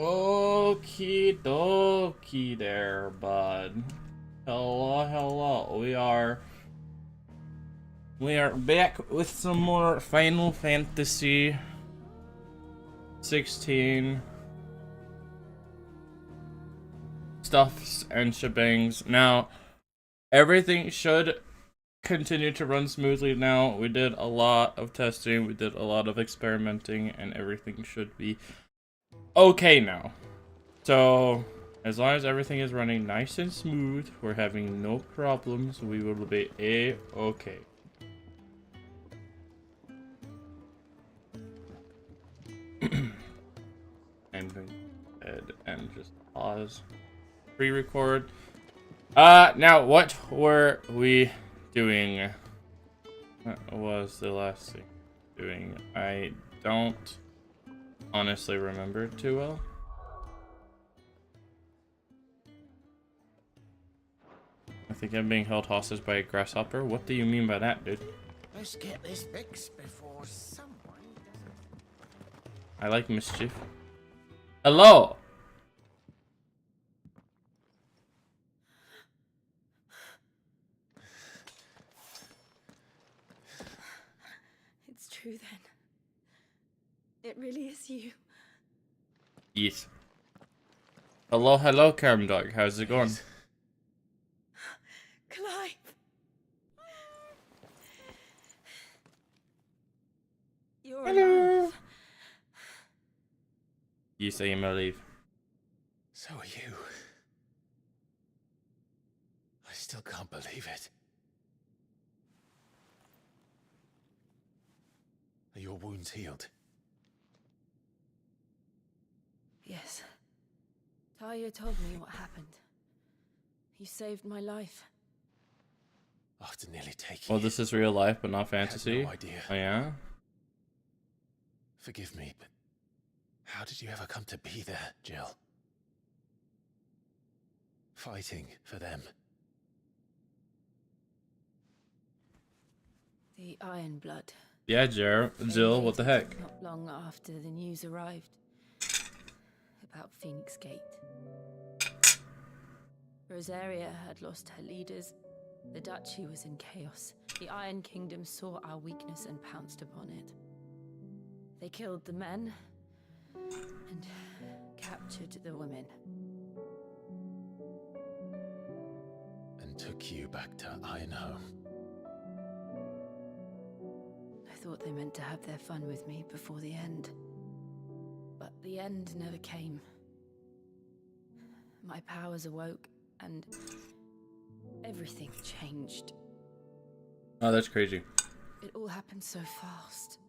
Okie dokie there, bud. Hello, hello. We are back with some more Final Fantasy 16 stuffs and shebangs. Now, everything should continue to run smoothly now. We did a lot of testing, we did a lot of experimenting, and everything should be okay now. So, as long as everything is running nice and smooth, we're having no problems, we will be a-okay. And go ahead and just pause. Pre-record. Now what were we doing? What was the last thing doing? I don't honestly remember too well. I think I'm being held hostage by a grasshopper. What do you mean by that, dude? Let's get this fixed before someone does. I like mischief. Hello! It's true then. It really is you. Yes. Hello, hello, Carm Dog. How's it going? Clive! You're alive. You say I'm alive. So are you. I still can't believe it. Are your wounds healed? Yes. Taya told me what happened. You saved my life. After nearly taking Well, this is real life, but not fantasy. I had no idea. Oh, yeah? Forgive me, but how did you ever come to be there, Jill? Fighting for them. The Iron Blood. Yeah, Jill, what the heck? Not long after the news arrived about Phoenix Gate. Rosaria had lost her leaders. The duchy was in chaos. The Iron Kingdom saw our weakness and pounced upon it. They killed the men and captured the women. And took you back to Ironhome. I thought they meant to have their fun with me before the end. But the end never came. My powers awoke and everything changed. Oh, that's crazy. It all happened so fast.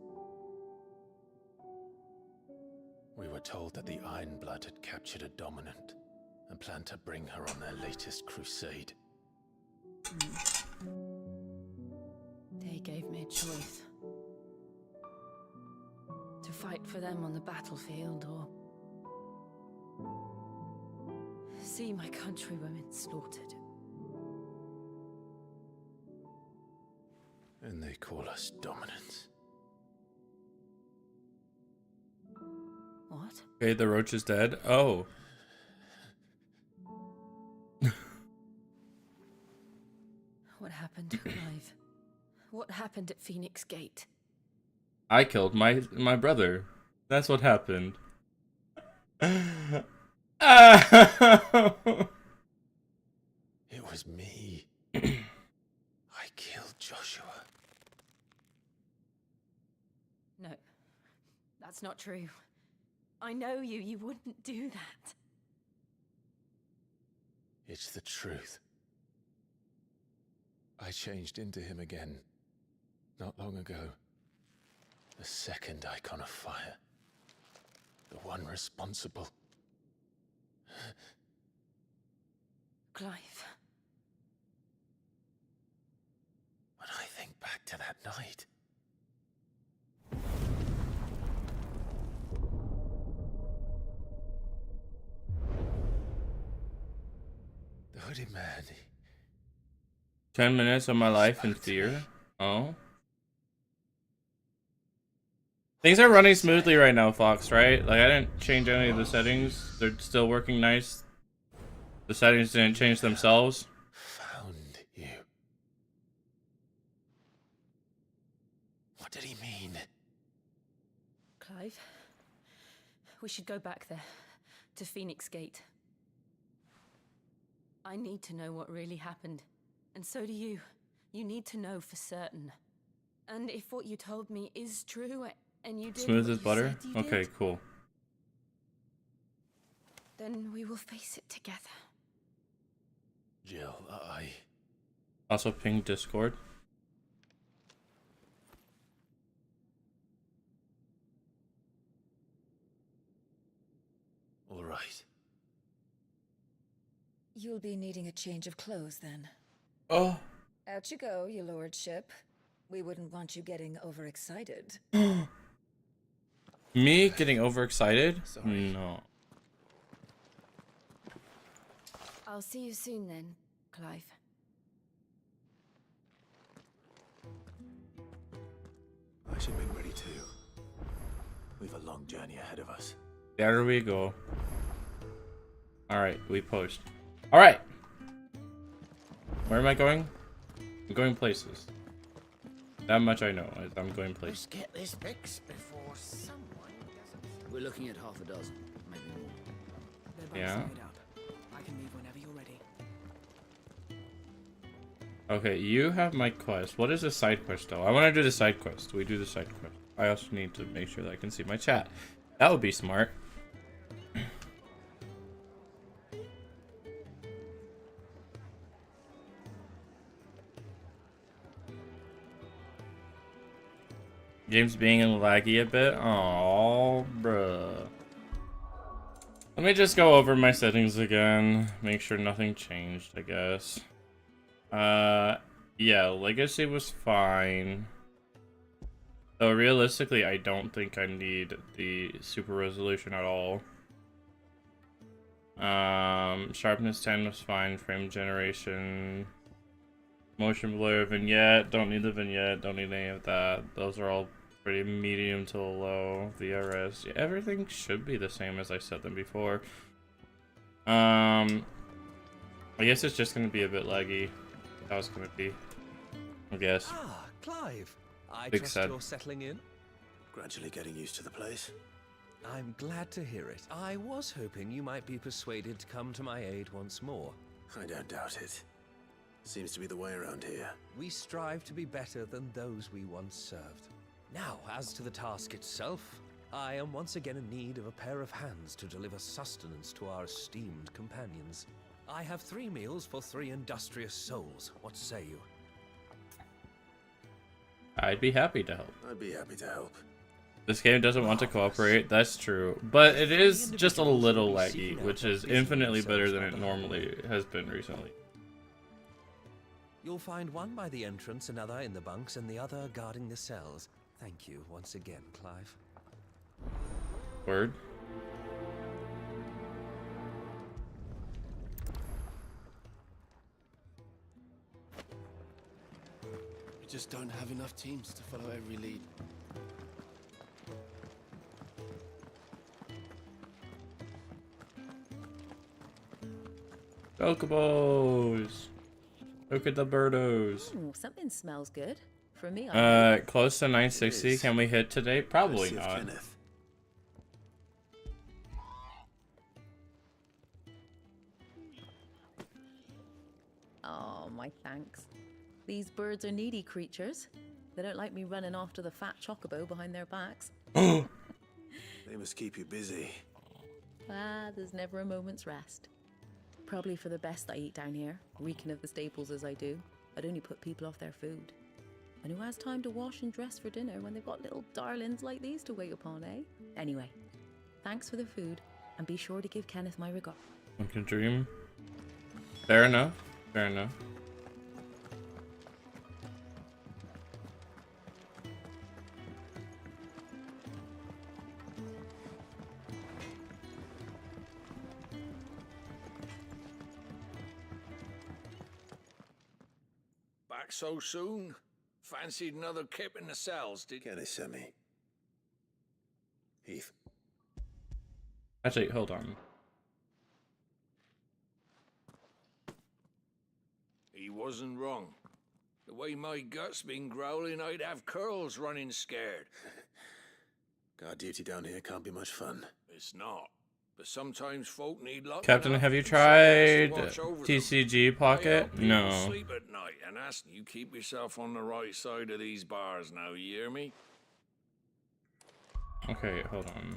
We were told that the Iron Blood had captured a dominant and planned to bring her on their latest crusade. They gave me a choice. To fight for them on the battlefield or see my countrywomen slaughtered. And they call us dominants. What? Okay, the roach is dead. Oh. What happened, Clive? What happened at Phoenix Gate? I killed my brother. That's what happened. It was me. I killed Joshua. No, that's not true. I know you. You wouldn't do that. It's the truth. I changed into him again, not long ago. The second icon of fire. The one responsible. Clive. When I think back to that night, the hooded man, 10 minutes of my life in fear. Oh. Things are running smoothly right now, Fox, right? Like, I didn't change any of the settings. They're still working nice. The settings didn't change themselves. Found you. What did he mean? Clive, we should go back there, to Phoenix Gate. I need to know what really happened. And so do you. You need to know for certain. And if what you told me is true, and you did Smooth what as you butter? said you Okay, did, cool. then we will face it together. Jill, I... Also ping Discord. All right. You'll be needing a change of clothes then. Oh. Out you go, your lordship. We wouldn't want you getting overexcited. Me getting overexcited? Sorry. No. I'll see you soon then, Clive. I should make ready too. We've a long journey ahead of us. There we go. Alright, we post. Alright! Where am I going? I'm going places. That much I know. I'm going places. Let's get this fixed before someone doesn't. We're looking at half a dozen, maybe more. They're both Yeah. side up. I can leave whenever you're ready. Okay, you have my quest. What is the side quest though? I want to do the side quest. We do the side quest. I also need to make sure that I can see my chat. That would be smart. Game's being laggy a bit. Oh, bruh. Let me just go over my settings again. Make sure nothing changed, I guess. Yeah, Legacy was fine. Though realistically, I don't think I need the super resolution at all. Sharpness 10 was fine. Frame generation. Motion blur, vignette. Don't need the vignette. Don't need any of that. Those are all pretty medium to low. VRS. Yeah, everything should be the same as I set them before. I guess it's just gonna be a bit laggy. That was gonna be, I guess. Ah, Clive. I Big trust sad. you're settling in. Gradually getting used to the place. I'm glad to hear it. I was hoping you might be persuaded to come to my aid once more. I don't doubt it. Seems to be the way around here. We strive to be better than those we once served. Now, as to the task itself, I am once again in need of a pair of hands to deliver sustenance to our esteemed companions. I have 3 meals for 3 industrious souls. What say you? I'd be happy to help. I'd be happy to help. This game doesn't want to cooperate, that's true. But it is just a little laggy, which is infinitely better than it normally has been recently. You'll find one by the entrance, another in the bunks, and the other guarding the cells. Thank you once again, Clive. Word. We just don't have enough teams to follow every lead. Chocobos! Look at the birdos. Ooh, something smells good. For me, Close to 960. It is. Can we hit today? Probably Courtesy of not. Kenneth. Oh, my thanks. These birds are needy creatures. They don't like me running after the fat chocobo behind their backs. They must keep you busy. Ah, there's never a moment's rest. Probably for the best I eat down here, reeking of the staples as I do. I'd only put people off their food. And who has time to wash and dress for dinner when they've got little darlings like these to wait upon, eh? Anyway, thanks for the food, and be sure to give Kenneth my regard. One can dream. Fair enough. Fair enough. Back so soon? Fancied another kip in the cells, did you? Kenneth sent me. Heath. Actually, hold on. He wasn't wrong. The way my gut's been growling, I'd have curls running scared. Guard duty down here can't be much fun. It's not. But sometimes folk need luck. Captain, enough have you and someone has to tried watch over them. TCG I Pocket? help people No. sleep at night, and ask you keep yourself on the right side of these bars now, you hear me? Okay, hold on.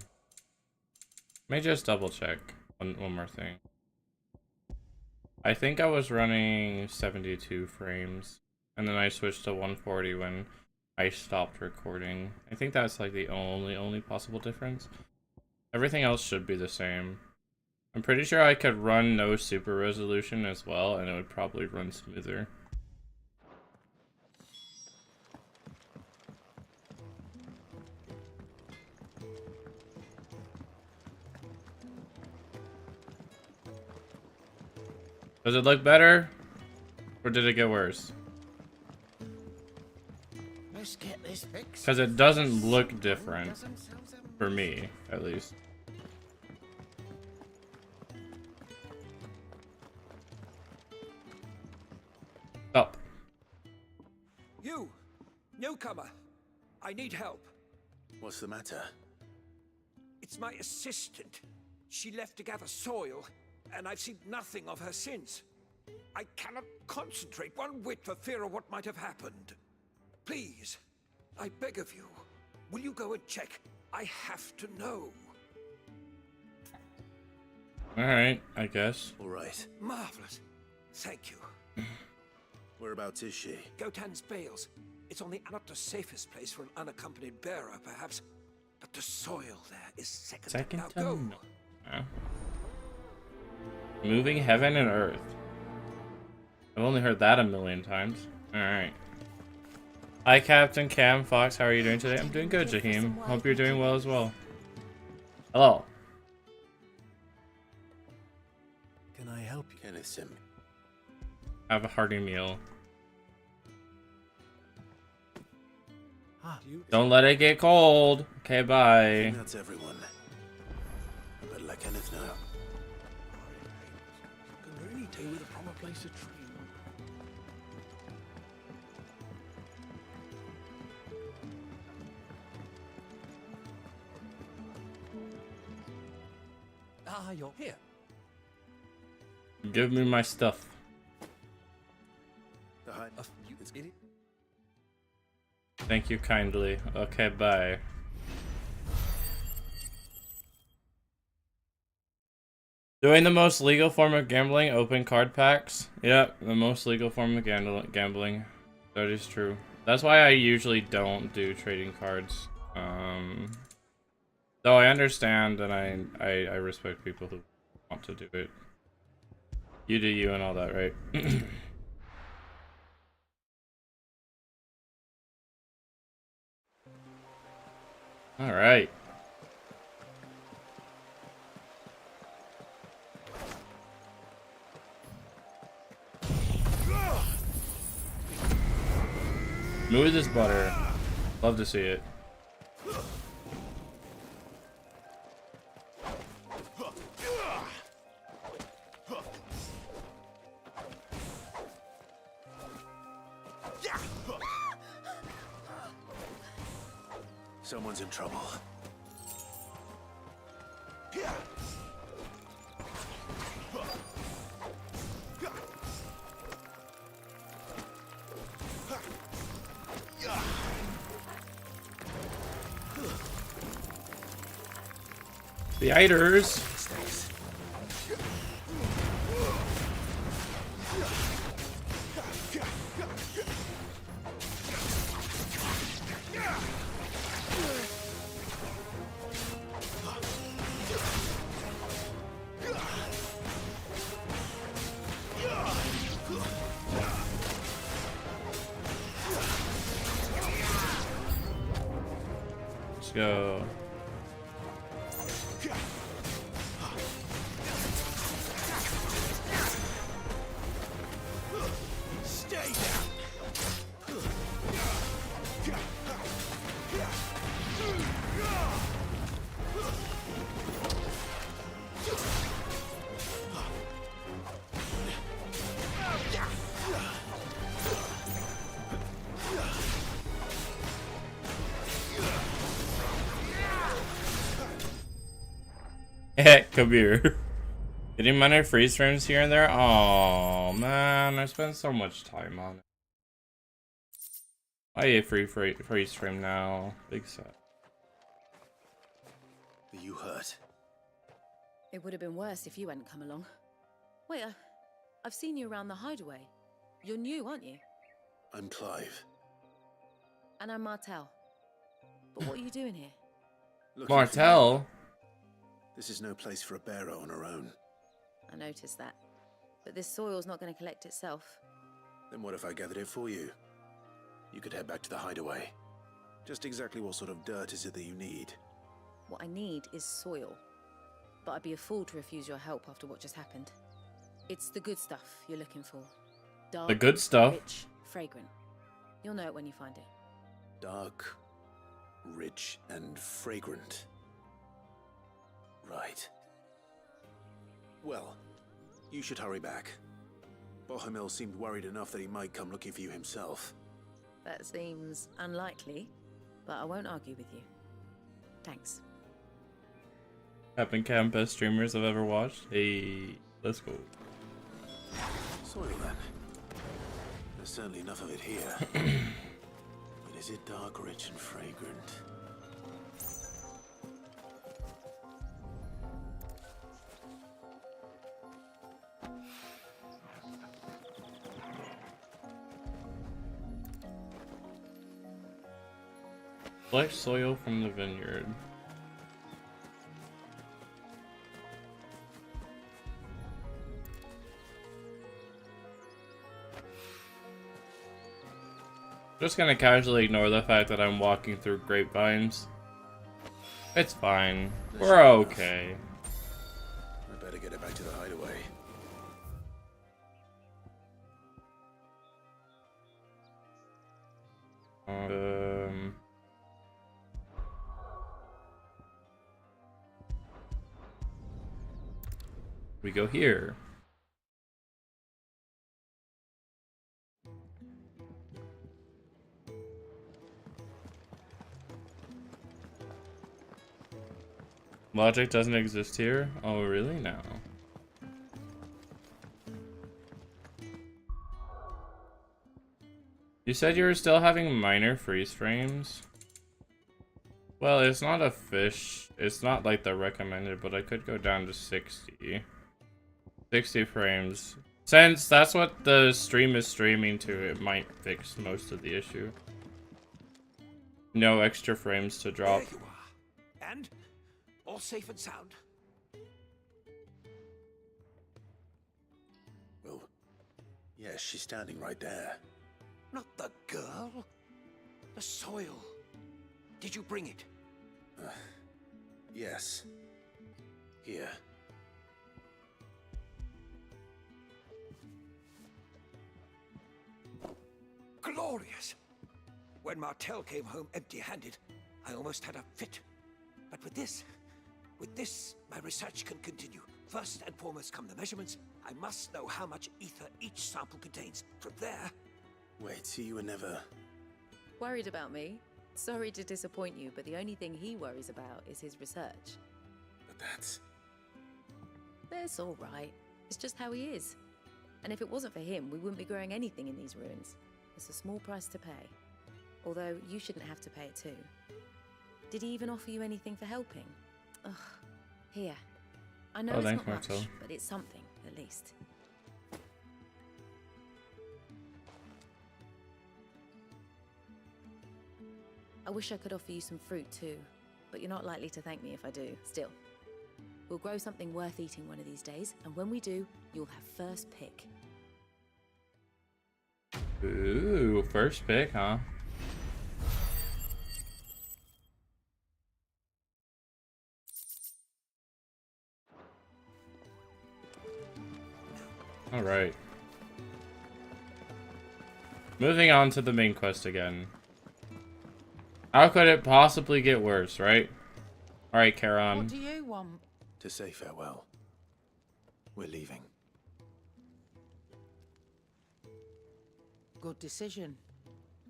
Let me just double check one more thing. I think I was running 72 frames, and then I switched to 140 when I stopped recording. I think that's like the only possible difference. Everything else should be the same. I'm pretty sure I could run no super resolution as well, and it would probably run smoother. Does it look better? Or did it get worse? Let's get this fixed. Because it doesn't look different. For me, at least. Up. You! Newcomer! I need help. What's the matter? It's my assistant. She left to gather soil, and I've seen nothing of her since. I cannot concentrate one whit for fear of what might have happened. Please, I beg of you, will you go and check? I have to know. Alright, I guess. All right. Marvelous. Thank you. Whereabouts is she? Gotan's bales. It's on the not the safest place for an unaccompanied bearer, perhaps. But the soil there is second. Second Now to go. none. Yeah. Moving heaven and earth. I've only heard that a million times. Alright. Hi, Captain Cam Fox. How are you doing today? I'm doing good, Jaheim. Hope you're doing well as well. Hello. Can I help you? Kenneth sent me. Have a hearty meal. Don't let it get cold. Okay, bye. That's everyone. I better let Kenneth know. Can really do with a proper place to train. Ah, you're here. Give me my stuff. The high... You idiot. Thank you kindly. Okay, bye. Doing the most legal form of gambling, open card packs. Yep, the most legal form of gambling. That is true. That's why I usually don't do trading cards. Though I understand and I respect people who want to do it. You do you and all that, right? All right. Smooth as butter. Love to see it. Someone's in trouble. The Eiders. Let's go. Come here. Getting minor freeze frames here and there. Oh man, I spent so much time on it. I get freeze frame now. Big set. Are you hurt? It would have been worse if you hadn't come along. Wait, I've seen you around the hideaway. You're new, aren't you? I'm Clive. And I'm Martel. But what are you doing here? Looking for you. Martel. This is no place for a bearer on her own. I noticed that. But this soil's not going to collect itself. Then what if I gathered it for you? You could head back to the hideaway. Just exactly what sort of dirt is it that you need? What I need is soil. But I'd be a fool to refuse your help after what just happened. It's the good stuff you're looking for. Dark, The good stuff. rich, fragrant. You'll know it when you find it. Dark, rich, and fragrant. Right. Well, you should hurry back. Bohemil seemed worried enough that he might come looking for you himself. That seems unlikely, but I won't argue with you. Thanks. Captain Cam, best streamers I've ever watched. Hey, let's go. Soil then. There's certainly enough of it here. But is it dark, rich, and fragrant? Collect soil from the vineyard. Just gonna casually ignore the fact that I'm walking through grapevines. It's fine. We're okay. I better get it back to the hideaway. We go here. Logic doesn't exist here? Oh, really? No. You said you were still having minor freeze frames? Well, it's not a fish. It's not like the recommended, but I could go down to 60. 60 frames. Since that's what the stream is streaming to, it might fix most of the issue. No extra frames to drop. There you are. And all safe and sound. Well, yes, she's standing right there. Not the girl. The soil. Did you bring it? Yes. Here. Glorious! When Martel came home empty-handed, I almost had a fit. But with this, my research can continue. First and foremost come the measurements. I must know how much ether each sample contains. From there... Wait, so you were never... Worried about me? Sorry to disappoint you, but the only thing he worries about is his research. But that's... That's all right. It's just how he is. And if it wasn't for him, we wouldn't be growing anything in these ruins. It's a small price to pay. Although, you shouldn't have to pay it too. Did he even offer you anything for helping? Ugh. Here. I know it's thanks, not much, Martel. but it's something, at least. I wish I could offer you some fruit too, but you're not likely to thank me if I do. Still, we'll grow something worth eating one of these days, and when we do, you'll have first pick. Ooh, first pick, huh? Alright. Moving on to the main quest again. How could it possibly get worse, right? Alright, What Charon. do you want? To say farewell. We're leaving. Good decision.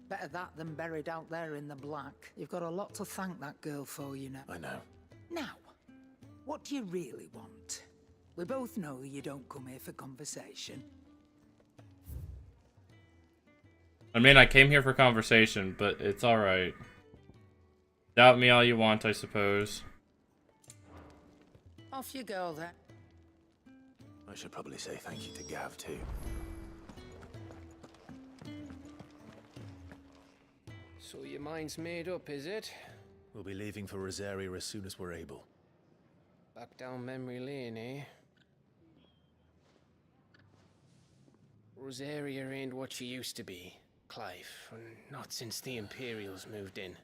Better that than buried out there in the black. You've got a lot to thank that girl for, you know. I know. Now, What do you really want? We both know you don't come here for conversation. I mean, I came here for conversation, but it's alright. Doubt me all you want, I suppose. Off you go, then. I should probably say thank you to Gav, too. So your mind's made up, is it? We'll be leaving for Rosaria as soon as we're able. Back down memory lane, eh? Rosaria ain't what she used to be, Clive. Not since the Imperials moved in.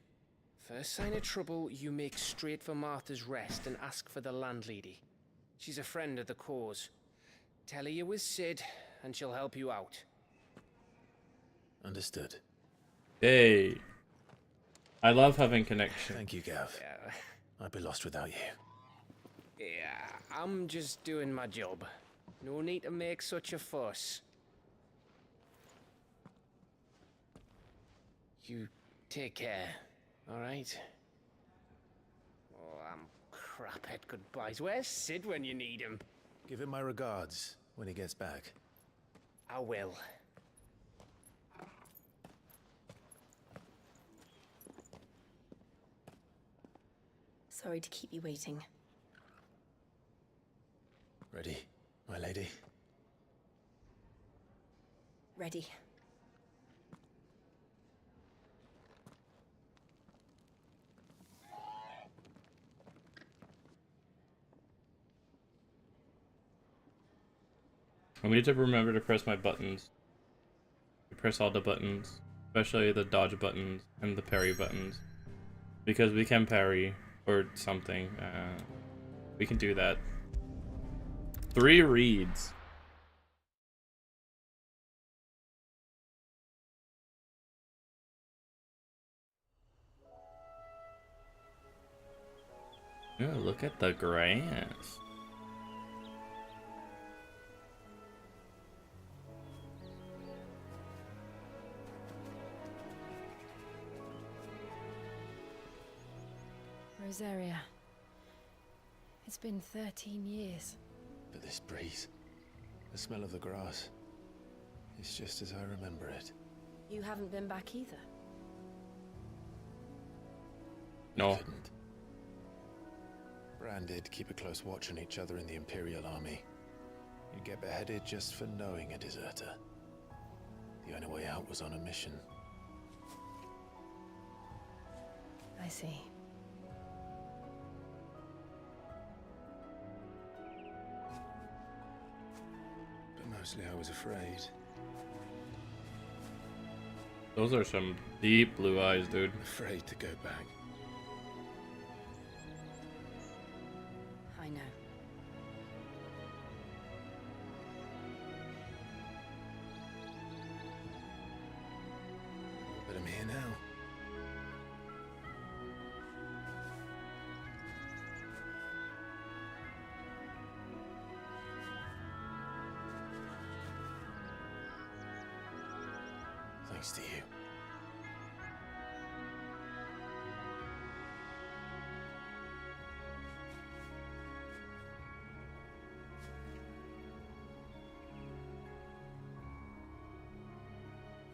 First sign of trouble, you make straight for Martha's Rest and ask for the landlady. She's a friend of the cause. Tell her you was Sid, and she'll help you out. Understood. Hey. I love having connection. Thank you, Gav. Yeah, I'd be lost without you. I'm just doing my job. No need to make such a fuss. You take care, alright? Oh, I'm crap at goodbyes. Where's Sid when you need him? Give him my regards when he gets back. I will. Sorry to keep you waiting. Ready, my lady? Ready. I need to remember to press my buttons. Press all the buttons, especially the dodge buttons and the parry buttons, because we can parry or something. We can do that. 3 reads. Oh, look at the grass. Rosaria. It's been 13 years. But this breeze, the smell of the grass, it's just as I remember it. You haven't been back either. No. Couldn't. Bran did keep a close watch on each other in the Imperial Army. You'd get beheaded just for knowing a deserter. The only way out was on a mission. I see. But mostly I was afraid. Those are some deep blue eyes, dude. Afraid to go back. I know. But I'm here now. Thanks to you.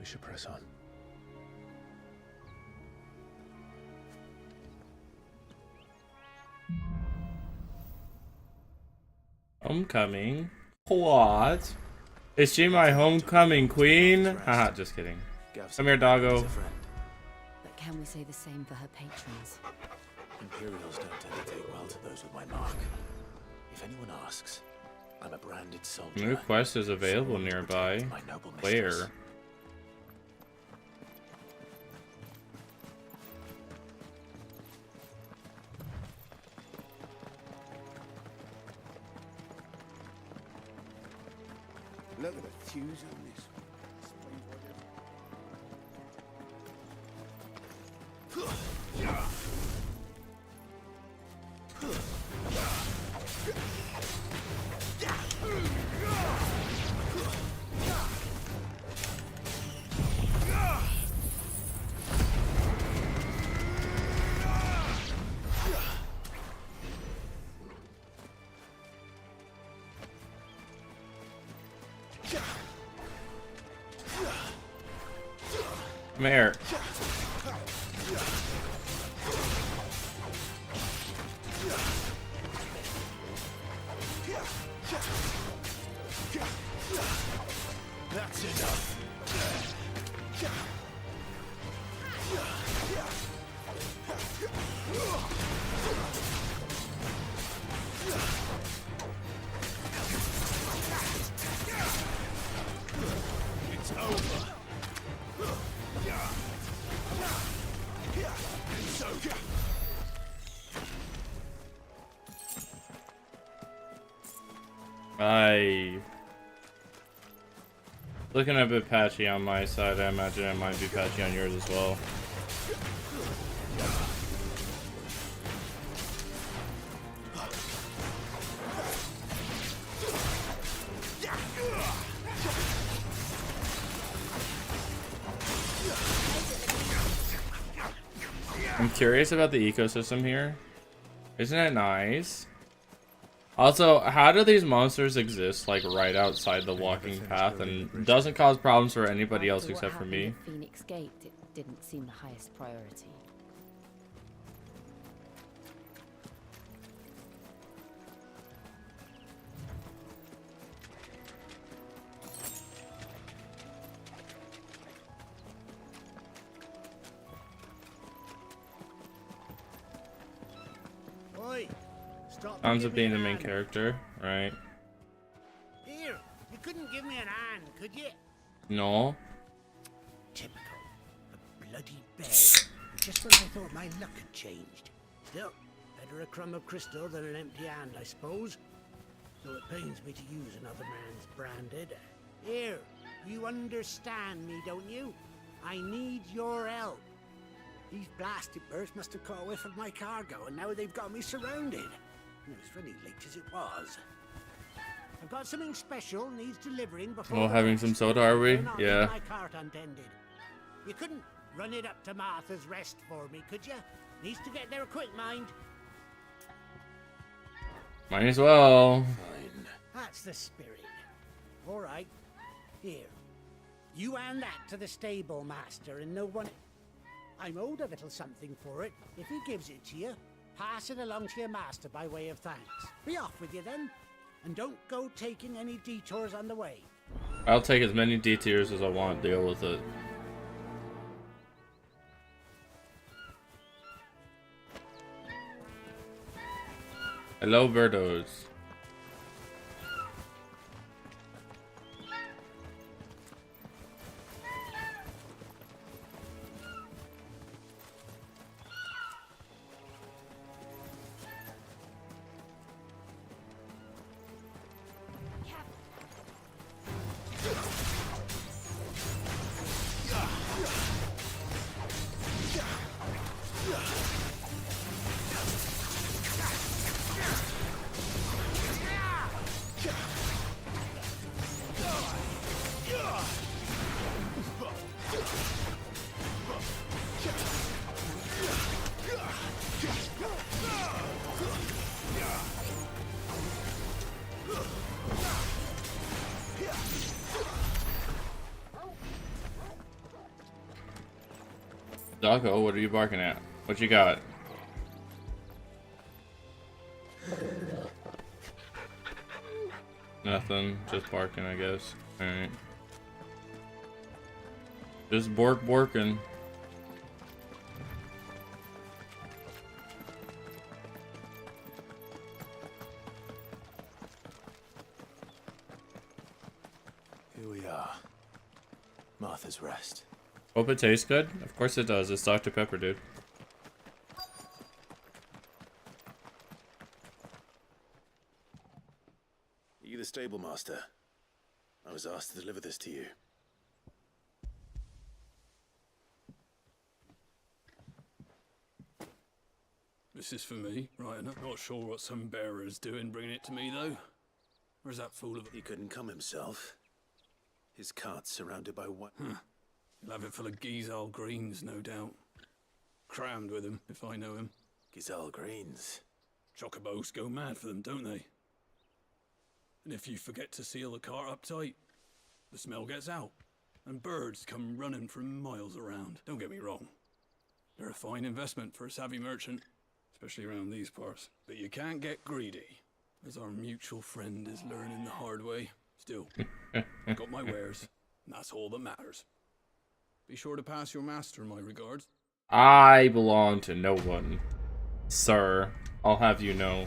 We should press on. Homecoming? What? Is she my homecoming queen? Haha, just kidding. Come here, doggo. But can we say the same for her patrons? Imperials don't tend to take well to those with my mark. If anyone asks, I'm a branded soldier. New quest is available nearby. My noble mistress. Where? Look at the fuse on this. Come here. That's enough. It's over. Looking a bit patchy on my side. I imagine it might be patchy on yours as well. I'm curious about the ecosystem here. Isn't it nice? Also, how do these monsters exist like right outside the walking path and doesn't cause problems for anybody else After what except for me? happened at Phoenix Gate, it didn't seem the highest priority. Oi! Stop Ends and up give me being a the main hand. character, right? Here, you couldn't give me an hand, could you? No. Typical. A bloody bed. Just when I thought my luck had changed. Still, better a crumb of crystal than an empty hand, I suppose. Though it pains me to use another man's branded. Here, you understand me, don't you? I need your help. These blasted birds must have caught a whiff of my cargo, and now they've got me surrounded. It was really late as it was. I've got something special needs delivering before. Oh, the having rest. some soda, are we? Better not Yeah. leave my cart untended. You couldn't run it up to Martha's Rest for me, could you? Needs to get there quick, mind. Might as well. Fine. That's the spirit. All right. Here. You hand that to the stable master, and no one. I'm owed a little something for it. If he gives it to you, pass it along to your master by way of thanks. Be off with you then, and don't go taking any detours on the way. I'll take as many detours as I want. Deal with it. Hello, birdos. Doggo, what are you barking at? What you got? Nothing, just barking, I guess. Alright. Just borking. Here we are. Martha's Rest. Hope it tastes good? Of course it does. It's Dr. Pepper, dude. Are you the stable master? I was asked to deliver this to you. This is for me, right? And I'm not sure what some bearer's doing bringing it to me, though. Or is that fool of a... He couldn't come himself. His cart's surrounded by what? He'll have it full of Gizal greens, no doubt. Crammed with them, if I know him. Gizal greens. Chocobos go mad for them, don't they? And if you forget to seal the cart up tight, the smell gets out. and birds come running from miles around. Don't get me wrong. They're a fine investment for a savvy merchant, especially around these parts. But you can't get greedy, as our mutual friend is learning the hard way. Still, I got my wares, and that's all that matters. Be sure to pass your master my regards. I belong to no one, sir. I'll have you know.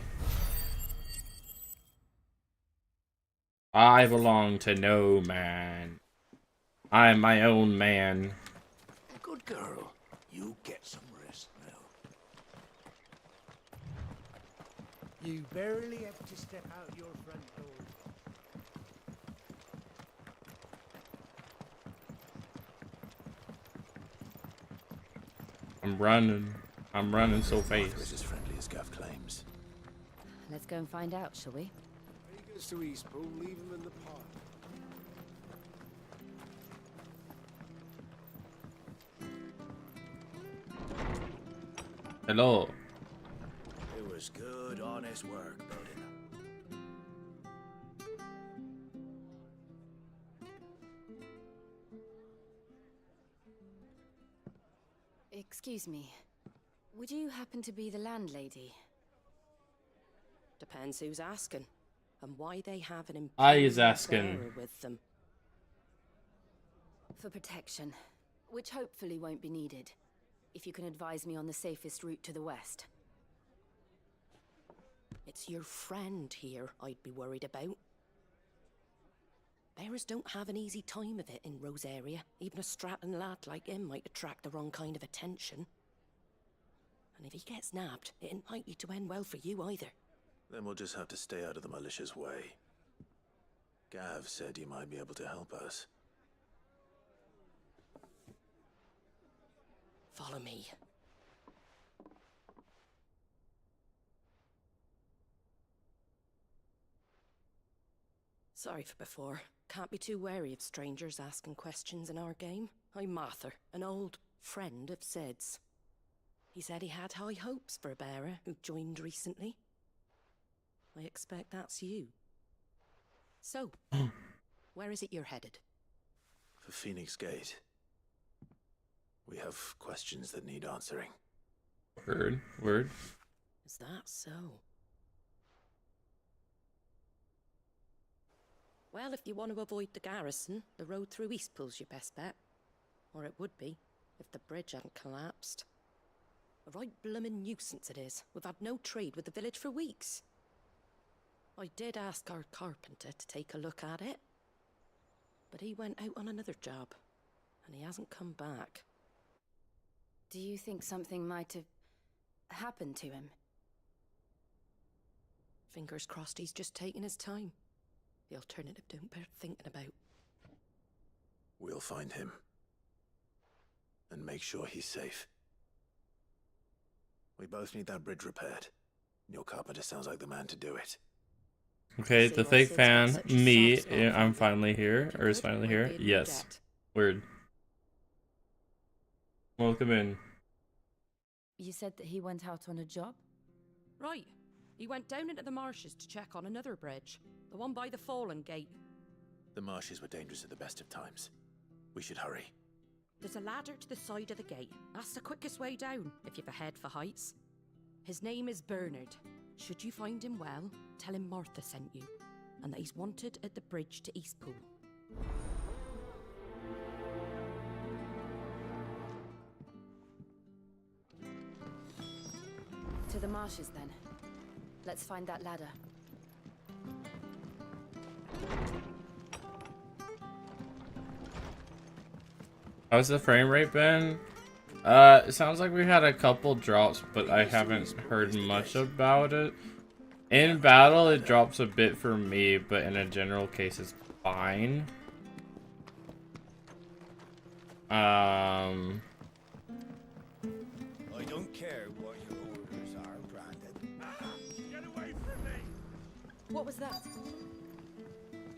I belong to no man. I'm my own man. Good girl. You get some rest now. You barely have to step out your front door. I'm running so Arthur is fast. as friendly as Gav claims. Let's go and find out, shall we? He goes to Eastpool, leave him in the park. Hello. It was good, honest work building up. Excuse me. Would you happen to be the landlady? Depends who's asking, and why they have an I is imperial asking. bearer with them. For protection, which hopefully won't be needed. If you can advise me on the safest route to the west. It's your friend here I'd be worried about. Bearers don't have an easy time of it in Rose area. Even a Stratton lad like him might attract the wrong kind of attention. And if he gets nabbed, it ain't likely to end well for you either. Then we'll just have to stay out of the malicious way. Gav said he might be able to help us. Follow me. Sorry for before. Can't be too wary of strangers asking questions in our game. I'm Martha, an old friend of Sid's. He said he had high hopes for a bearer who joined recently. I expect that's you. So, where is it you're headed? For Phoenix Gate. We have questions that need answering. Word. Is that so? Well, if you want to avoid the garrison, the road through Eastpool's your best bet. Or it would be, if the bridge hadn't collapsed. A right bloomin' nuisance it is. We've had no trade with the village for weeks. I did ask our carpenter to take a look at it. But he went out on another job, and he hasn't come back. Do you think something might have happened to him? Fingers crossed he's just taking his time. The alternative don't bear thinking about. We'll find him. And make sure he's safe. We both need that bridge repaired. Your carpenter sounds like the man to do it. Okay, the fake fan, me, I'm finally here, or is finally here. Yes. Word. Welcome in. You said that he went out on a job? Right. He went down into the marshes to check on another bridge. The one by the Fallen Gate. The marshes were dangerous at the best of times. We should hurry. There's a ladder to the side of the gate. That's the quickest way down, if you've a head for heights. His name is Bernard. Should you find him well, tell him Martha sent you, and that he's wanted at the bridge to Eastpool. To the marshes, then. Let's find that ladder. How's the frame rate been? It sounds like we had a couple drops, but I haven't heard much about it. In battle, it drops a bit for me, but in a general case, it's fine. I don't care what your orders are, Brandon. Get away from me! What was that?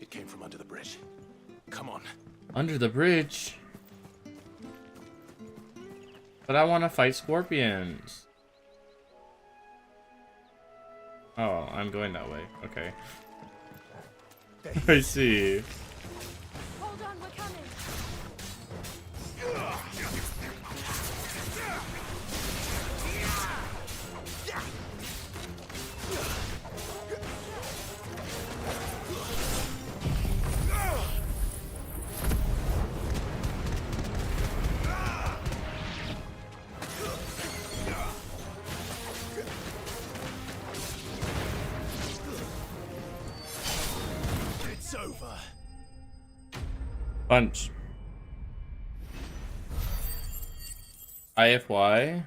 It came from under the bridge. Come on. Under the bridge? But I want to fight scorpions. Oh, I'm going that way. Okay. I see. Hold on, we're coming. Punch. IFY.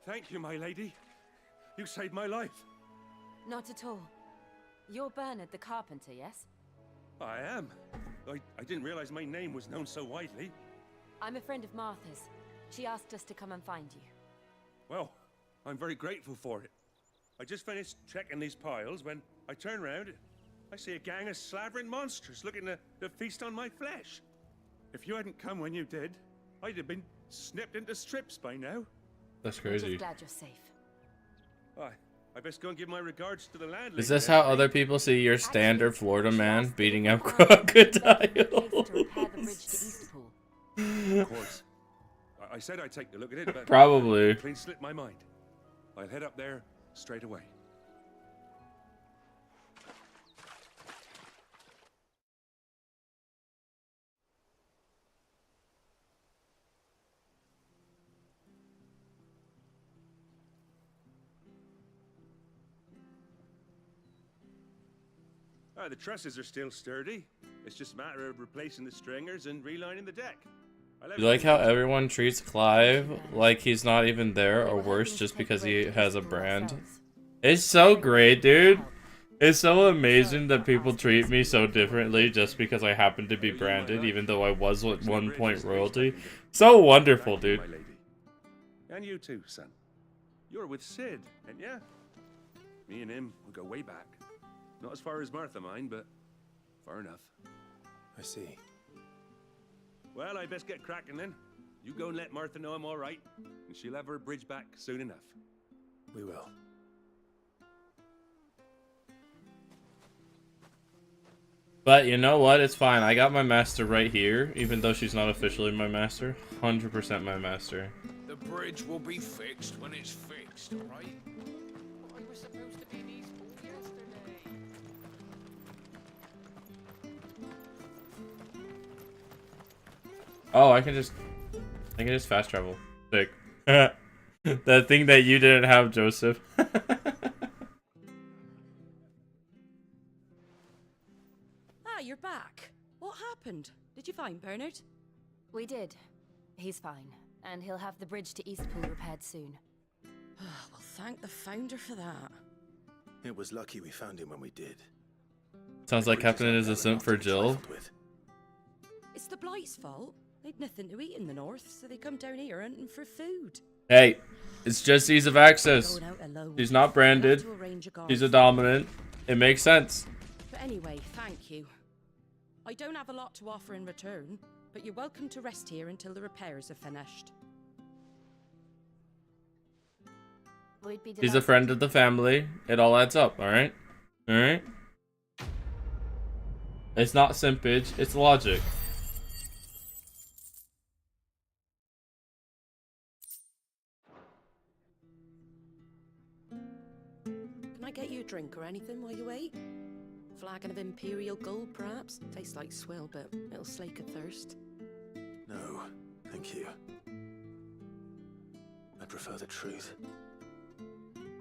Thank you, my lady. You saved my life. Not at all. You're Bernard the carpenter, yes? I am. I didn't realize my name was known so widely. I'm a friend of Martha's. She asked us to come and find you. Well, I'm very grateful for it. I just finished checking these piles when I turn around. I see a gang of slavering monsters looking to feast on my flesh. If you hadn't come when you did, I'd have been snipped into strips by now. That's I'm crazy. just glad you're safe. I best go and give my regards to the landlady. Is this how other people see your standard Florida man beating up crocodiles? Of course. I said I'd take a look at it, but Probably. clean slipped my mind. I'll head up there straight away. The trusses are still sturdy. It's just a matter of replacing the stringers and relining the deck. You like how everyone treats Clive like he's not even there, or worse, just because he has a brand? It's so great, dude. It's so amazing that people treat me so differently just because I happen to be branded, even though I was at one point royalty. So wonderful, dude. And you too, son. You're with Sid, and yeah, me and him, we go way back. Not as far as Martha, mind, but far enough. I see. Well, I best get cracking then. You go and let Martha know I'm all right, and she'll have her bridge back soon enough. We will. But you know what? It's fine. I got my master right here, even though she's not officially my master. 100% my master. The bridge will be fixed when it's fixed, alright? I was supposed to be in Eastpool yesterday. Oh, I can just fast travel. Sick. That thing that you didn't have, Joseph. You're back. What happened? Did you find Bernard? We did. He's fine, and he'll have the bridge to Eastpool repaired soon. Well, thank the founder for that. It was lucky we found him when we did. Sounds like Captain is a simp for Jill. It's the Blight's fault. They'd nothing to eat in the north, so they come down here hunting for food. Hey, it's just ease of access. She's not branded. She's a dominant. It makes sense. But anyway, thank you. I don't have a lot to offer in return, but you're welcome to rest here until the repairs are finished. She's a friend of the family. It all adds up, alright? Alright? It's not simpage, it's logic. Can I get you a drink or anything while you wait? Flagon of Imperial Gold, perhaps? Tastes like swill, but it'll slake a thirst. No, thank you. I prefer the truth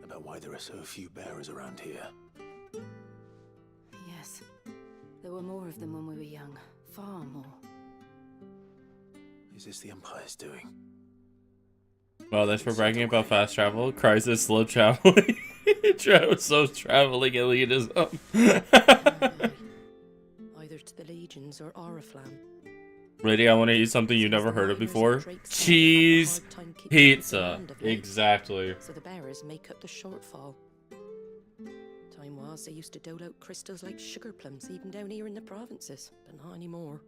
about why there are so few bearers around here. Yes. There were more of them when we were young. Far more. Is this the Empire's doing? Well, thanks for bragging about fast travel. Crisis slow traveling. So traveling elitism. Either to the Legions or Oriflamme. Lady, I want to eat something you never heard of before. Cheese pizza. Exactly. So the bearers make up the shortfall. Time was they used to dole out crystals like sugar plums even down here in the provinces, but not anymore.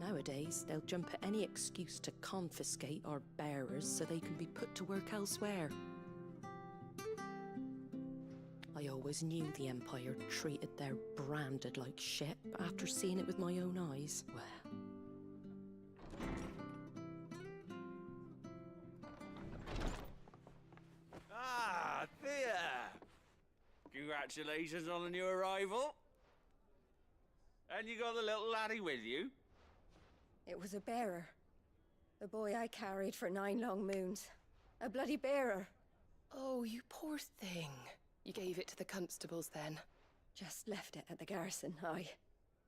Nowadays, they'll jump at any excuse to confiscate our bearers so they can be put to work elsewhere. I always knew the Empire treated their branded like shit, but after seeing it with my own eyes, well... Ah, Thea! Congratulations on the new arrival. And you got the little laddie with you? It was a bearer. The boy I carried for 9 long moons. A bloody bearer. Oh, you poor thing. You gave it to the constables then? Just left it at the garrison, I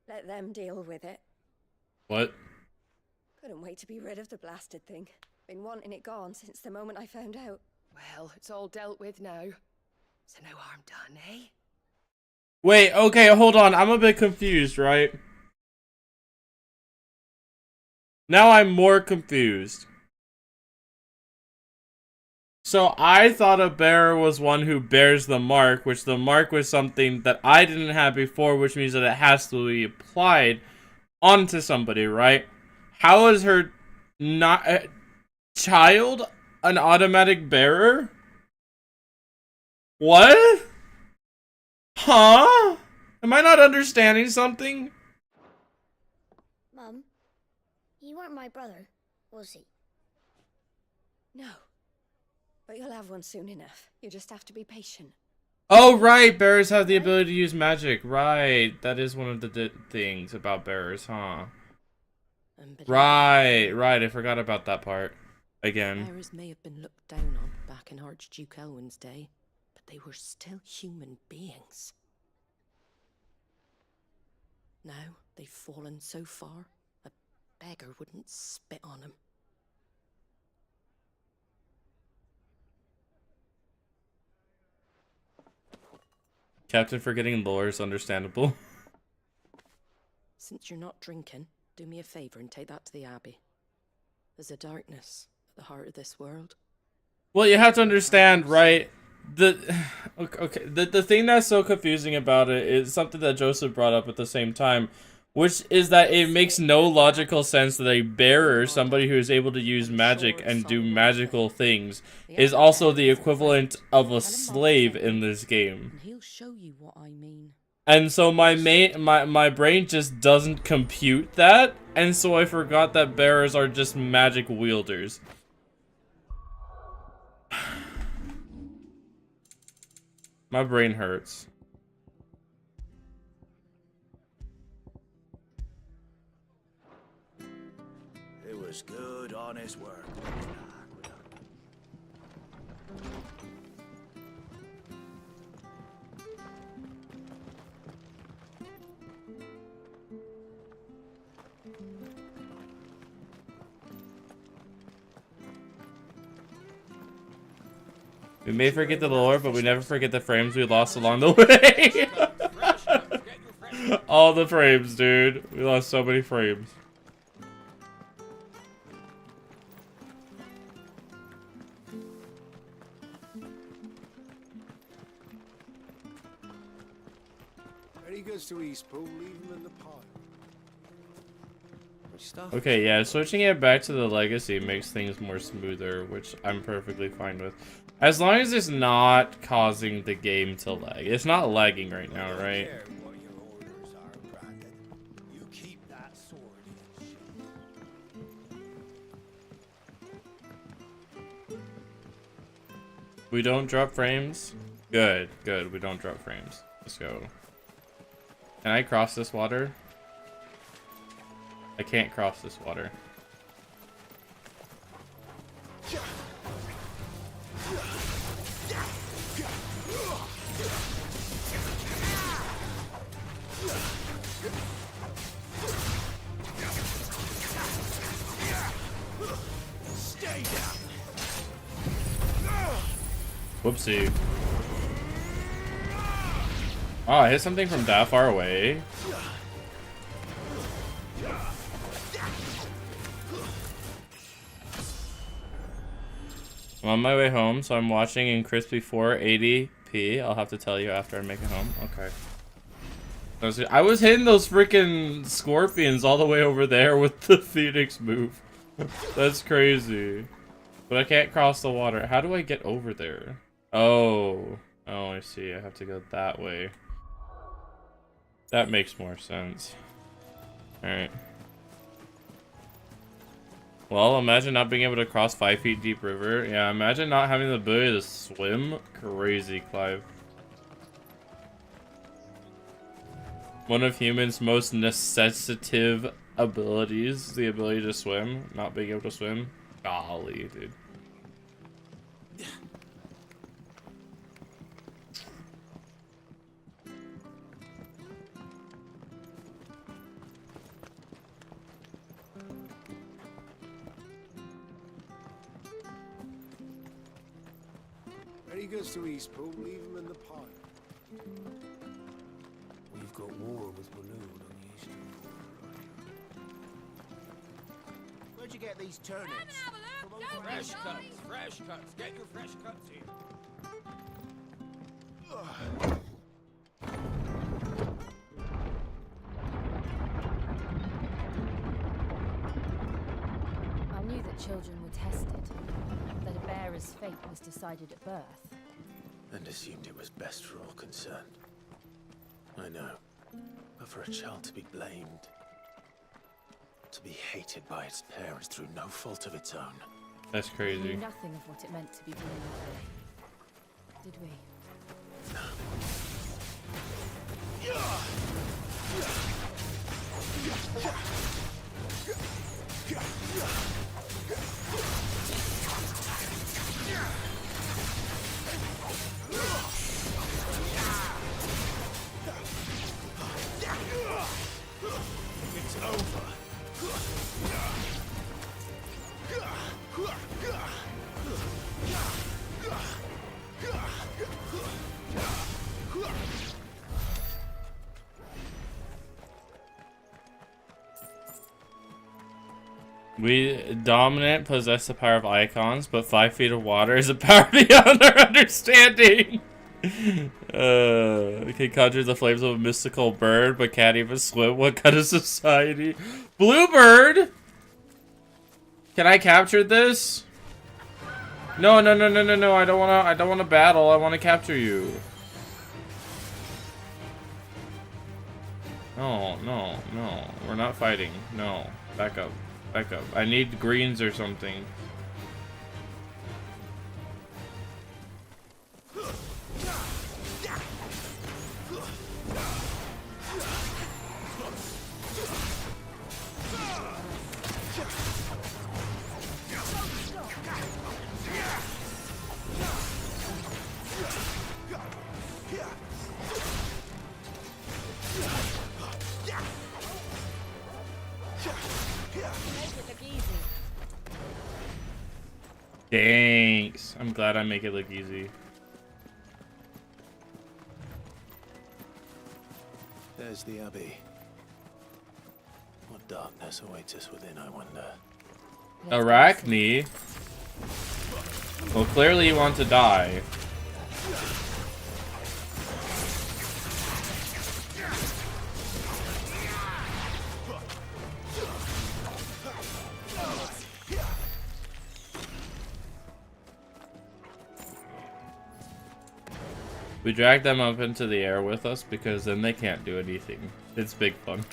let them deal with it. What? Couldn't wait to be rid of the blasted thing. Been wanting it gone since the moment I found out. Well, it's all dealt with now. So no harm done, eh? Wait, okay, hold on. I'm a bit confused, right? Now I'm more confused. So I thought a bearer was one who bears the mark, which the mark was something that I didn't have before, which means that it has to be applied onto somebody, right? How is her not child an automatic bearer? What? Huh? Am I not understanding something? Mum, he weren't my brother, was he? No. But you'll have one soon enough. You just have to be patient. Oh, right. Bearers have the ability to use magic. Right. That is one of the things about bearers, huh? Right. Right. I forgot about that part. Again. Bearers may have been looked down on back in Archduke Elwin's day, but they were still human beings. Now they've fallen so far, a beggar wouldn't spit on them. Captain forgetting lore is understandable. Since you're not drinking, do me a favor and take that to the Abbey. There's a darkness at the heart of this world. Well, you have to understand, right? The thing that's so confusing about it is something that Joseph brought up at the same time, which is that it makes no logical sense that a bearer, somebody who is able to use magic and do magical things, is also the equivalent of a slave in this game. He'll show you what I mean. And so my brain just doesn't compute that, and so I forgot that bearers are just magic wielders. My brain hurts. It was good, honest work. We may forget the lore, but we never forget the frames we lost along the way. All the frames, dude. We lost so many frames. Very good to Eastpool, leave him in the pile. Okay, yeah, switching it back to the legacy makes things more smoother, which I'm perfectly fine with. As long as it's not causing the game to lag. It's not lagging right now, right? We don't drop frames? Good, good, we don't drop frames. Let's go. Can I cross this water? I can't cross this water. Stay down. Whoopsie. Oh, I hit something from that far away. I'm on my way home, so I'm watching in crispy 480p. I'll have to tell you after I make it home. Okay. I was hitting those freaking scorpions all the way over there with the Phoenix move. That's crazy. But I can't cross the water. How do I get over there? Oh. Oh, I see. I have to go that way. That makes more sense. Alright. Well, imagine not being able to cross 5 feet deep river. Yeah, imagine not having the ability to swim. Crazy, Clive. One of humans' most necessitative abilities, the ability to swim. Not being able to swim. Golly, dude. he goes to Eastpool, leave him in the pile. We've got war with Balloon on the eastern border. Where'd you get these turnips? Fresh cuts, fresh cuts. Get your fresh cuts here. I knew that children were tested, that a bearer's fate was decided at birth. And assumed it was best for all concerned. I know. But for a child to be blamed, to be hated by its parents through no fault of its own. That's We crazy. knew nothing of what it meant to be born that way. Did we? It's over. We dominant possess the power of icons, but 5 feet of water is a power beyond our understanding. Can conjure the flames of a mystical bird, but can't even swim. What kind of society? Bluebird! Can I capture this? No, no, no, no, no, no. I don't wanna battle. I wanna capture you. No, no, no. We're not fighting. No. Back up. Back up. I need greens or something. Thanks. I'm glad I make it look easy. There's the Abbey. What darkness awaits us within, I wonder. Arachne? Well, clearly you want to die. We drag them up into the air with us because then they can't do anything. It's big fun.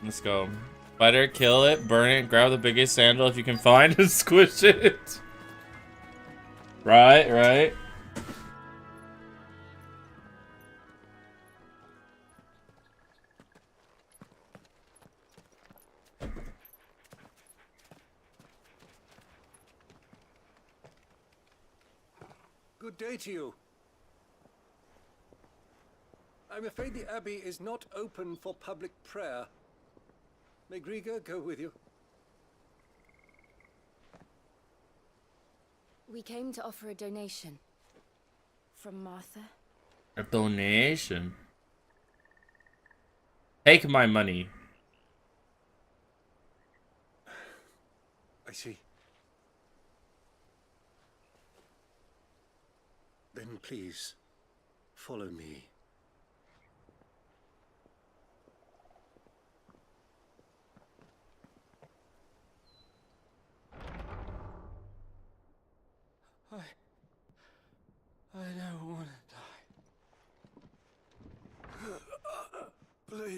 Let's go. Fighter, kill it, burn it, grab the biggest sandal if you can find and squish it. Right, right. Good day to you. I'm afraid the Abbey is not open for public prayer. May Griga go with you? We came to offer a donation. From Martha. A donation? Take my money. I see. Then please, follow me.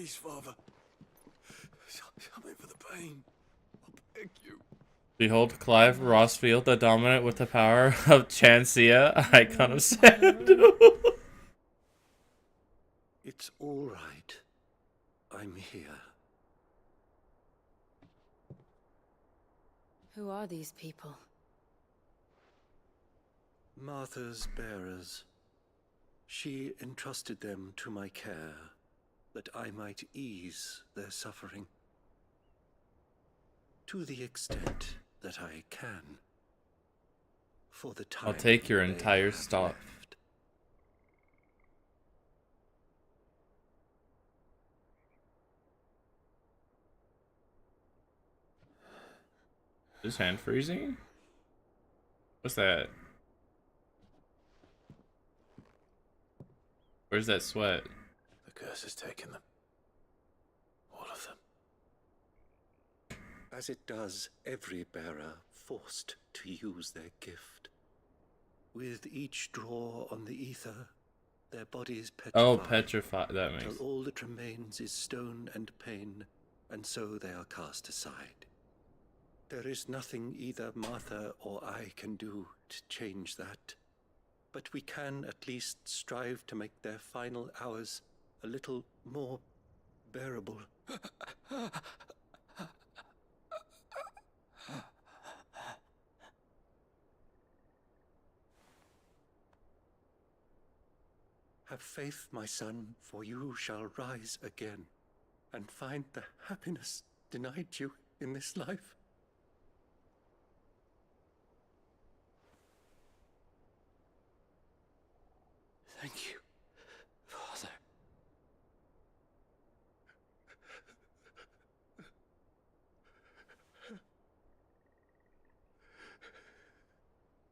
Please, Father. Something for the pain. I beg you. Behold Clive Rossfield, the dominant with the power of Chancia, icon of sand. It's all right. I'm here. Who are these people? Martha's bearers. She entrusted them to my care, that I might ease their suffering. To the extent that I can. For the time I'll take your they entire have stock. left. Is hand freezing? What's that? Where's that sweat? The curse has taken them. All of them. As it does every bearer forced to use their gift. With each draw on the ether, their bodies petrify. Oh, petrify. That makes. Till all that remains is stone and pain, and so they are cast aside. There is nothing either Martha or I can do to change that. But we can at least strive to make their final hours a little more bearable. Have faith, my son, for you shall rise again and find the happiness denied you in this life. Thank you, Father.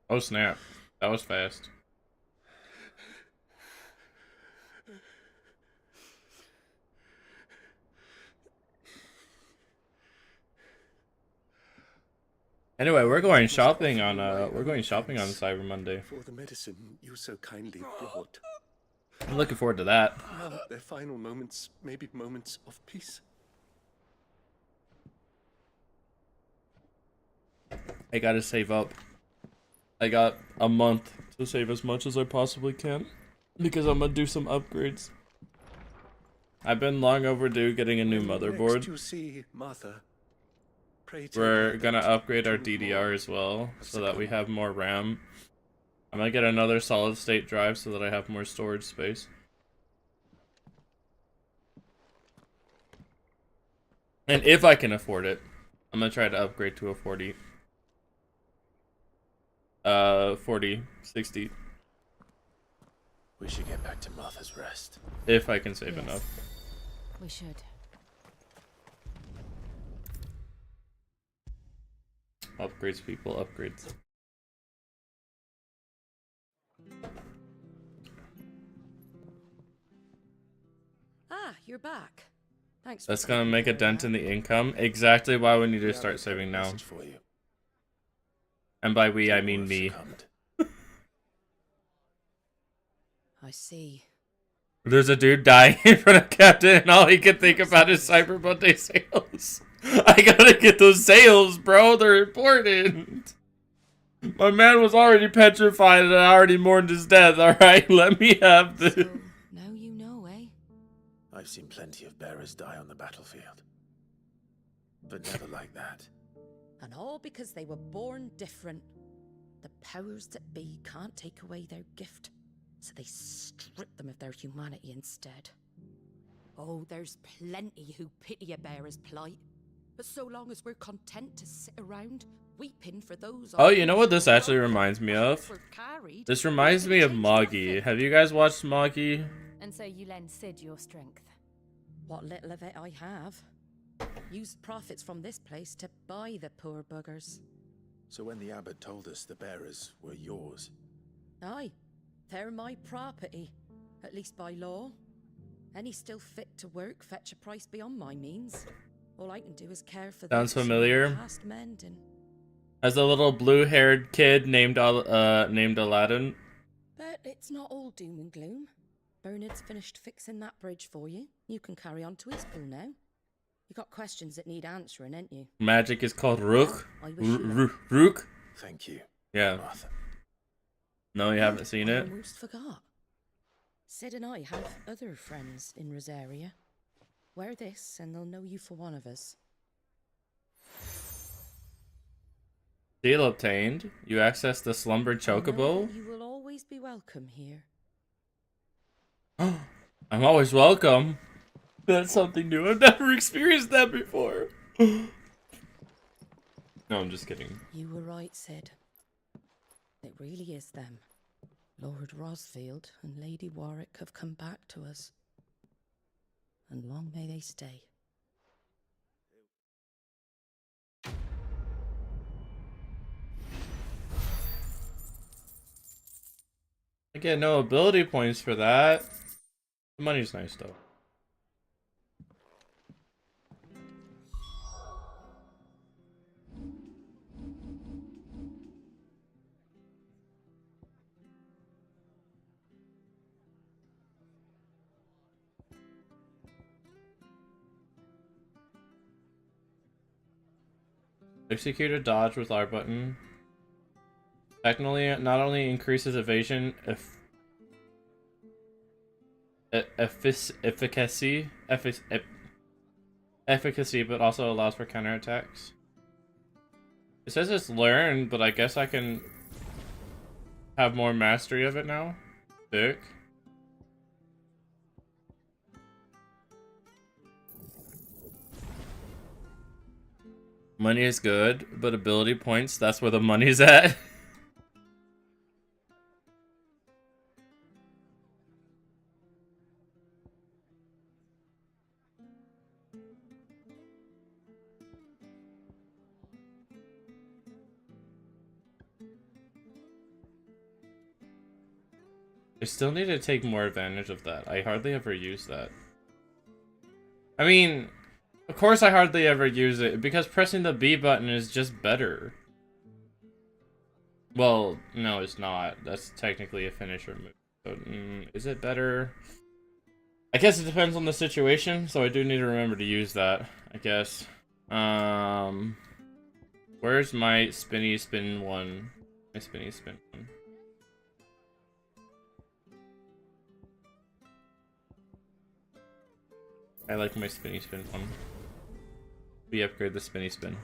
Oh snap. That was fast. Anyway, we're going shopping on Cyber Monday. For the medicine you so kindly brought. I'm looking forward to that. Now their final moments may be moments of peace. I gotta save up. I got a month to save as much as I possibly can because I'm gonna do some upgrades. I've been long overdue getting a new motherboard. Next you see Martha, pray to We're her gonna that upgrade our two DDR more as well have so that we succumbed. have more RAM. I'm gonna get another solid state drive so that I have more storage space. And if I can afford it, I'm gonna try to upgrade to a 40, 60. We should get back to Martha's Rest. If I can save Yes. enough. We should. Upgrades, people, upgrades. Ah, you're back. Thanks. That's gonna make a dent in the income. Exactly why we need to start saving now. For you. And by we, I mean me. I see. There's a dude dying in front of Captain, and all he can think about is Cyber Monday sales. I gotta get those sales, bro. They're important. My man was already petrified, and I already mourned his death. All right, let me have this. So, now you know, eh? I've seen plenty of bearers die on the battlefield. But never like that. And all because they were born different. The powers that be can't take away their gift, so they strip them of their humanity instead. Oh, there's plenty who pity a bearer's plight. But so long as we're content to sit around, weeping for those... Oh, you know what this actually reminds me of? This reminds me of Moggy. Have you guys watched Moggy? And so you lend Sid your strength. What little of it I have. Used profits from this place to buy the poor buggers. So when the abbot told us the bearers were yours... Aye, they're my property, at least by law. Any still fit to work fetch a price beyond my means. All I can do is care for Sounds those familiar. past mending. As a little blue-haired kid named Aladdin. But it's not all doom and gloom. Bernard's finished fixing that bridge for you. You can carry on to Eastpool now. You got questions that need answering, ain't you? Magic is called Rook. I wish you luck. Rook? Thank you, Yeah. Martha. No, you haven't seen I it? almost forgot. Sid and I have other friends in Rosaria. Wear this and they'll know you for one of us. Deal obtained. You access the slumber Know chocobo. that you will always be welcome here. I'm always welcome. That's something new. I've never experienced that before. No, I'm just kidding. You were right, Sid. It really is them. Lord Rosfield and Lady Warwick have come back to us. And long may they stay. I get no ability points for that. The money's nice though. Execute a dodge with R button. Technically, not only increases evasion, efficacy, but also allows for counterattacks. It says it's learned, but I guess I can have more mastery of it now. Sick. Money is good, but ability points, that's where the money's at. I still need to take more advantage of that. I hardly ever use that. I mean, of course I hardly ever use it, because pressing the B button is just better. Well, no, it's not. That's technically a finisher move. So, is it better? I guess it depends on the situation, so I do need to remember to use that, I guess. Where's my spinny spin one? My spinny spin one. I like my spinny spin one. We upgrade the spinny spin.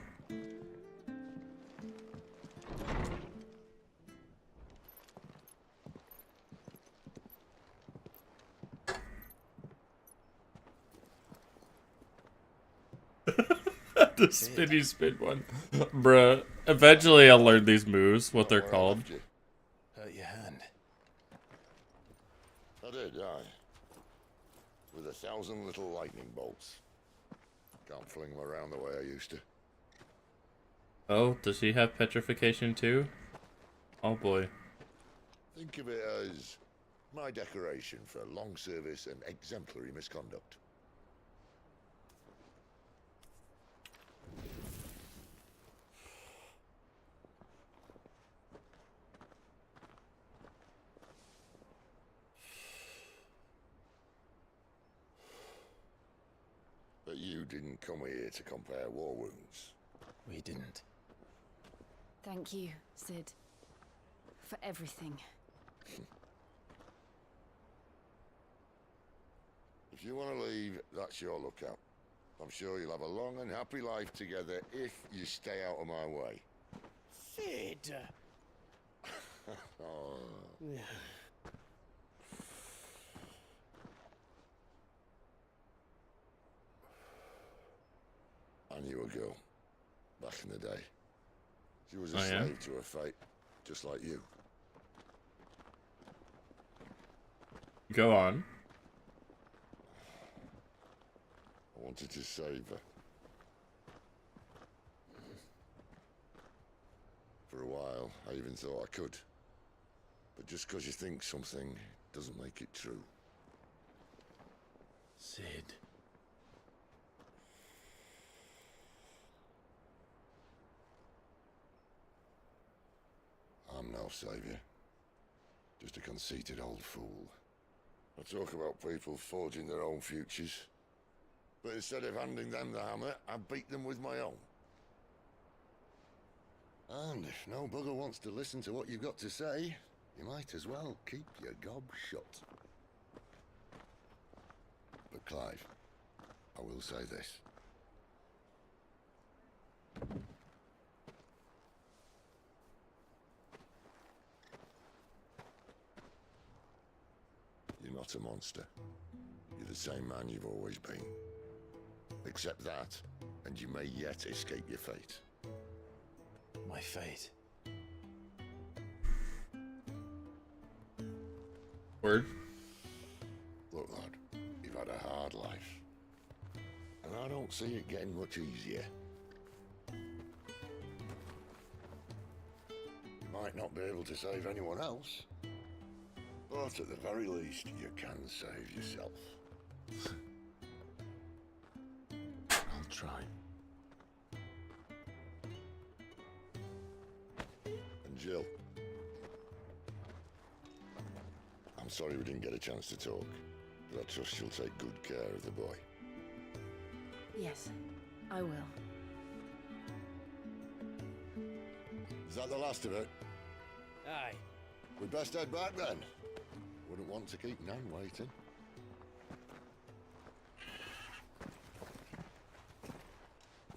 The spinny spin one. Bruh. Eventually I'll learn these moves, what they're called. Hurt your hand. I did, aye. With 1,000 little lightning bolts. Can't fling them around the way I used to. Oh, does he have petrification too? Oh boy. Think of it as my decoration for long service and exemplary misconduct. But you didn't come here to compare war wounds. We didn't. Thank you, Sid. For everything. If you want to leave, that's your lookout. I'm sure you'll have a long and happy life together if you stay out of my way. Sid! Oh. I knew a girl back in the day. She was a slave to her fate, just like you. Go on. I wanted to save her. For a while, I even thought I could. But just because you think something doesn't make it true. Sid. I'm no savior. Just a conceited old fool. I talk about people forging their own futures. But instead of handing them the hammer, I beat them with my own. And if no bugger wants to listen to what you've got to say, you might as well keep your gob shut. But Clive, I will say this. You're not a monster. You're the same man you've always been. Accept that, and you may yet escape your fate. My fate. Word. Look, lad, you've had a hard life. And I don't see it getting much easier. You might not be able to save anyone else, but at the very least, you can save yourself. I'll try. And Jill, I'm sorry we didn't get a chance to talk, but I trust you'll take good care of the boy. Yes, I will. Is that the last of it? Aye. We'd best head back then. Wouldn't want to keep Nan waiting.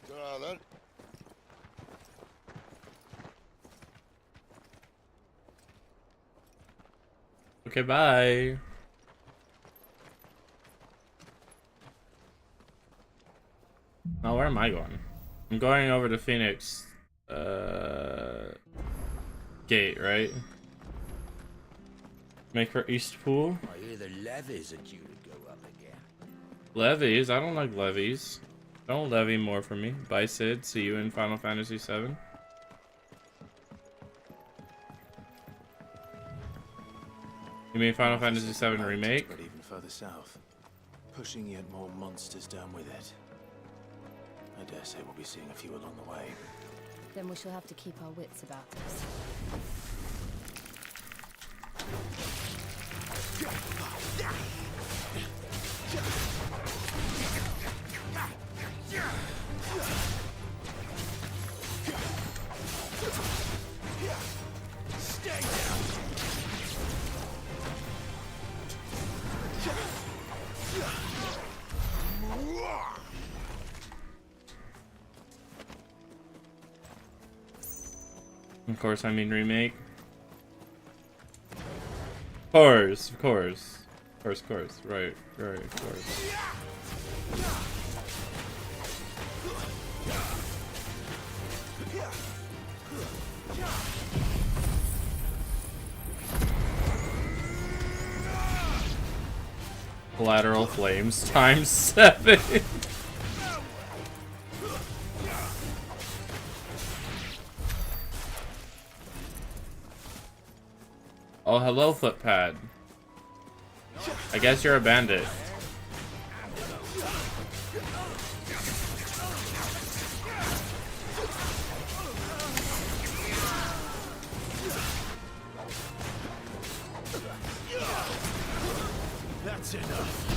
Ta-ra then. Okay, bye. Now, where am I going? I'm going over to Phoenix. Gate, right? Make for East Pool. I hear the levies are due to go up again. Levies? I don't like levies. Don't levy more for me. Bye, Sid. See you in Final Fantasy VII. You mean Final Fantasy VII Remake? But even further south, pushing yet more monsters down with it. I dare say we'll be seeing a few along the way. Then we shall have to keep our wits about us. Stay down. Of course, I mean remake. Of course. Of course. Right, of course. Collateral flames times 7. Oh, hello, footpad. I guess you're a bandit. That's enough.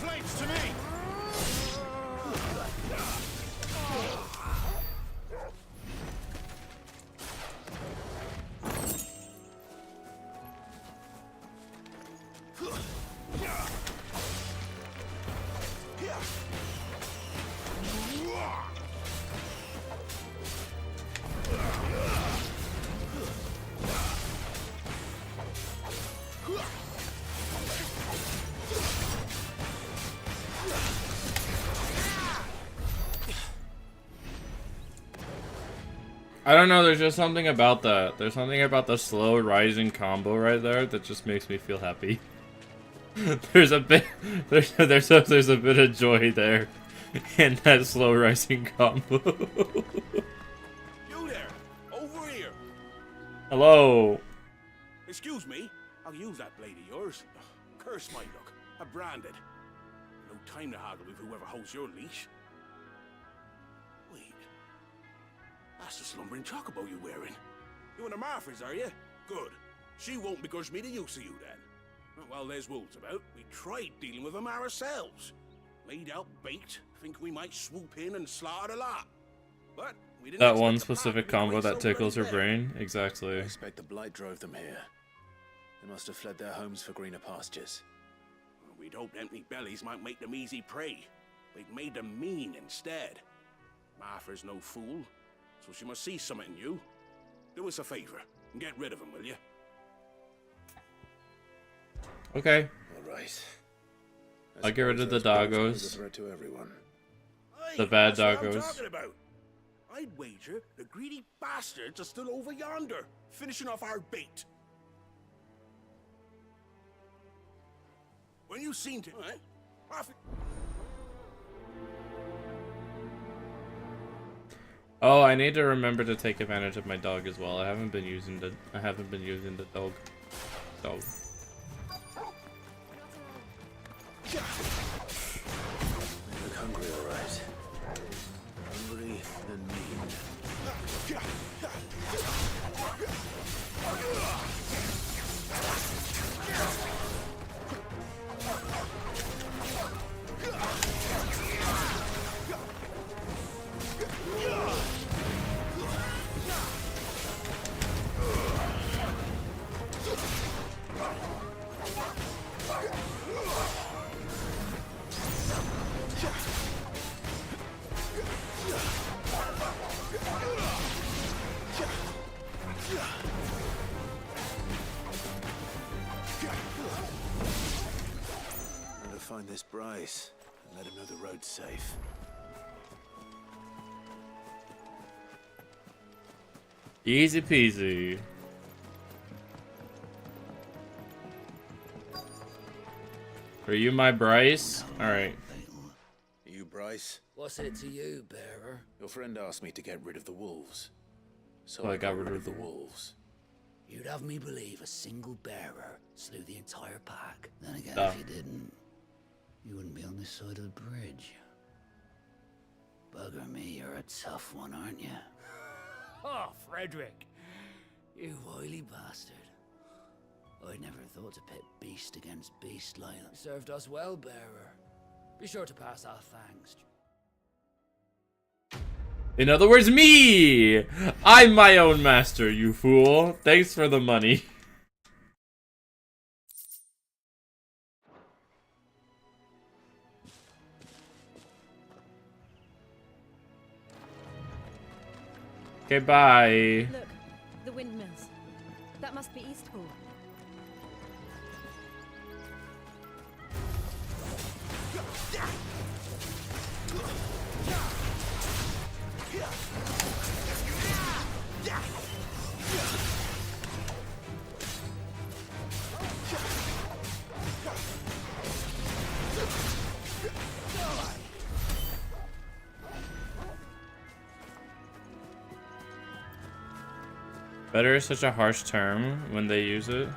Flames to me. I don't know, there's just something about that. There's something about the slow rising combo right there that just makes me feel happy. There's a bit there's a bit of joy there in that slow rising combo. You there, over here. Hello. Excuse me, I'll use that blade of yours. Curse my luck. I'm branded. No time to haggle with whoever holds your leash. Wait. That's the slumbering chocobo you're wearing. You and the Marthas, are you? Good. She won't begrudge me the use of you, then. While there's wolves about, we tried dealing with them ourselves. Laid out bait, think we might swoop in and slaughter the lot. But we didn't That expect one the pack specific to be combo quite that so tickles your bloody bad. brain. Exactly. I expect the blight drove them here. They must have fled their homes for greener pastures. We'd hoped empty bellies might make them easy prey. They've made them mean instead. Martha's no fool, so she must see something in you. Do us a favor and get rid of them, will you? Okay. All right. I'll get rid of the suppose those doggos. pose a threat to everyone. The bad That's what I'm doggos. talking about. I'd wager the greedy bastards are still over yonder, finishing off our bait. When you seen to, Oh, I need to remember to take advantage of my dog as well. I haven't been using the dog. You look hungry, all right. Hungry and mean. Find this Bryce and let him know the road's safe. Easy peasy. Are you my Bryce? Alright. You, Bryce? What's it to you, bearer? Your friend asked me to get rid of the wolves. So Well, I got rid of the wolves. wolves. You'd have me believe a single bearer slew the entire pack. Then again, Oh. if you didn't, you wouldn't be on this side of the bridge. Bugger me, you're a tough one, aren't you? Oh, Frederick! You wily bastard. I'd never thought to pit beast against beast like that. Served us well, bearer. Be sure to pass our thanks. In other words, me! I'm my own master, you fool. Thanks for the money. Okay, bye. Look, the windmills. That must be Eastpool. Better is such a harsh term when they use it.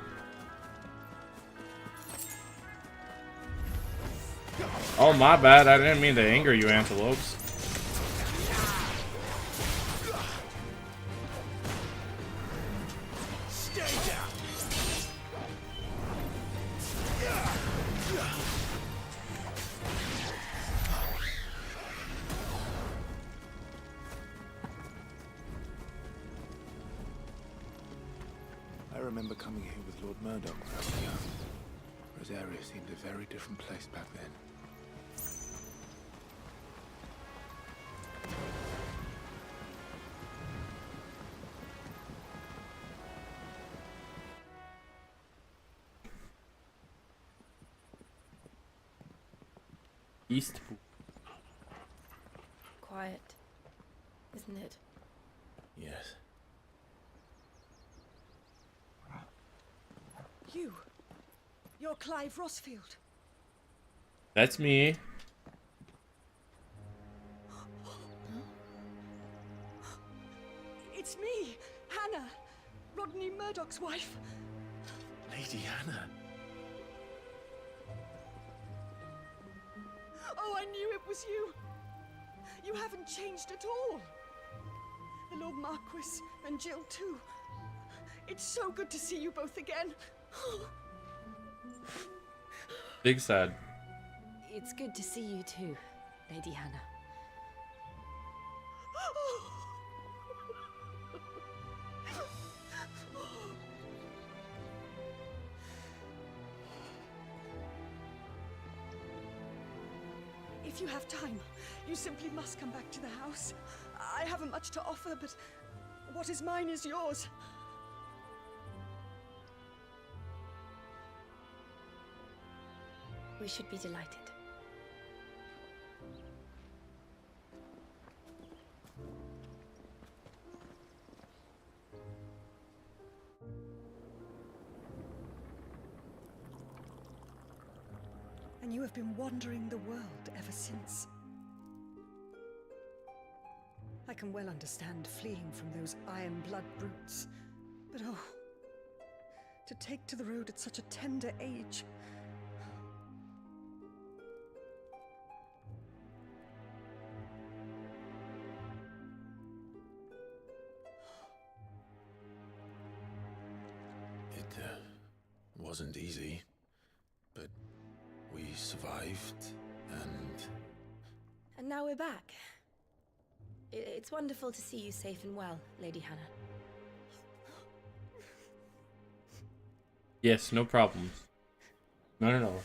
Oh, my bad. I didn't mean to anger you, antelopes. Stay down. I remember coming here with Lord Murdoch when I was young. Rosaria seemed a very different place back then. Eastpool. Quiet, isn't it? Yes. You're Clive Rossfield. That's me. It's me, Hannah, Rodney Murdoch's wife. Lady Hannah. Oh, I knew it was you. You haven't changed at all. The Lord Marquis and Jill too. It's so good to see you both again. Big sad. It's good to see you too, Lady Hannah. If you have time, you simply must come back to the house. I haven't much to offer, but what is mine is yours. We should be delighted. And you have been wandering the world ever since. I can well understand fleeing from those iron blood brutes, but oh, to take to the road at such a tender age. It wasn't easy, but we survived, and... And now we're back. It's wonderful to see you safe and well, Lady Hannah. Yes, no problems. No.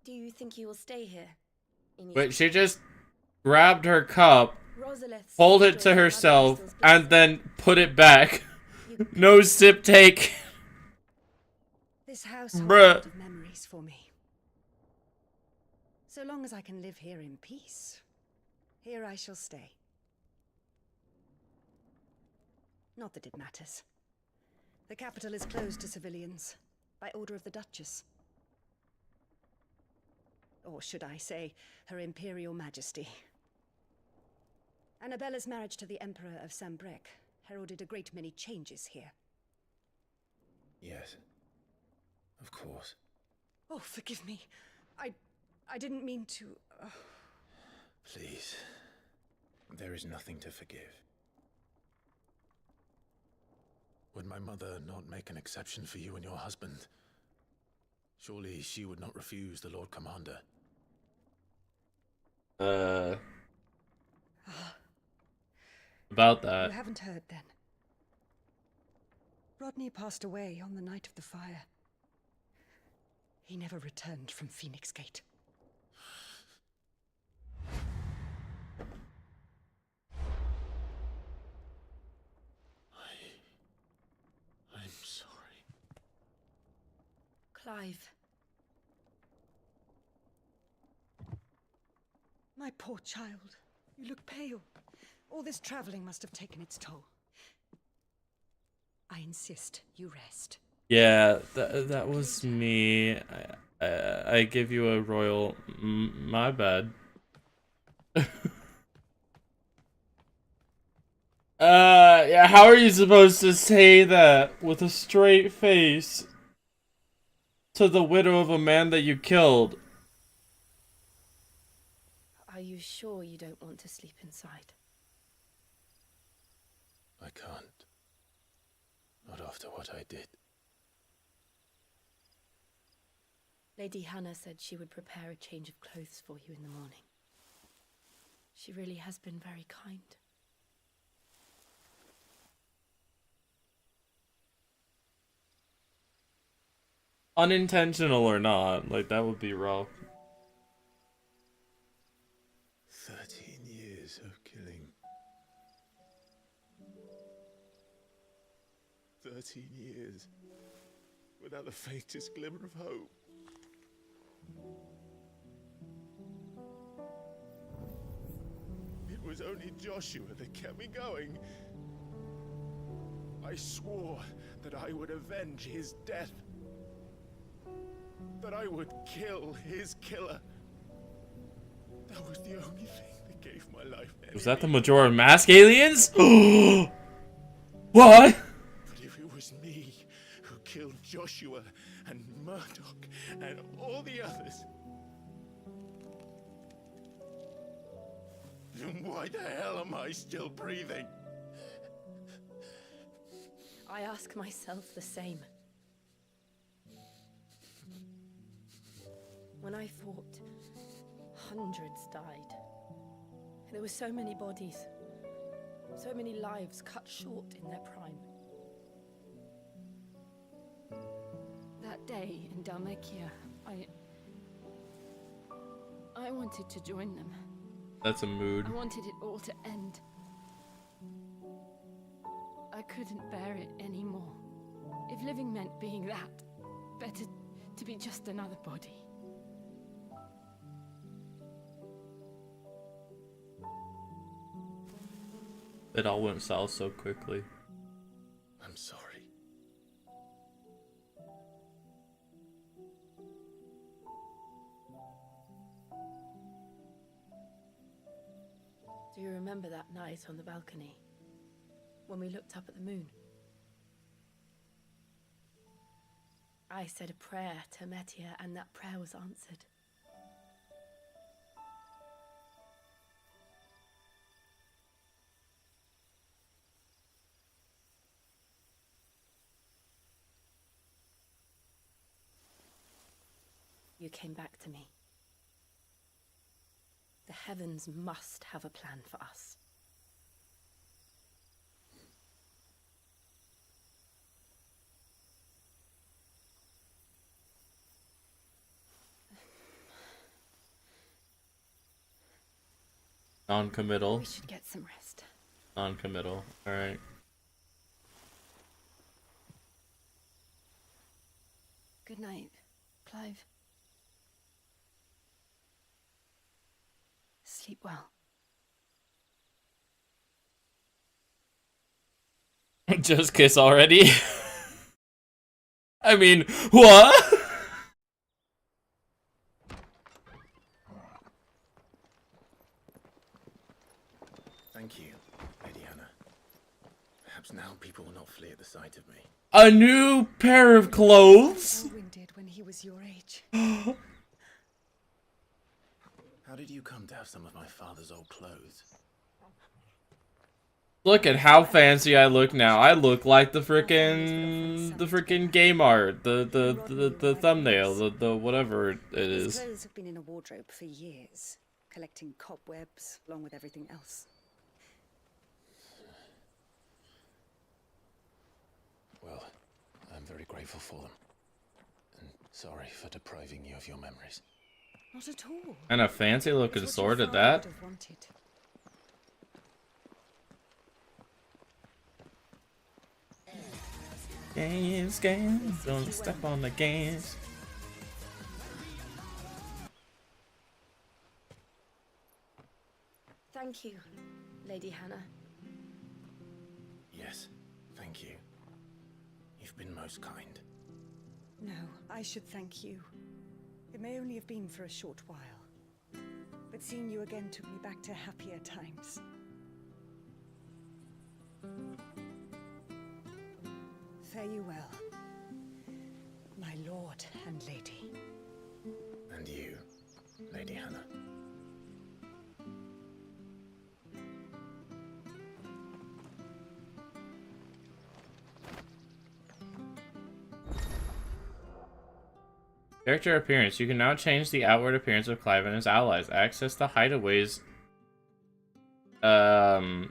Do you think you will stay here? Wait, she just grabbed her cup, Rosalith's pulled it to herself, and then put it back. No sip take. This house holds a Bruh. lot of memories for me. So long as I can live here in peace, here I shall stay. Not that it matters. The capital is closed to civilians, by order of the Duchess. Or should I say, Her Imperial Majesty. Annabella's marriage to the Emperor of Sambrec heralded a great many changes here. Yes. Of course. Oh, forgive me. I didn't mean to... Please. There is nothing to forgive. Would my mother not make an exception for you and your husband? Surely she would not refuse the Lord Commander. About that. You haven't heard, then. Rodney passed away on the night of the fire. He never returned from Phoenix Gate. I'm sorry. Clive. My poor child. You look pale. All this traveling must have taken its toll. I insist you rest. Yeah, that was me. I give you a royal. My bad. Yeah. How are you supposed to say that with a straight face to the widow of a man that you killed? Are you sure you don't want to sleep inside? I can't. Not after what I did. Lady Hannah said she would prepare a change of clothes for you in the morning. She really has been very kind. Unintentional or not, like that would be rough. 13 years of killing. 13 years without the faintest glimmer of hope. It was only Joshua that kept me going. I swore that I would avenge his death. That I would kill his killer. That was the only thing that gave my life any Was that the meaning. Majora Mask aliens? What? But if it was me who killed Joshua Murdoch and all the others. Then why the hell am I still breathing? I ask myself the same. When I fought, hundreds died. There were so many bodies, so many lives cut short in their prime. That day in Dalmekia, I wanted to join them. That's a mood. I wanted it all to end. I couldn't bear it anymore. If living meant being that, better to be just another body. It all went south so quickly. I'm sorry. Do you remember that night on the balcony? When we looked up at the moon? I said a prayer to Metia, and that prayer was answered. You came back to me. The heavens must have a plan for us. Non-committal. We should get some rest. Non-committal. Alright. Good night, Clive. Sleep well. Just kiss already? I mean, what? Thank you, Lady Hannah. Perhaps now people will not flee at the sight of me. A new pair of clothes? Owen did when he was your age. How did you come to have some of my father's old clothes? Look at how fancy I look now. I look like the frickin' game art, the thumbnail, the whatever it His is. clothes have been in a wardrobe for years, collecting cobwebs along with everything else. Well, I'm very grateful for them. And sorry for depriving you of your memories. Not at all. And a fancy looking It's what your sword at father that. would have wanted. Gas, don't step on the gas. Thank you, Lady Hannah. Yes, thank you. You've been most kind. No, I should thank you. It may only have been for a short while, but seeing you again took me back to happier times. Fare you well, my lord and lady. And you, Lady Hannah. Character appearance. You can now change the outward appearance of Clive and his allies. Access the hideaways. So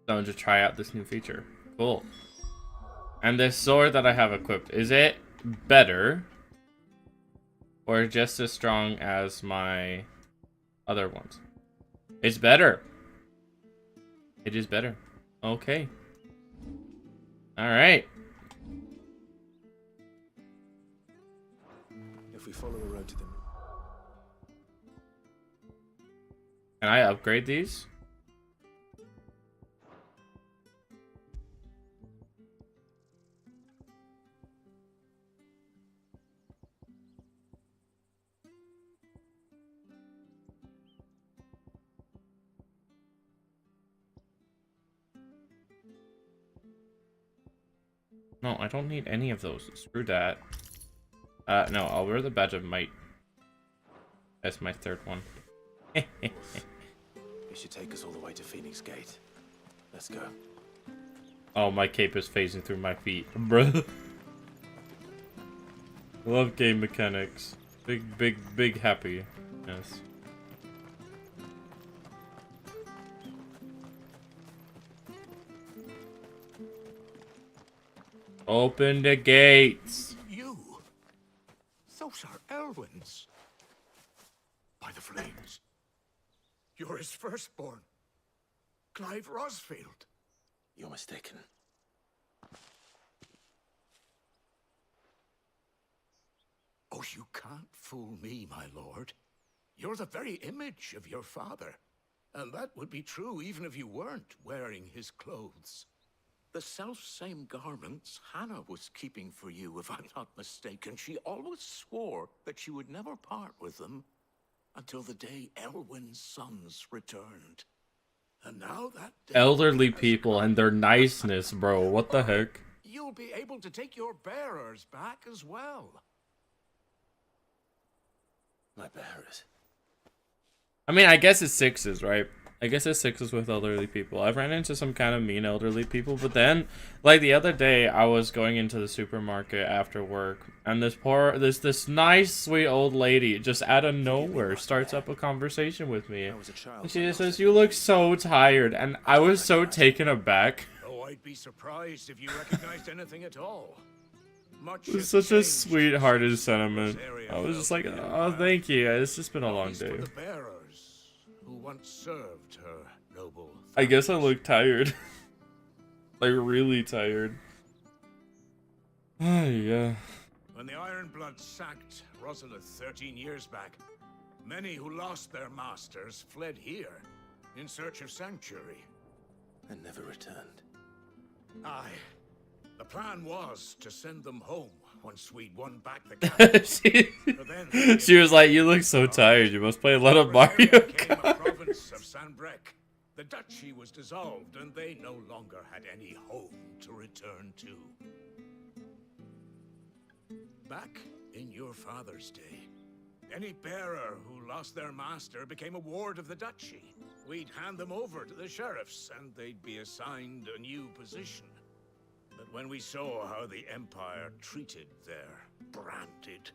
to try out this new feature. Cool. And this sword that I have equipped, is it better or just as strong as my other ones? It's better. It is better. Okay. All right. If we follow the road to them. Can I upgrade these? No, I don't need any of those. Screw that. No, I'll wear the badge of might. That's my third one. You should take us all the way to Phoenix Gate. Let's go. Oh, my cape is phasing through my feet, bruh. I love game mechanics. Big happy. Yes. Open the gates. You? Those are Elwyn's. By the flames. You're his firstborn. Clive Rosfield. You're mistaken. Oh, you can't fool me, my lord. You're the very image of your father. And that would be true even if you weren't wearing his clothes. The self-same garments Hannah was keeping for you, if I'm not mistaken. She always swore that she would never part with them until the day Elwyn's sons returned. And now that day Elderly people and their niceness, bro. What the heck? you'll be able to take your bearers back as well. My bearers. I mean, I guess it's sixes, right? I guess it's sixes with elderly people. I've ran into some kind of mean elderly people, but then, like the other day, I was going into the supermarket after work, and this nice, sweet old lady just out of nowhere starts up a conversation with me. And she just says, "You look so tired," and I was so taken aback. Oh, I'd be surprised if you recognized anything at all. Much It's such a sweethearted sentiment. I was just like, "Oh, thank you. It's just been a long day." the bearers who once served her noble. I guess I look tired. Like, really tired. Yeah. When the Iron Blood sacked Rosalith 13 years back, many who lost their masters fled here in search of sanctuary. And never returned. Aye. The plan was to send them home once we'd won back the capital. She was like, "You look so tired. You must play a lot of Mario Kart." Kart." Province of Sanbrec. The duchy was dissolved, and they no longer had any home to return to. Back in your father's day, any bearer who lost their master became a ward of the duchy. We'd hand them over to the sheriffs, and they'd be assigned a new position. But when we saw how the Empire treated their branded,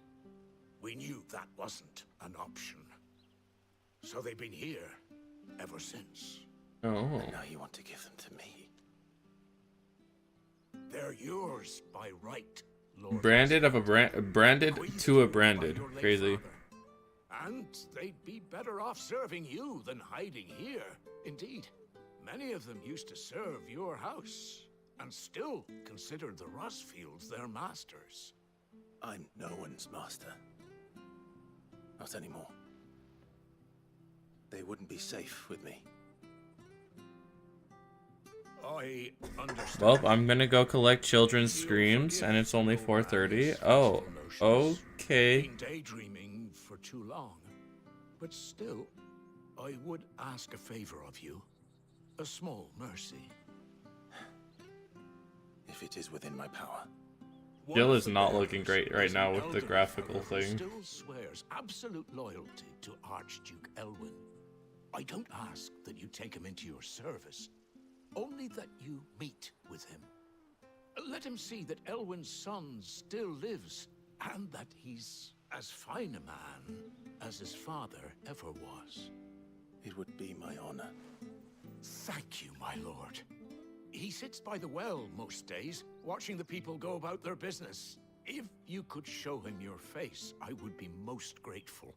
we knew that wasn't an option. So they've been here ever since. Oh. And now you want to give them to me. They're yours by right, Lord. Branded of a branded to a branded. Crazy. And they'd be better off serving you than hiding here. Indeed, many of them used to serve your house and still considered the Rosfields their masters. I'm no one's master. Not anymore. They wouldn't be safe with me. I understand. Well, I'm gonna go collect children's screams, and it's only 4:30. Oh, okay. Been daydreaming for too long, but still, I would ask a favor of you, a small mercy. If it is within my power. Jill is not looking great right now with the graphical thing. Still swears absolute loyalty to Archduke Elwyn. I don't ask that you take him into your service, only that you meet with him. Let him see that Elwyn's son still lives, and that he's as fine a man as his father ever was. It would be my honor. Thank you, my lord. He sits by the well most days, watching the people go about their business. If you could show him your face, I would be most grateful.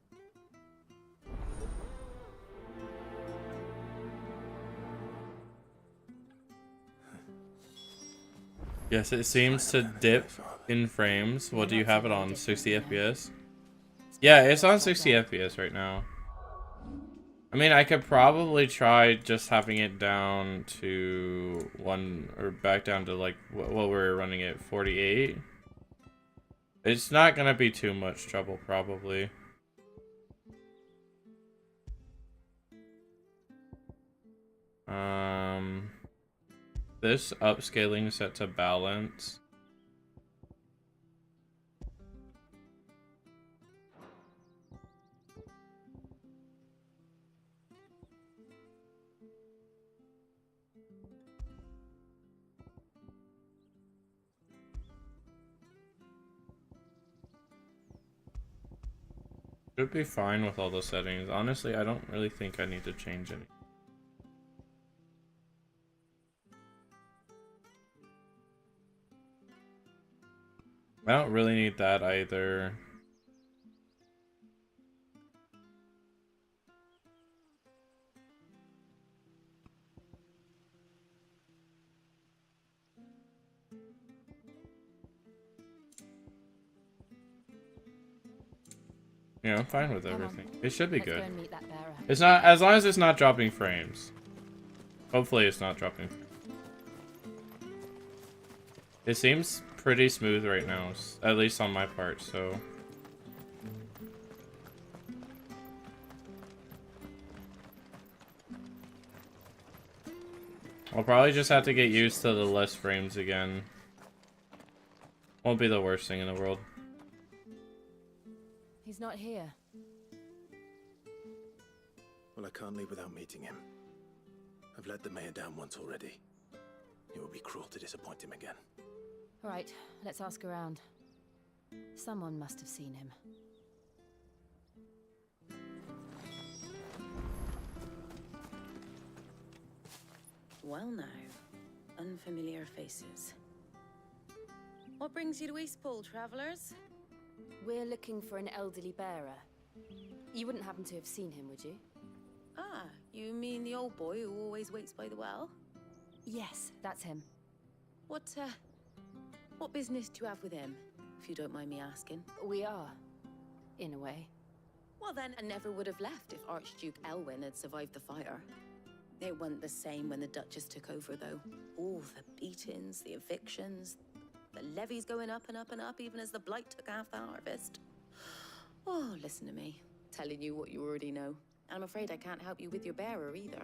Yes, it seems to dip in frames. What do you have it on? 60 FPS? Yeah, it's on 60 FPS right now. I mean, I could probably try just having it down to back down to like what we're running at 48. It's not gonna be too much trouble, probably. This upscaling set to balance. should be fine with all the settings. Honestly, I don't really think I need to change any. I don't really need that either. Yeah, I'm fine with everything. It should be good. It's not, as long as it's not dropping frames. Hopefully it's not dropping frames. It seems pretty smooth right now, at least on my part, so... I'll probably just have to get used to the less frames again. Won't be the worst thing in the world. He's not here. Well, I can't leave without meeting him. I've let the mayor down once already. It would be cruel to disappoint him again. All right, let's ask around. Someone must have seen him. Well now, unfamiliar faces. What brings you to Eastpool, travellers? We're looking for an elderly bearer. You wouldn't happen to have seen him, would you? Ah, you mean the old boy who always waits by the well? Yes, that's him. What business do you have with him, if you don't mind me asking? We are, in a way. Well then, I never would have left if Archduke Elwyn had survived the fire. It wasn't the same when the Duchess took over, though. All the beatings, the evictions, the levies going up and up and up, even as the blight took half the harvest. Oh, listen to me, telling you what you already know. And I'm afraid I can't help you with your bearer either,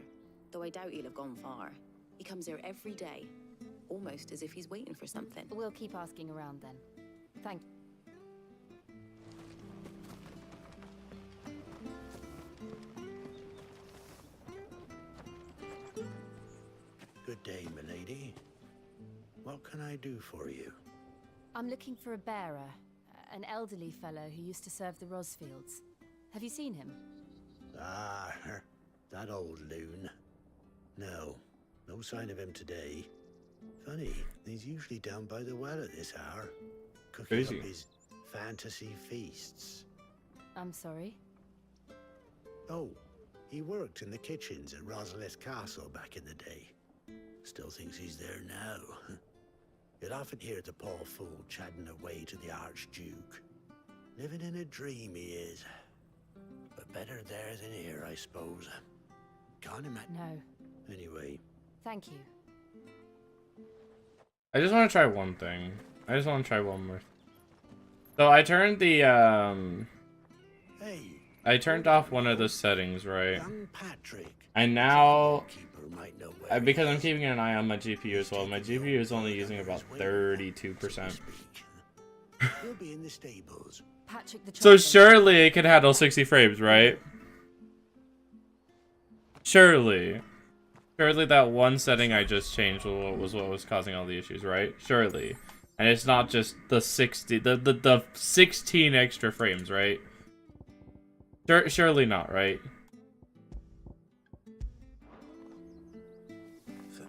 though I doubt he'll have gone far. He comes here every day, almost as if he's waiting for something. We'll keep asking around then. Thank you. Good day, milady. What can I do for you? I'm looking for a bearer, an elderly fellow who used to serve the Rosfields. Have you seen him? Ah, that old loon. No sign of him today. Funny, he's usually down by the well at this hour, cooking up his fantasy feasts. I'm sorry? Oh, he worked in the kitchens at Rosalith Castle back in the day. Still thinks he's there now. You'd often hear the poor fool chatting away to the Archduke. Living in a dream he is. But better there than here, I suppose. Can't imagine. No. Anyway. Thank you. I just want to try one thing. I just want to try one more. So I turned the, I turned off one of the settings, right? Young Patrick. And now, because I'm keeping an eye on my GPU as well, my GPU is only using about 32%. He'll be in the stables. Patrick the So surely it could handle 60 frames, right? Surely that one setting I just changed was what was causing all the issues, right? Surely. And it's not just the 16 extra frames, right? Surely not, right? For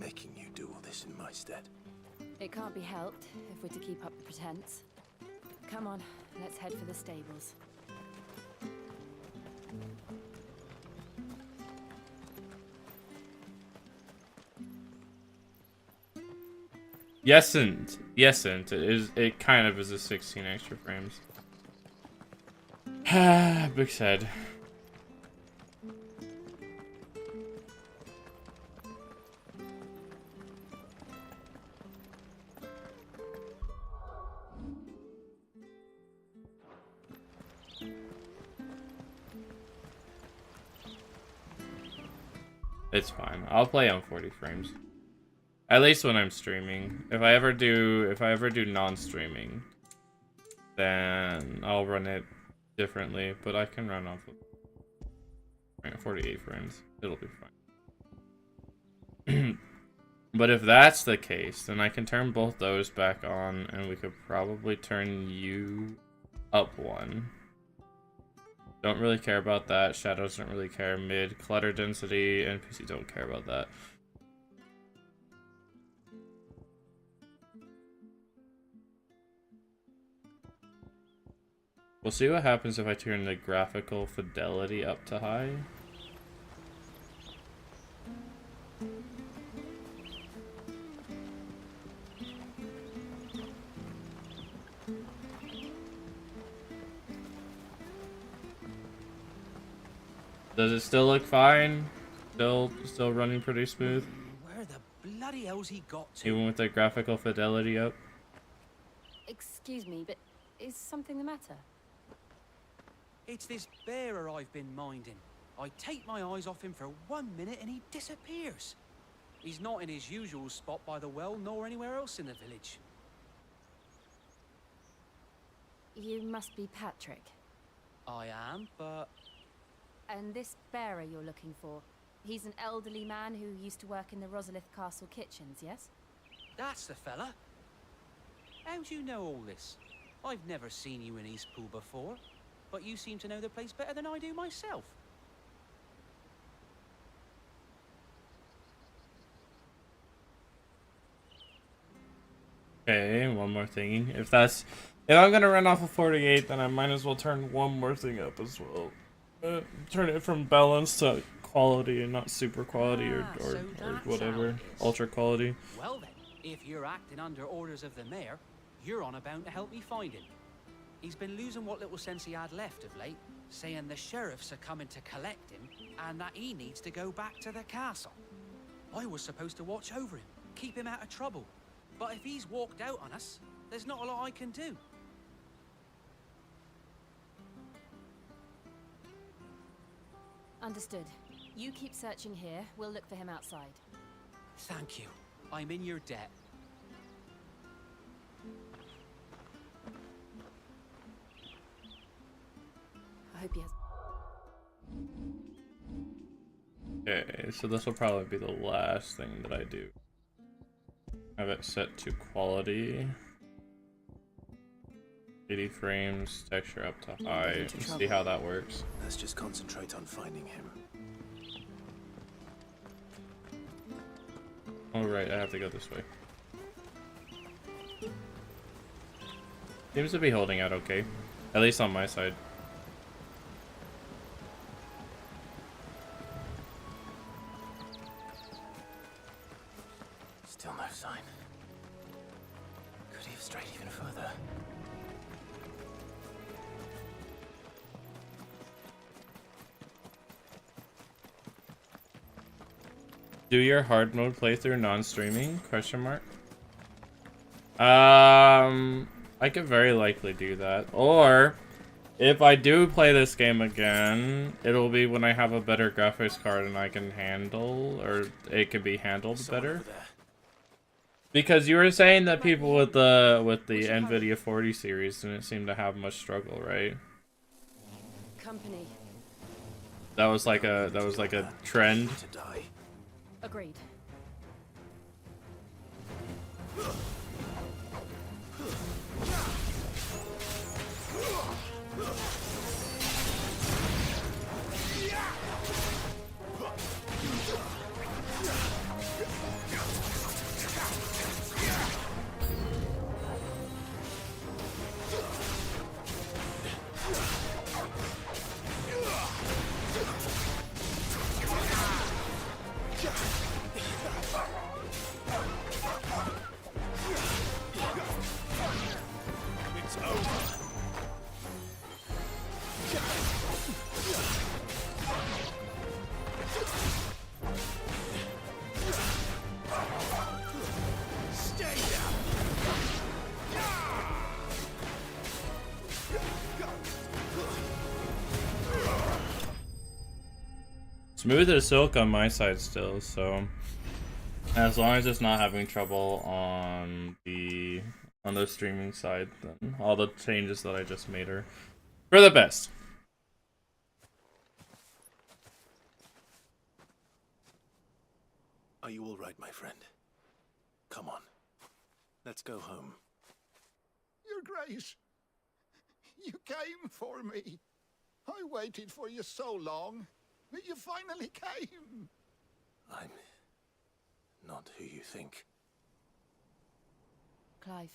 making you do all this in my stead. It can't be helped if we're to keep up the pretense. Come on, let's head for the stables. Yesn't. It kind of is a 16 extra frames. Big said. It's fine. I'll play on 40 frames. At least when I'm streaming. If I ever do non-streaming, then I'll run it differently, but I can run off of 48 frames. It'll be fine. But if that's the case, then I can turn both those back on, and we could probably turn you up one. Don't really care about that. Shadows don't really care. Mid, clutter density, NPC don't care about that. We'll see what happens if I turn the graphical fidelity up to high. Does it still look fine? Still running pretty smooth? Where the bloody hell's he got to? Even with the graphical fidelity up? Excuse me, but is something the matter? It's this bearer I've been minding. I take my eyes off him for 1 minute and he disappears. He's not in his usual spot by the well, nor anywhere else in the village. You must be Patrick. I am, but... And this bearer you're looking for, he's an elderly man who used to work in the Rosalith Castle kitchens, yes? That's the fella. How'd you know all this? I've never seen you in Eastpool before, but you seem to know the place better than I do myself. Okay, one more thing. If I'm gonna run off of 48, then I might as well turn one more thing up as well. Turn it from balance to quality and not super quality or whatever. Ultra quality. Well then, if you're acting under orders of the mayor, you're on about to help me find him. He's been losing what little sense he had left of late, saying the sheriffs are coming to collect him and that he needs to go back to the castle. I was supposed to watch over him, keep him out of trouble. But if he's walked out on us, there's not a lot I can do. Understood. You keep searching here, we'll look for him outside. Thank you. I'm in your debt. I hope he has... Okay, so this will probably be the last thing that I do. Have it set to quality. 80 frames, texture up to high, and see how that works. Let's just concentrate on finding him. Oh right, I have to go this way. Seems to be holding out okay. At least on my side. Still no sign. Could he have strayed even further? Do your hard mode playthrough non-streaming? Question mark. I could very likely do that. Or if I do play this game again, it'll be when I have a better graphics card and I can handle, or it can be handled better. Because you were saying that people with the Nvidia 40 series didn't seem to have much struggle, right? Company. That was like a trend. Agreed. Smooth as silk on my side still, so as long as it's not having trouble on the streaming side, then all the changes that I just made are for the best. Are you all right, my friend? Come on. Let's go home. Your Grace, you came for me. I waited for you so long, but you finally came. I'm not who you think. Clive.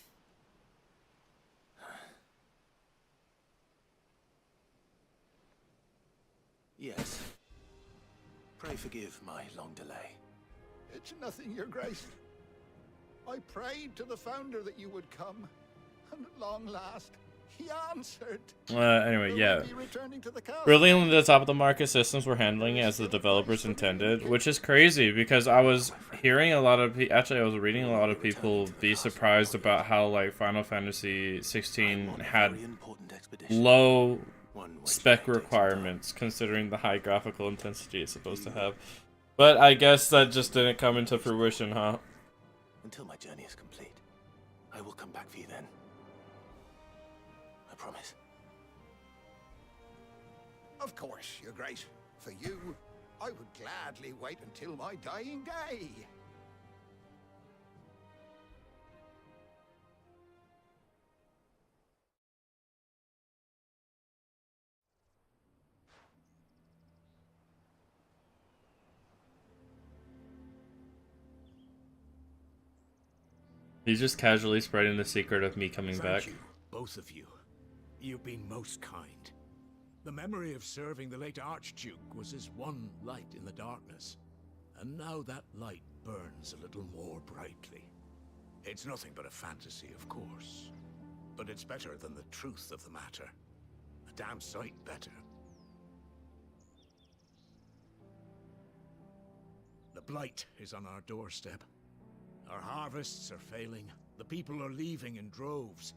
Yes. Pray forgive my long delay. It's nothing, Your Grace. I prayed to the Founder that you would come, and at long last, he answered. Anyway, Will yeah. we be returning to the castle? Really, only the top of the market systems were handling it as the developers intended, which is crazy because I was hearing a lot of actually I was reading a lot of people be surprised about how like Final Fantasy 16 had low spec requirements considering the high graphical intensity it's supposed to have. But I guess that just didn't come into fruition, huh? Until my journey is complete, I will come back for you then. I promise. Of course, Your Grace. For you, I would gladly wait until my dying day. He's just casually spreading the secret of me coming back. Thank you, both of you. You've been most kind. The memory of serving the late Archduke was as one light in the darkness, and now that light burns a little more brightly. It's nothing but a fantasy, of course, but it's better than the truth of the matter. A damn sight better. The blight is on our doorstep. Our harvests are failing. The people are leaving in droves.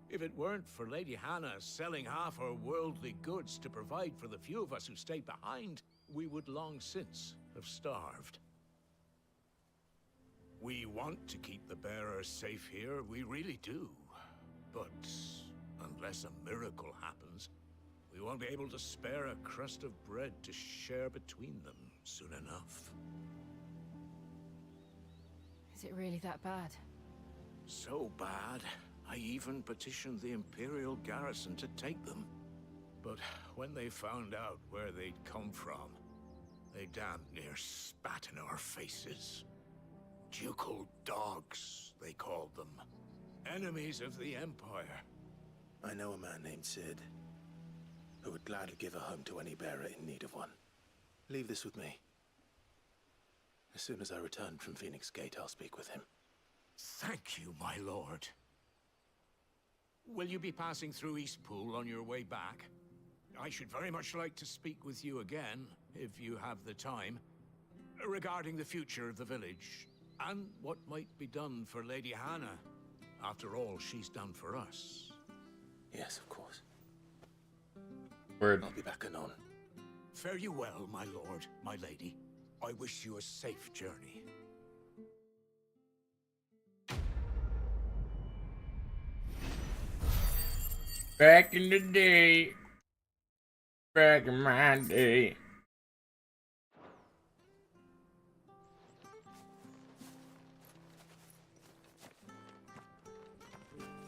If it weren't for Lady Hannah selling half her worldly goods to provide for the few of us who stayed behind, we would long since have starved. We want to keep the bearers safe here, we really do. But unless a miracle happens, we won't be able to spare a crust of bread to share between them soon enough. Is it really that bad? So bad, I even petitioned the Imperial garrison to take them. But when they found out where they'd come from, they damn near spat in our faces. Ducal dogs, they called them. Enemies of the Empire. I know a man named Sid, who would gladly give a home to any bearer in need of one. Leave this with me. As soon as I return from Phoenix Gate, I'll speak with him. Thank you, my lord. Will you be passing through Eastpool on your way back? I should very much like to speak with you again, if you have the time, regarding the future of the village, and what might be done for Lady Hannah, after all she's done for us. Yes, of course. Word. I'll be back anon. Fare you well, my lord, my lady. I wish you a safe journey. Back in the day. Back in my day.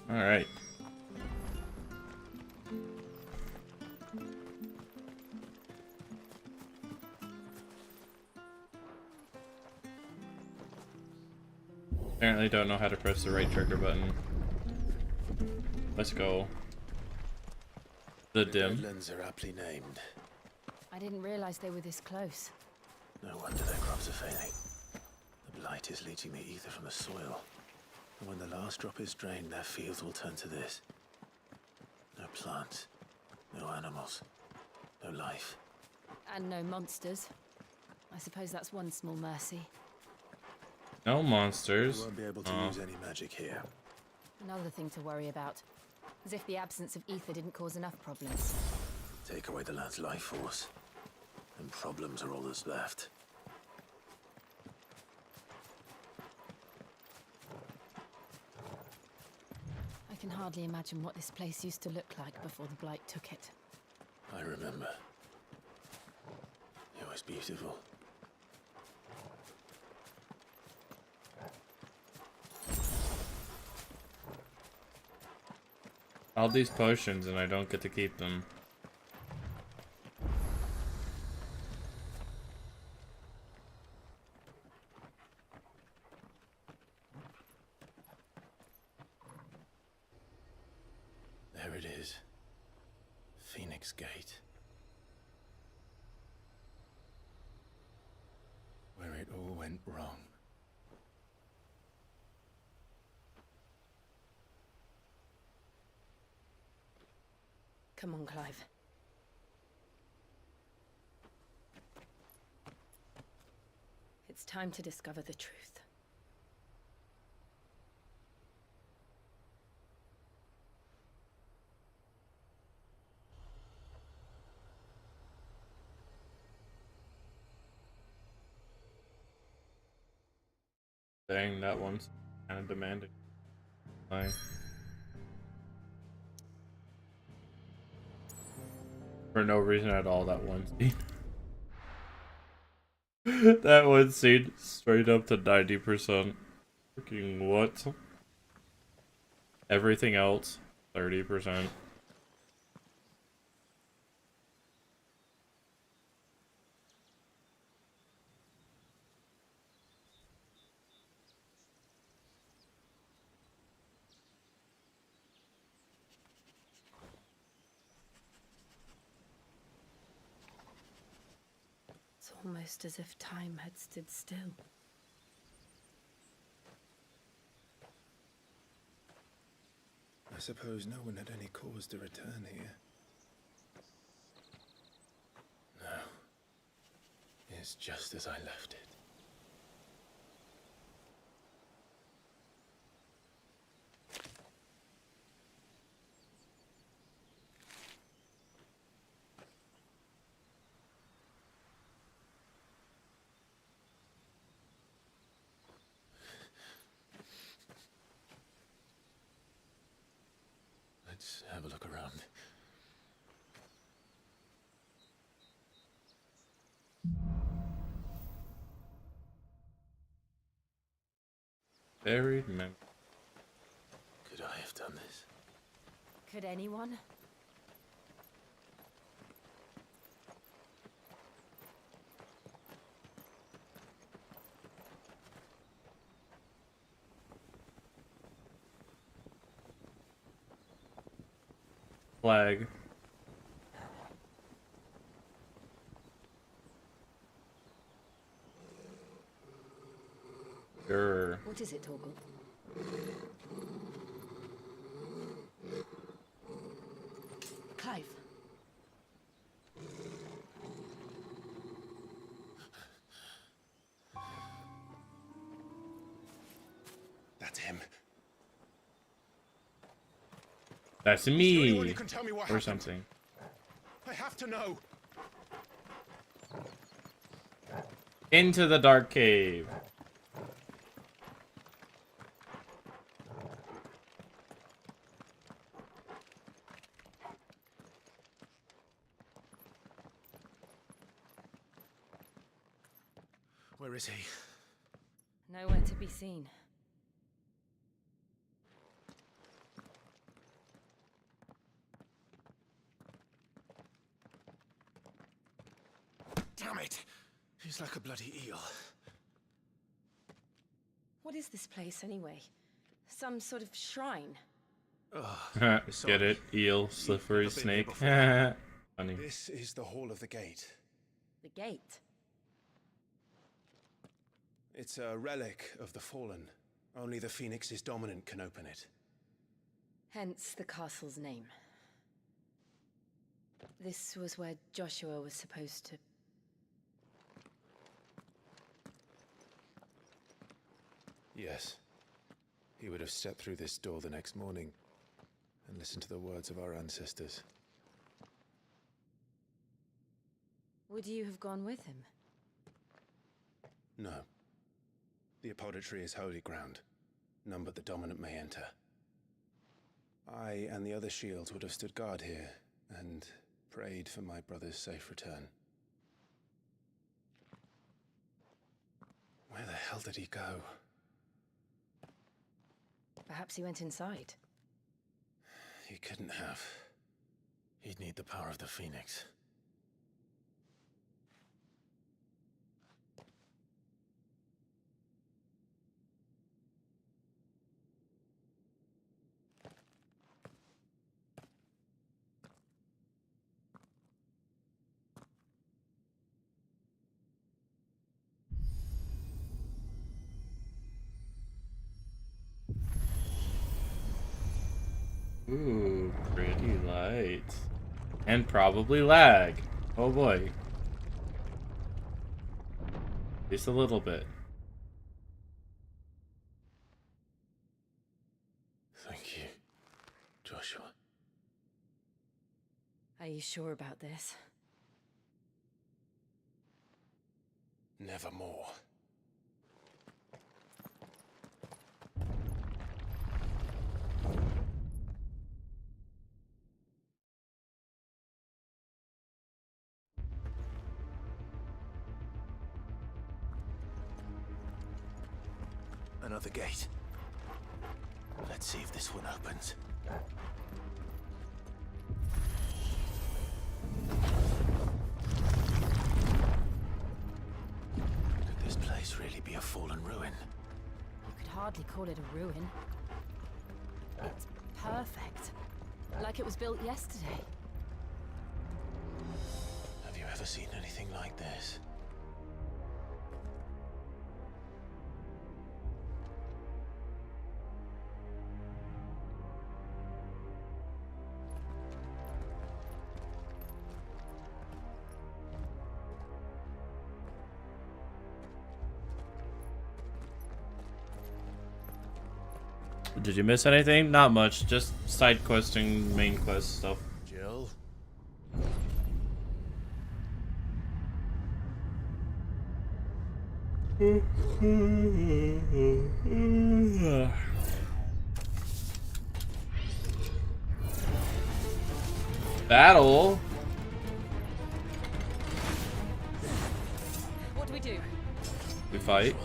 Alright. Apparently don't know how to press the right trigger button. Let's go. The dim. Redlands are aptly named. I didn't realize they were this close. No wonder their crops are failing. The blight is leaching the ether from the soil. And when the last drop is drained, their fields will turn to this. No plants, no animals, no life. And no monsters. I suppose that's one small mercy. No monsters. You won't be able to use any magic here. Another thing to worry about. As if the absence of ether didn't cause enough problems. Take away the lad's life force, and problems are all that's left. I can hardly imagine what this place used to look like before the blight took it. I remember. It was beautiful. All these potions and I don't get to keep them. There it is. Phoenix Gate. Where it all went wrong. Come on, Clive. It's time to discover the truth. Dang, that one's kind of demanding. Bye. For no reason at all, that one scene. That one scene straight up to 90%. Freaking what? Everything else, 30%. It's almost as if time had stood still. I suppose no one had any cause to return here. No. It's just as I left it. Let's have a look around. Buried memory. Could I have done this? Could anyone? Flag. Sure. What is it, Torgal? Clive. That's him. That's Is there anyone me. who can tell me what Or happened? something. I have to know. Into the dark cave. Where is he? Nowhere to be seen. Damn it! He's like a bloody eel. What is this place, anyway? Some sort of shrine? Get it? Eel, slippery Never been here snake. before. Funny. This is the Hall of the Gate. The gate? It's a relic of the Fallen. Only the Phoenix's dominant can open it. Hence the castle's name. This was where Joshua was supposed to... Yes. He would have stepped through this door the next morning and listened to the words of our ancestors. Would you have gone with him? No. The apodatory is holy ground. None but the dominant may enter. I and the other shields would have stood guard here and prayed for my brother's safe return. Where the hell did he go? Perhaps he went inside. He couldn't have. He'd need the power of the Phoenix. Ooh, pretty lights. And probably lag. Oh boy. Just a little bit. Thank you, Joshua. Are you sure about this? Nevermore. Another gate. Let's see if this one opens. Could this place really be a fallen ruin? You could hardly call it a ruin. It's perfect. Like it was built yesterday. Have you ever seen anything like this? Did you miss anything? Not much, just side questing, main quest stuff. Jill? Battle? What do we do? We fight.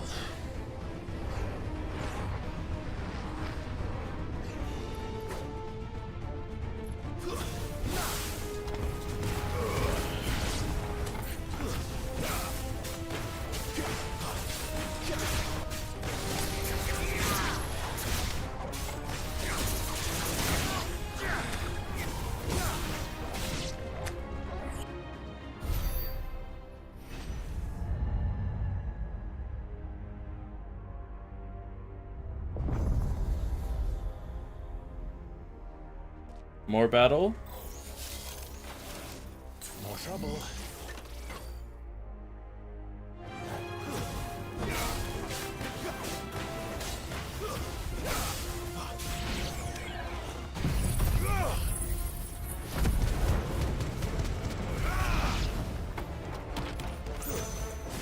More battle? More trouble.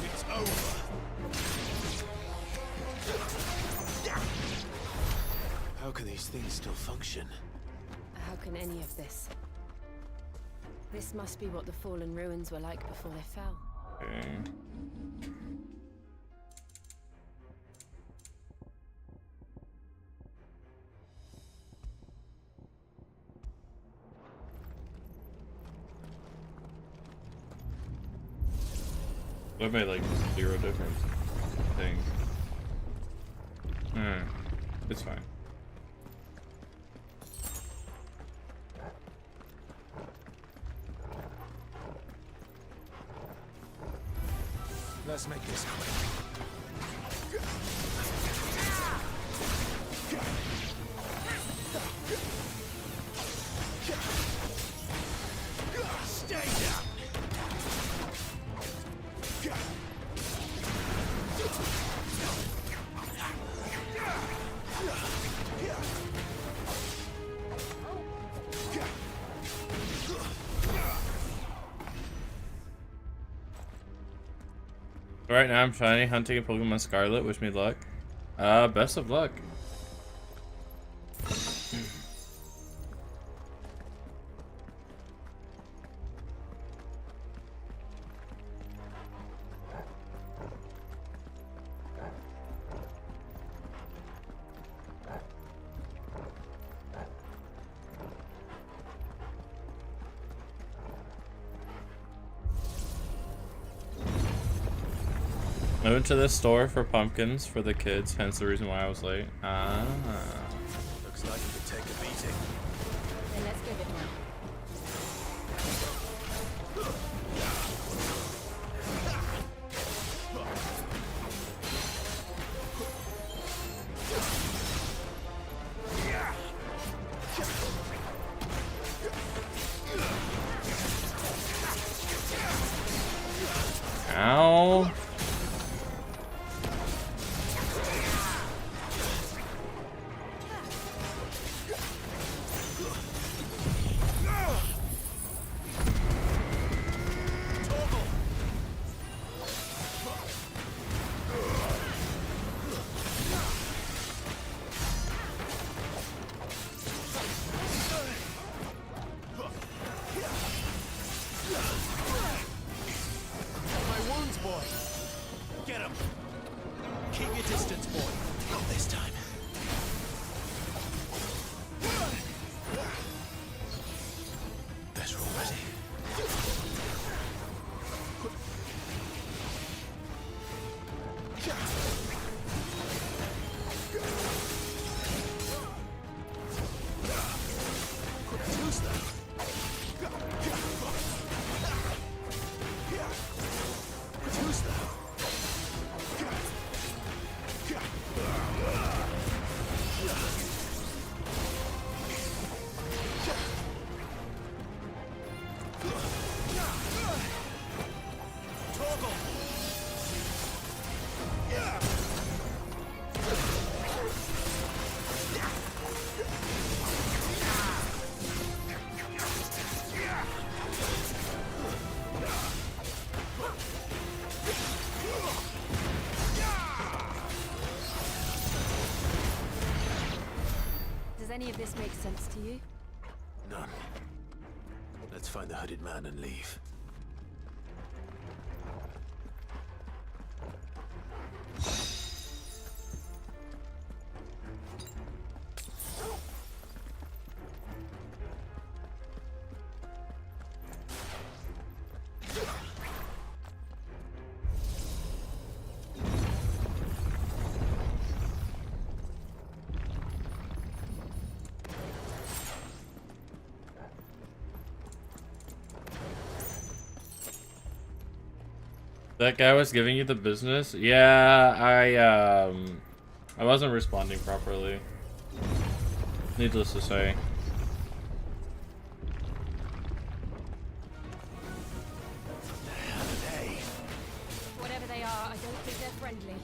It's over. How can these things still function? How can any of this? This must be what the fallen ruins were like before they fell. Okay. That made like 0 difference. Thing. It's fine. Let's make this quick. Stay down. Right now I'm shiny hunting a Pokemon Scarlet. Wish me luck. Best of luck. I went to the store for pumpkins for the kids, hence the reason why I was late. Ah. Looks like you could take a beating. Then let's give it now. Ow. Does any of this make sense to you? None. Let's find the hooded man and leave. That guy was giving you the business? Yeah, I wasn't responding properly. Needless to say. Whatever they are, I don't think they're friendly.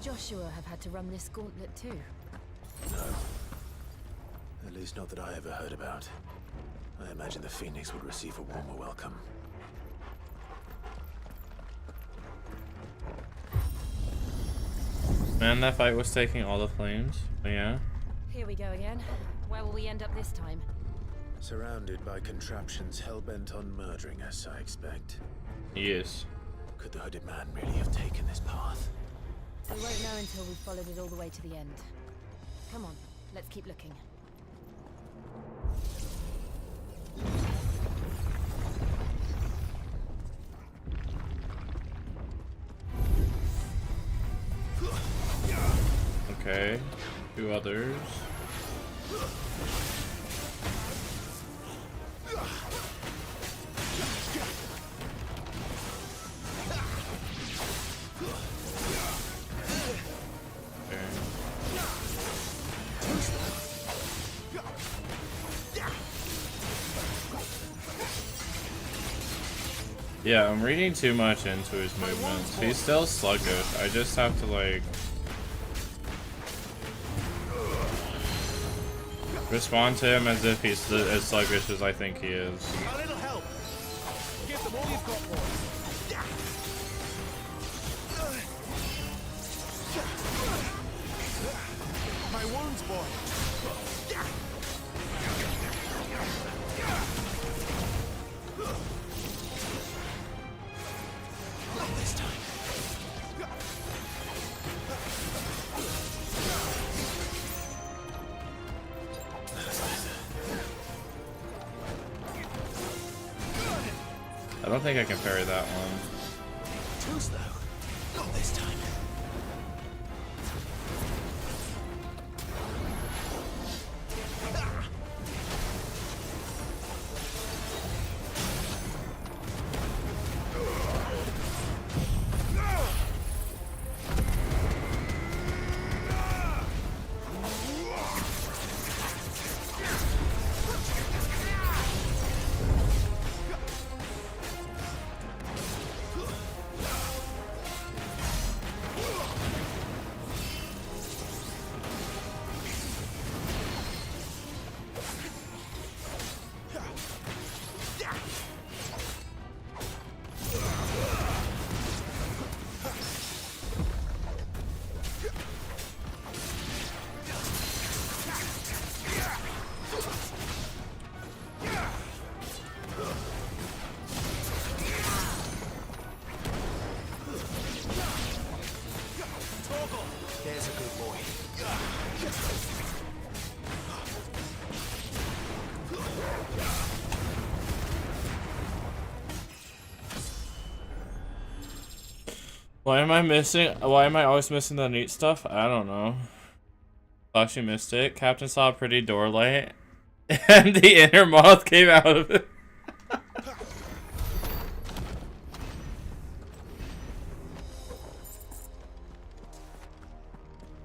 Joshua have had to run this gauntlet too? No. At least not that I ever heard about. I imagine the Phoenix would receive a warmer welcome. Man, that fight was taking all the flames. But yeah. Here we go again. Where will we end up this time? Surrounded by contraptions hell-bent on murdering us, I expect. Yes. Could the hooded man really have taken this path? We won't know until we've followed it all the way to the end. Come on, let's keep looking. Okay, 2 others. Yeah, I'm reading too much into his movements. He's still sluggish. I just have to like respond to him as if he's as sluggish as I think he is. A little help. Give them all you've got, boy. My wounds, boy. Not this time. I don't think I can parry that one. Too slow. Not this time. There's a good boy. Why am I missing? Why am I always missing the neat stuff? I don't know. Thought you missed it. Captain saw a pretty door light, and the inner moth came out of it.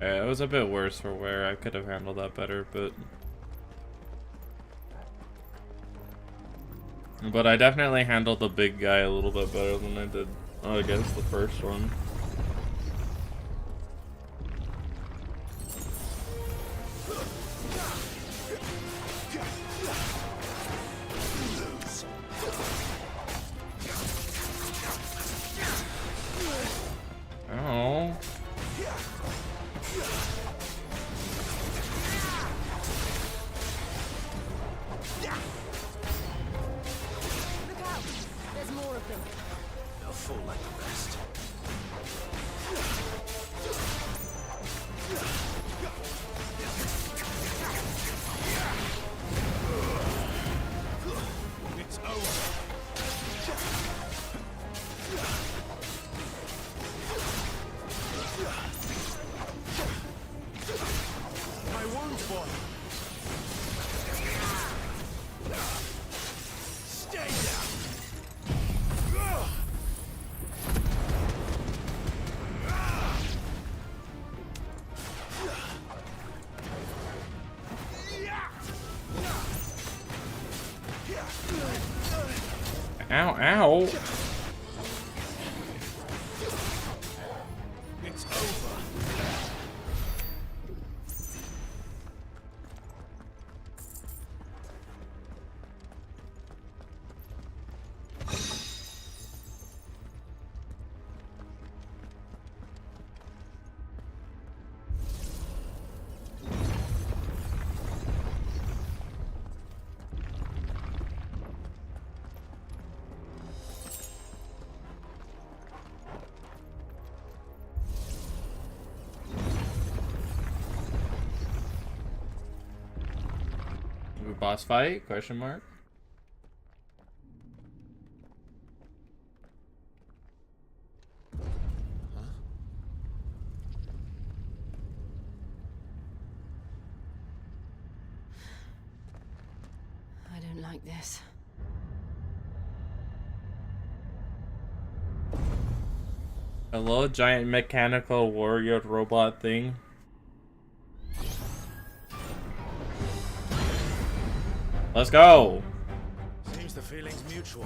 Yeah, it was a bit worse for where I could have handled that better, but I definitely handled the big guy a little bit better than I did against the first one. Oh. Look out! There's more of them. They'll fall like the rest. It's over. My wounds, boy. Stay down. Ow, ow. It's over. Boss fight? Question mark. I don't like this. Hello, giant mechanical warrior robot thing. Let's go. Seems the feeling's mutual.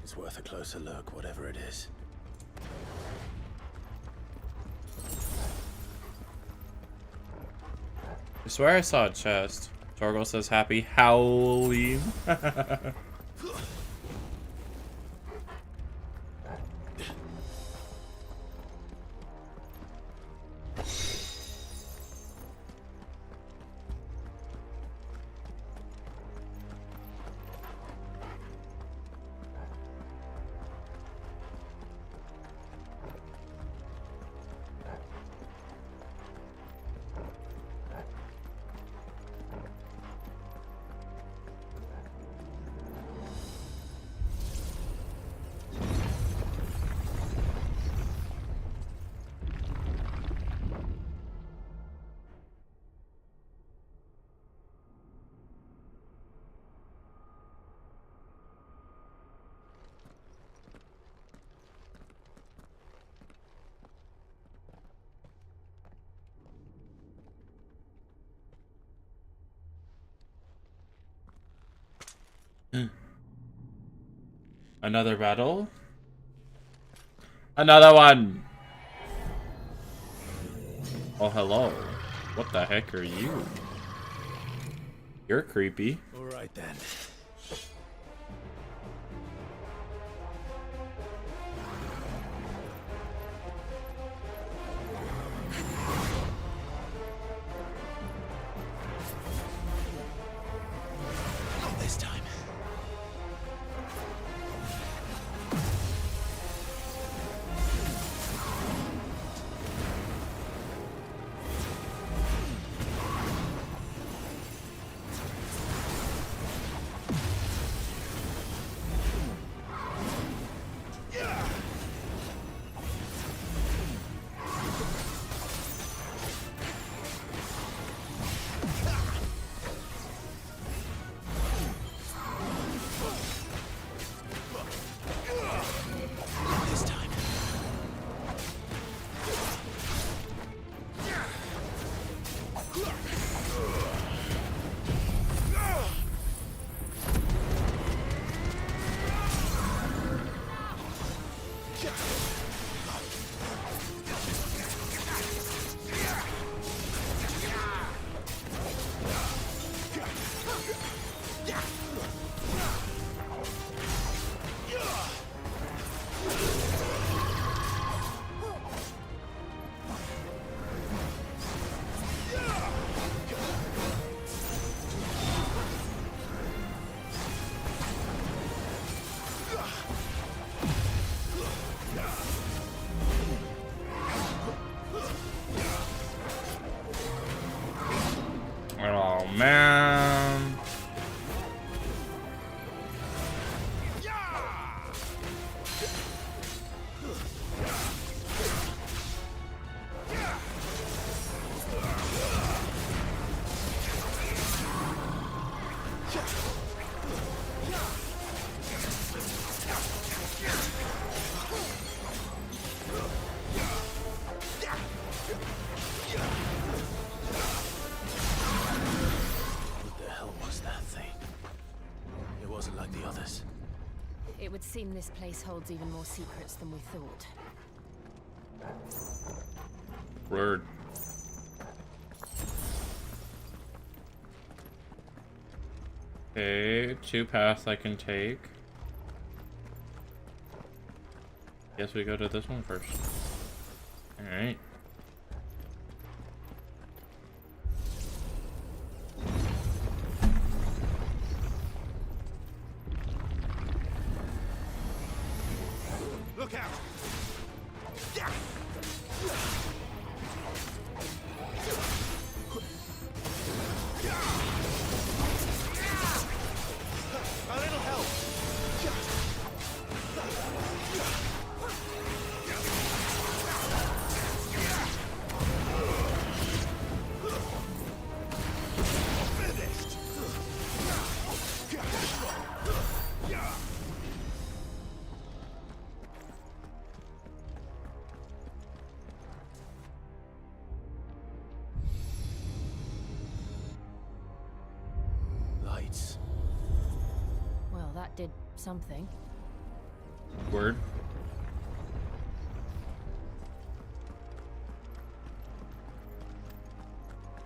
It's worth a closer look, whatever it is. I swear I saw a chest. Torgal says happy Halloween. Another battle? Another one! Oh, hello. What the heck are you? You're creepy. Alright then. Not this time. Oh, man. It would seem this place holds even more secrets than we thought. Word. Okay, 2 paths I can take. Guess we go to this one first. Alright. Look out! A little help. Finished. Lights. Well, that did something. Word.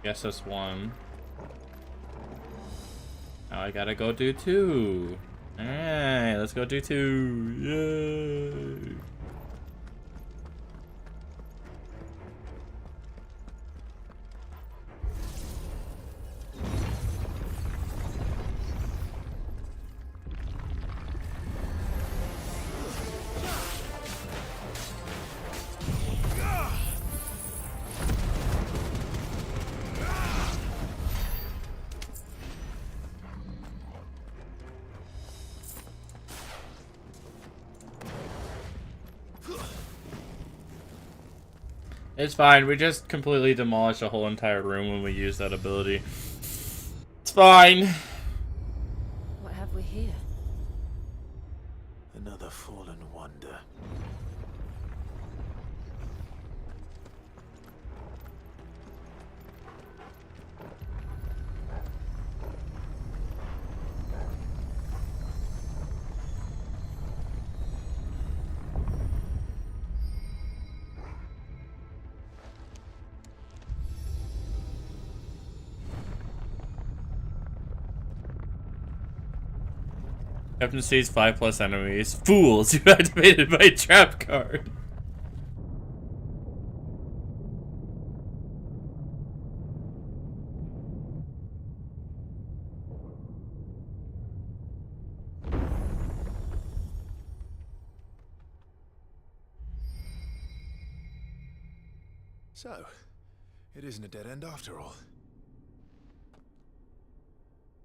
Guess that's one. Now I gotta go do 2. Alright, let's go do 2. Yay! It's fine, we just completely demolished a whole entire room when we used that ability. It's fine. What have we here? Another fallen wonder. Captain sees 5+ enemies. Fools! You activated my trap card. So, it isn't a dead end after all.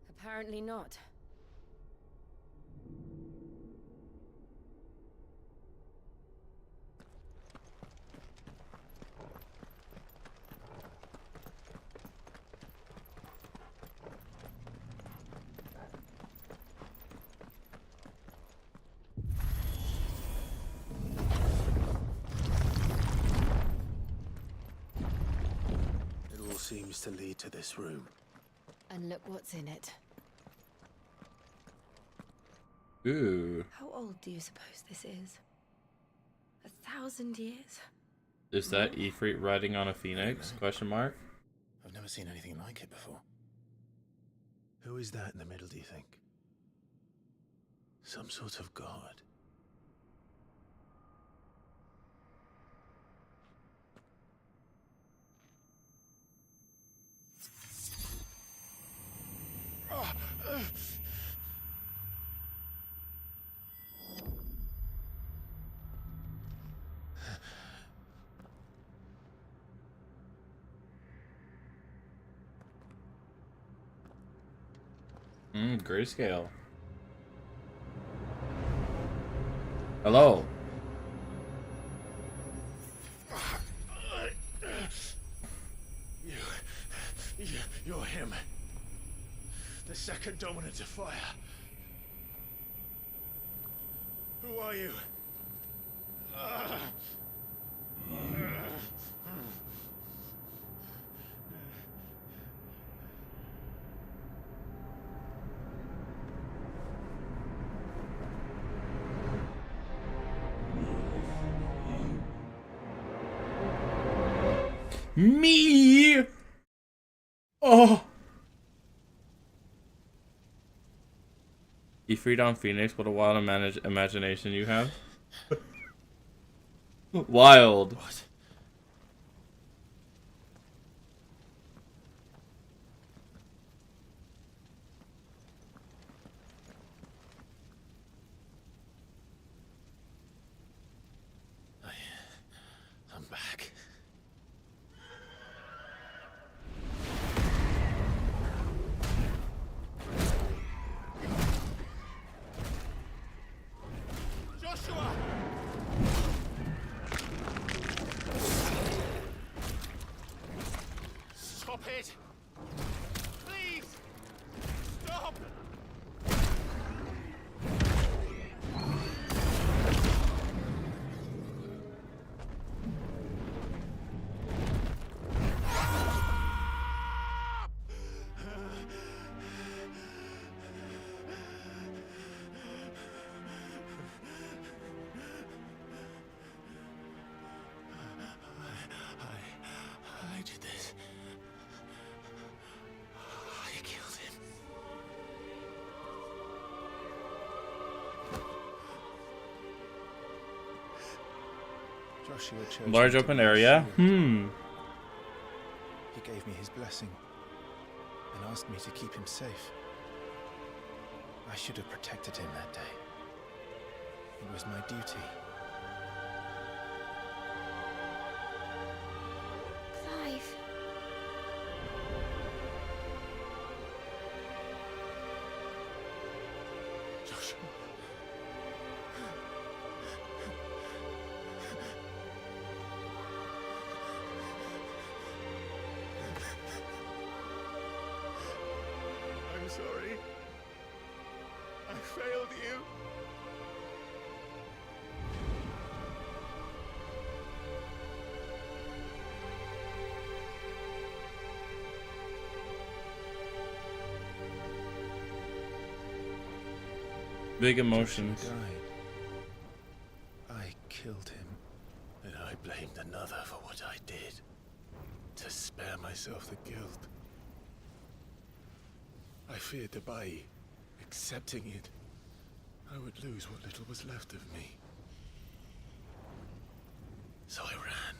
Apparently not. Seems to lead to this room. And look what's in it. Ooh. How old do you suppose this is? 1,000 years? Is that Ifrit riding on a phoenix? Question mark. I've never seen anything like it before. Who is that in the middle, do you think? Some sort of god. Grayscale. Hello. You're him. The second dominant of fire. Who are you? Me. Oh. Ifrit on Phoenix, what a wild imagination you have. Wild. What? I'm back. Joshua! Joshua chose Large me to open be his area. shield. He gave me his blessing and asked me to keep him safe. I should have protected him that day. It was my duty. Clive. Joshua. I'm sorry. I failed you. Big emotions. Joshua died. I killed him. And I blamed another for what I did. To spare myself the guilt. I feared that by accepting it, I would lose what little was left of me. So I ran.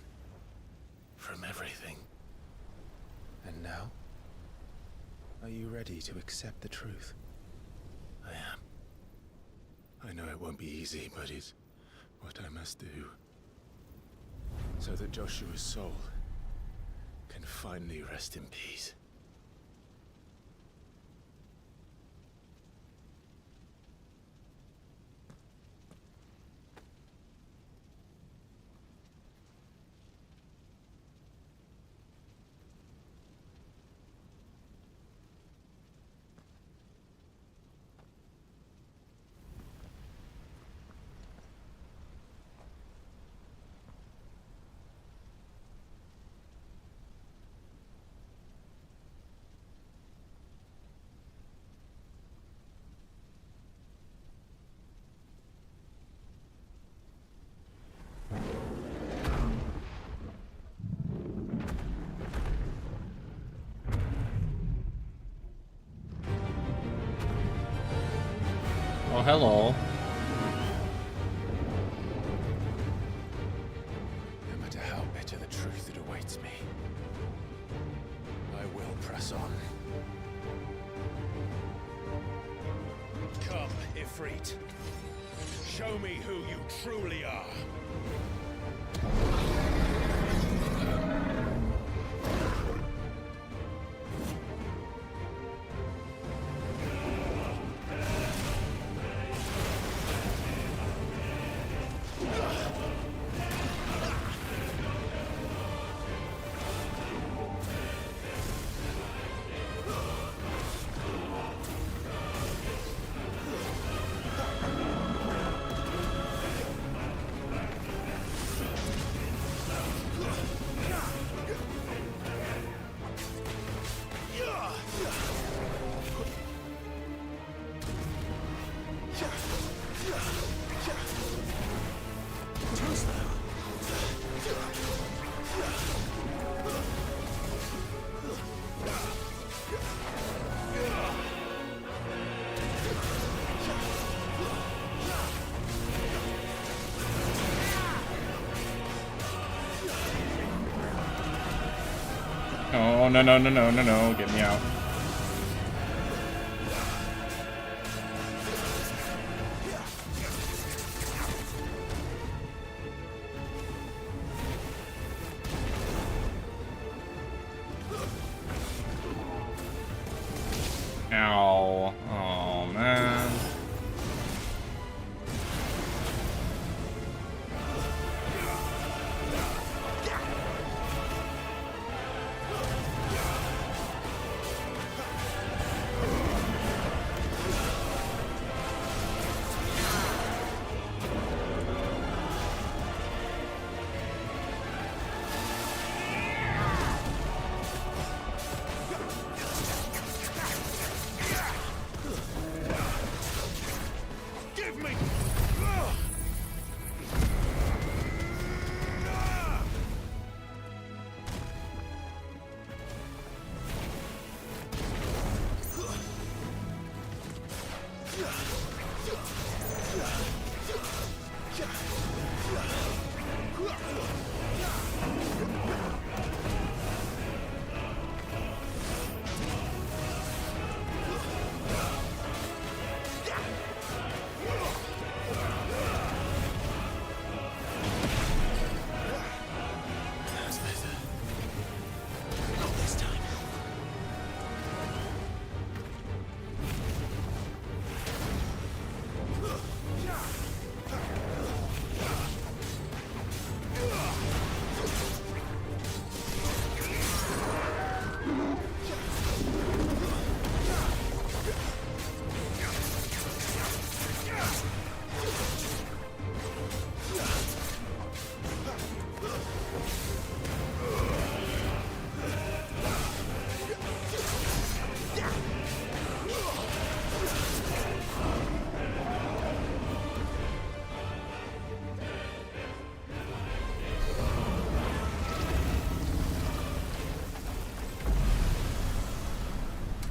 From everything. And now? Are you ready to accept the truth? I am. I know it won't be easy, but it's what I must do. So that Joshua's soul can finally rest in peace. Oh, hello. No matter how bitter the truth that awaits me, I will press on. Come, Ifrit. Show me who you truly are. Oh, no, no, no, no, no, no. Get me out. Ow. Oh, man.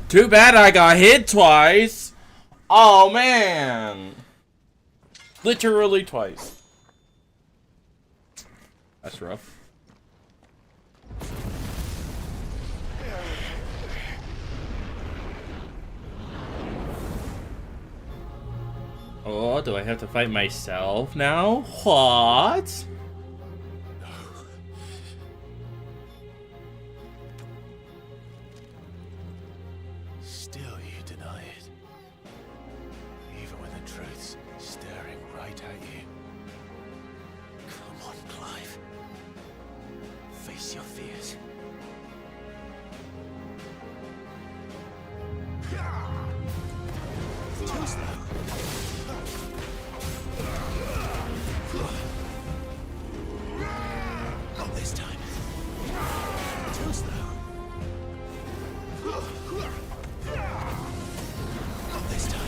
Too bad I got hit twice. Oh man. Literally twice. That's rough. Oh, do I have to fight myself now? What? Still you deny it. Even when the truth's staring right at you. Come on, Clive. Face your fears. Too slow. Not this time. Too slow. Not this time.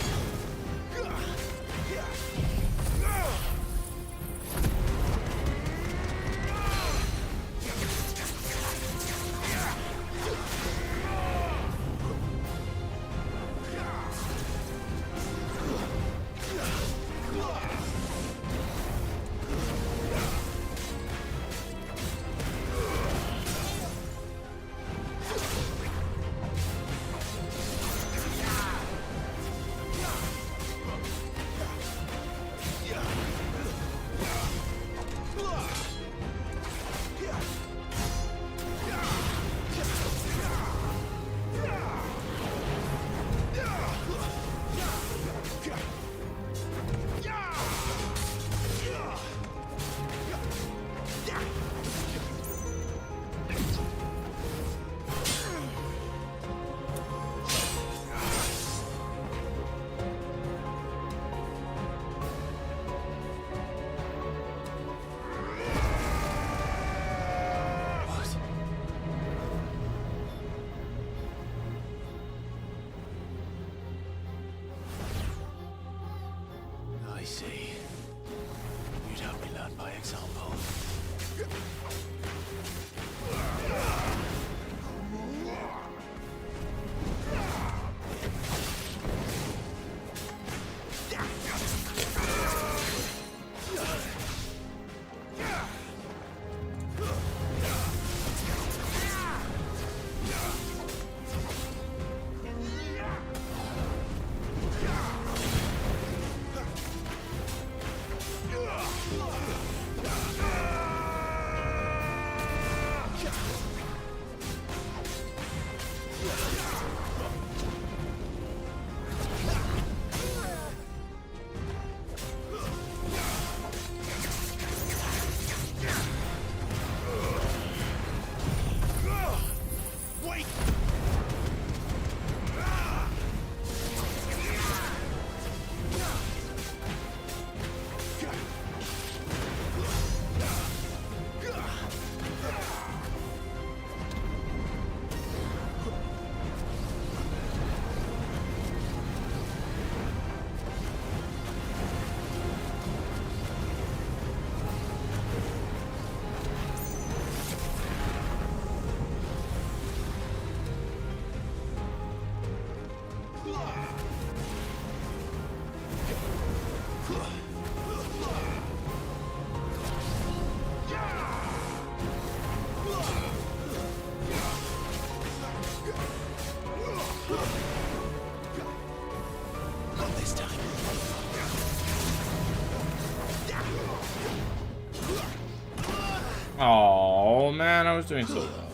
I see. You'd help me learn by example. Not this time. Oh man, I was doing so well.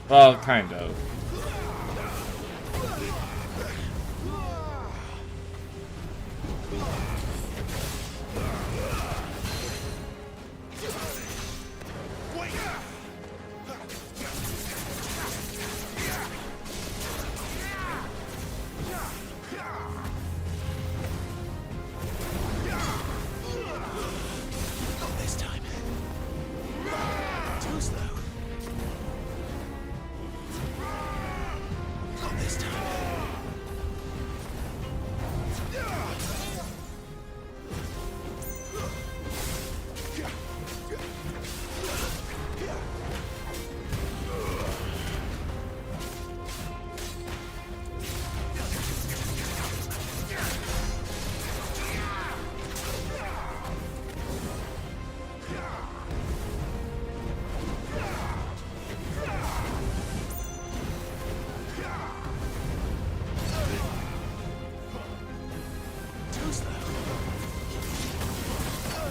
Well, kind of. Not this time. Too slow.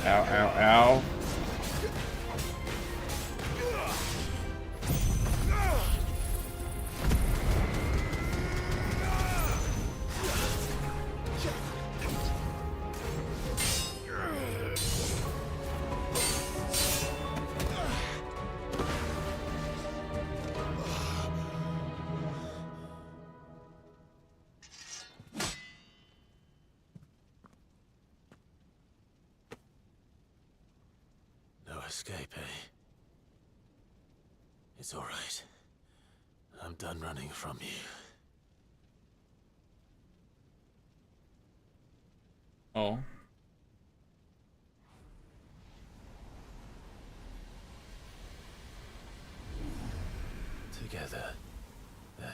Ow, ow, ow. No escape, eh? It's all right. I'm done running from you. Oh. Together, then.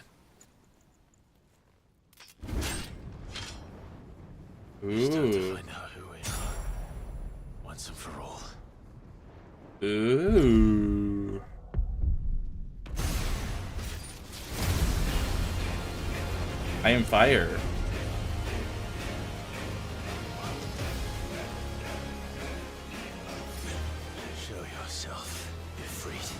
It's time to Ooh. find out who we are. Once and for all. Ooh. I am fire. Show yourself, Ifrit.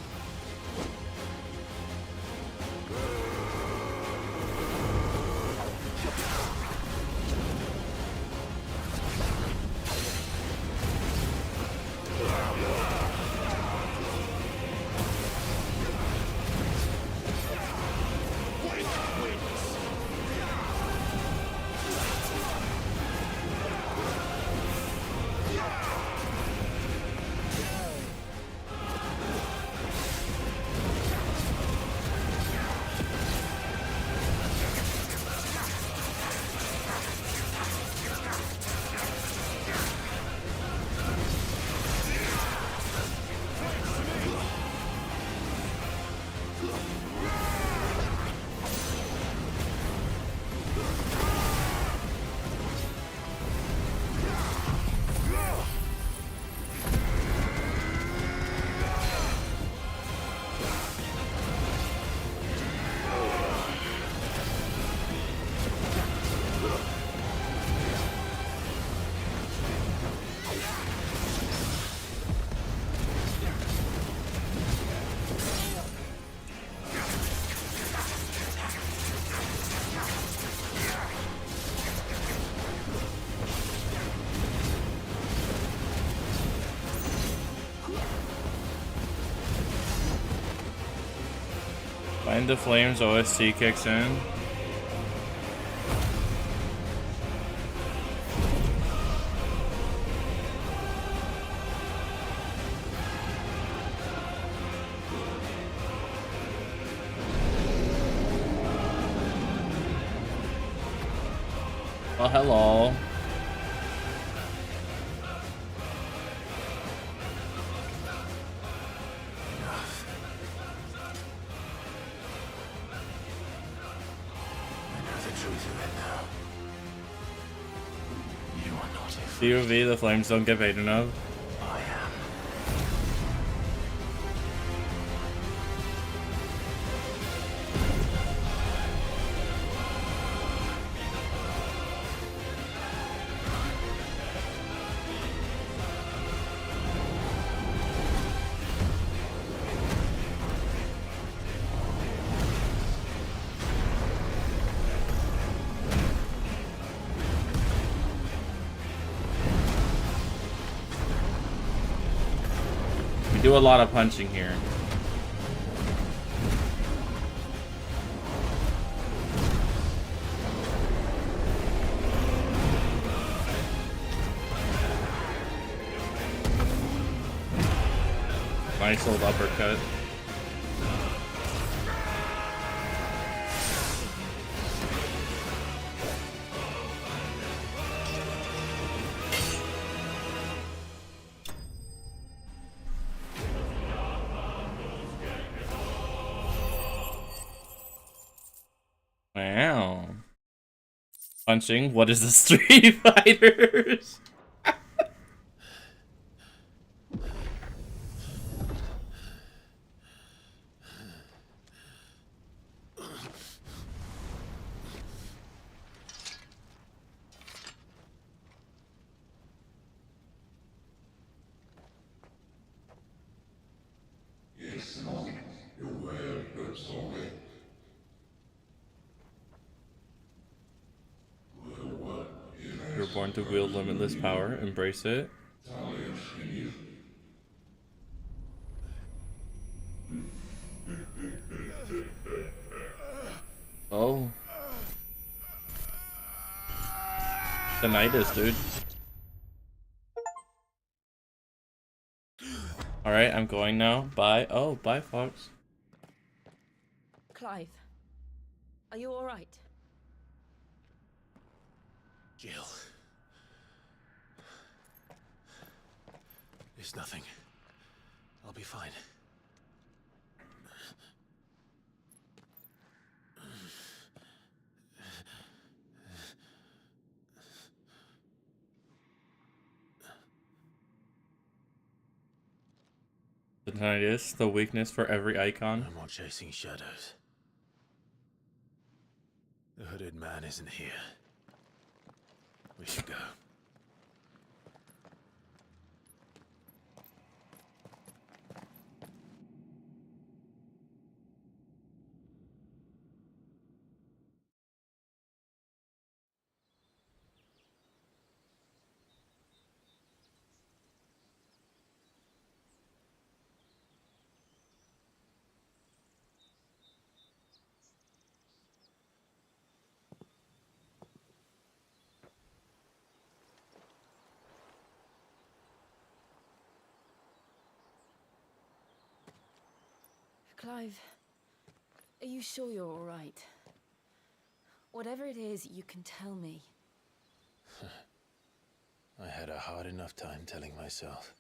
Find the Flames OST kicks in. Oh, hello. POV, the Flames don't get paid enough. We do a lot of punching here. Nice old uppercut. Wow. Punching? What is the Street Fighters? born to wield limitless power. Embrace it. Oh. Tinnitus, dude. Alright, I'm going now. Bye. Oh, bye, Fox. Clive, are you alright? Jill. It's nothing. I'll be fine. The tinnitus, the weakness for every icon. No more chasing shadows. The hooded man isn't here. We should go. Clive, are you sure you're alright? Whatever it is, you can tell me. I had a hard enough time telling myself.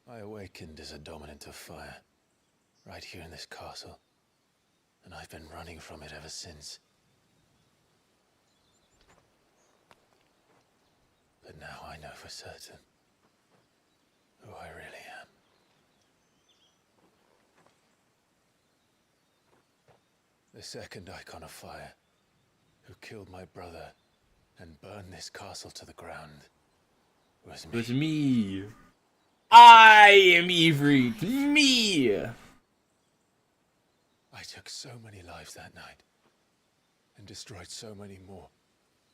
I awakened as a dominant of fire, right here in this castle, and I've been running from it ever since. But now I know for certain who I really am. The second icon of fire, who killed my brother and burned this castle to the ground, was me. It was me. I am Ifrit. Me. I took so many lives that night, and destroyed so many more,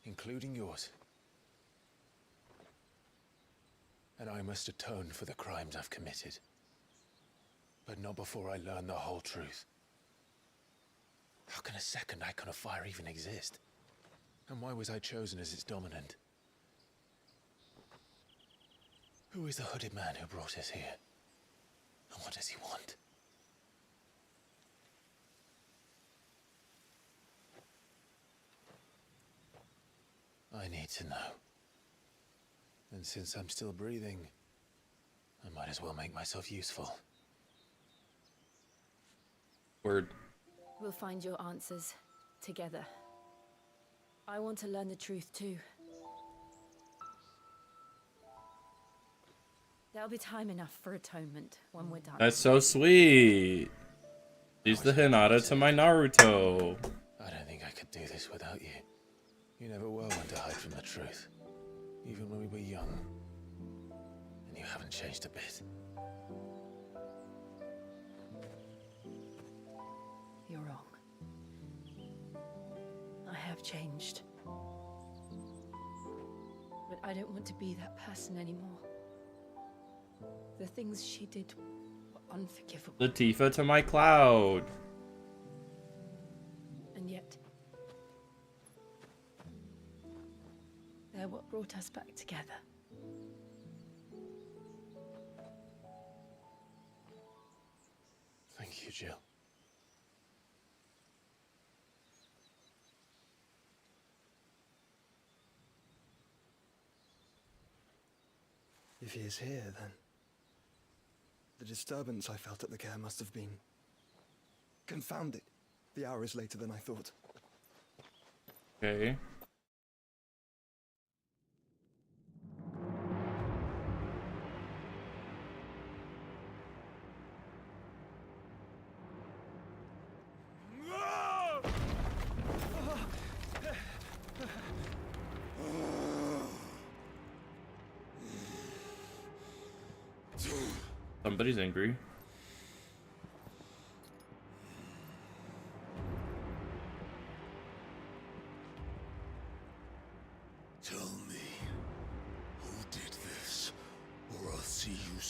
including yours. And I must atone for the crimes I've committed. But not before I learn the whole truth. How can a second icon of fire even exist? And why was I chosen as its dominant? Who is the hooded man who brought us here? And what does he want? I need to know. And since I'm still breathing, I might as well make myself useful. Word. We'll find your answers together. I want to learn the truth too. There'll be time enough for atonement when we're done. That's so sweet. She's the Hinata to my Naruto. I don't think I could do this without you. You never were one to hide from the truth. Even when we were young. And you haven't changed a bit. You're wrong. I have changed. But I don't want to be that person anymore. The things she did were unforgivable. Latifah to my Cloud. And yet, they're what brought us back together. Thank you, Jill. If he is here, then the disturbance I felt at the care must have been confounded. The hour is later than I thought. Okay. Somebody's angry.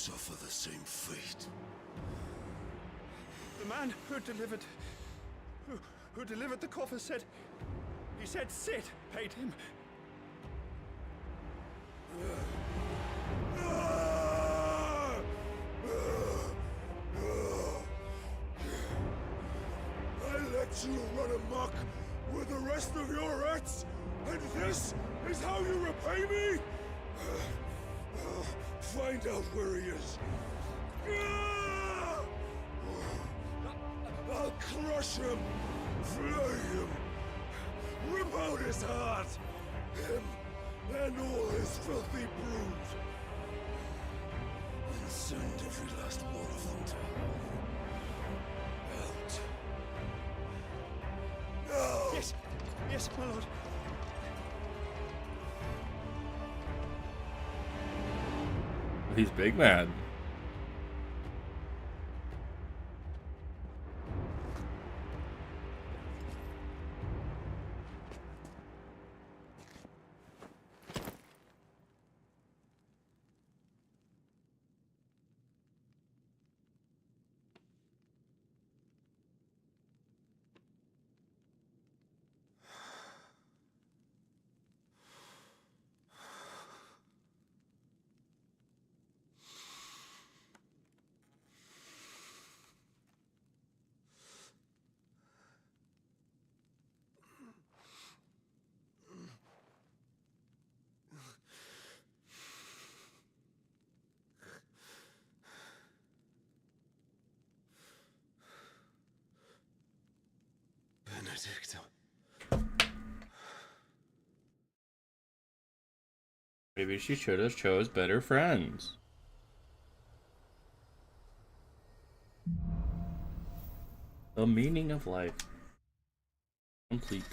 suffer the same fate. The man who delivered the coffer said Sid paid him. I let you run amok with the rest of your rats, and this is how you repay me? Find out where he is. I'll crush him, flay him, rip out his heart, him and all his filthy brood, and send every last one of them to hell. Out. No! Yes, my lord. He's big mad. Benedicta. Maybe she should have chose better friends. The meaning of life. Complete.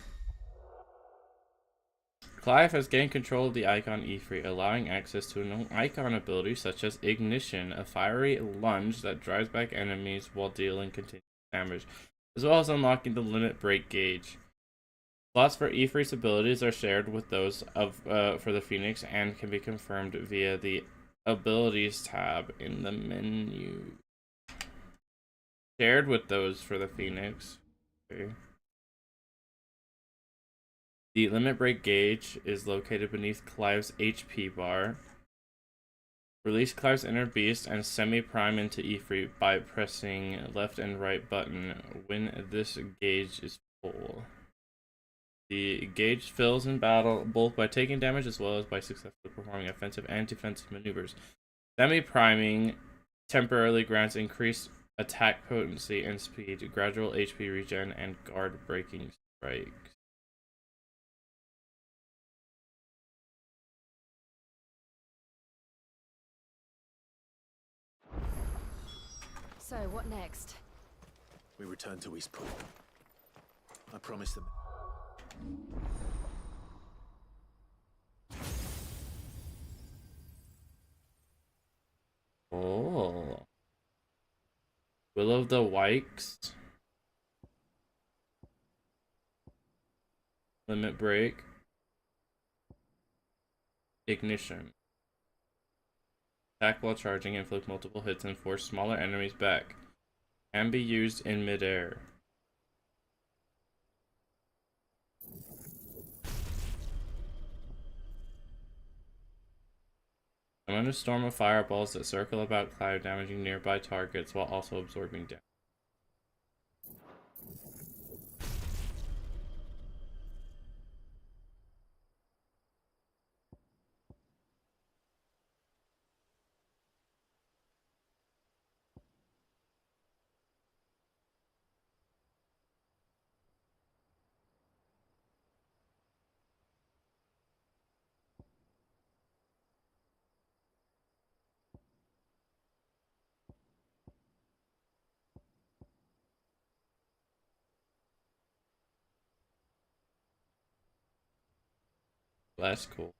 Clive has gained control of the icon Ifrit, allowing access to an icon ability such as Ignition, a fiery lunge that drives back enemies while dealing continuous damage, as well as unlocking the limit break gauge. Slots for Ifrit's abilities are shared with those of for the Phoenix and can be confirmed via the Abilities tab in the menu. Shared with those for the Phoenix. Okay. The limit break gauge is located beneath Clive's HP bar. Release Clive's inner beast and semi-prime into Ifrit by pressing left and right button when this gauge is full. The gauge fills in battle both by taking damage as well as by successfully performing offensive and defensive maneuvers. Semi-priming temporarily grants increased attack potency and speed, gradual HP regen, and guard breaking strikes. So, what next? We return to Eastpool. I promise them. Oh. Will of the Wikes. Limit break. Ignition. Attack while charging, inflict multiple hits, and force smaller enemies back. Can be used in midair. Summon a storm of fireballs that circle about Clive, damaging nearby targets while also absorbing damage. That's cool.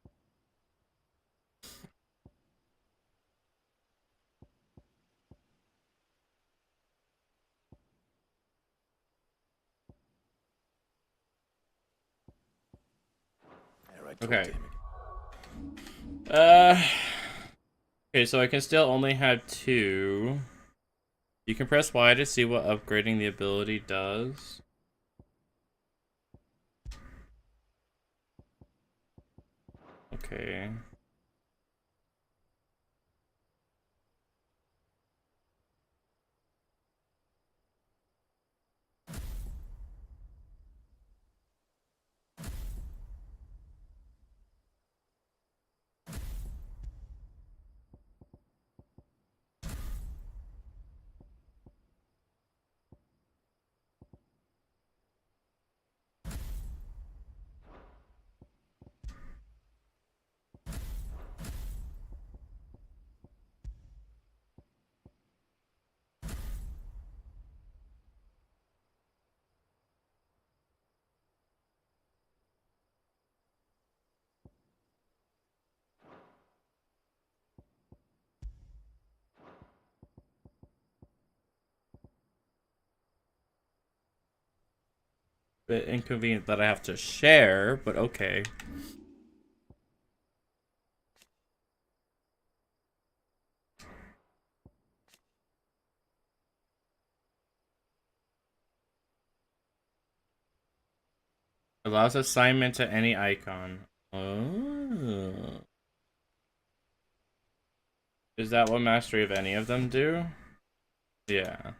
Okay. Okay, so I can still only have 2. You can press Y to see what upgrading the ability does. Okay. Bit inconvenient that I have to share, but okay. Allows assignment to any icon. Oh. Is that what mastery of any of them do? Yeah.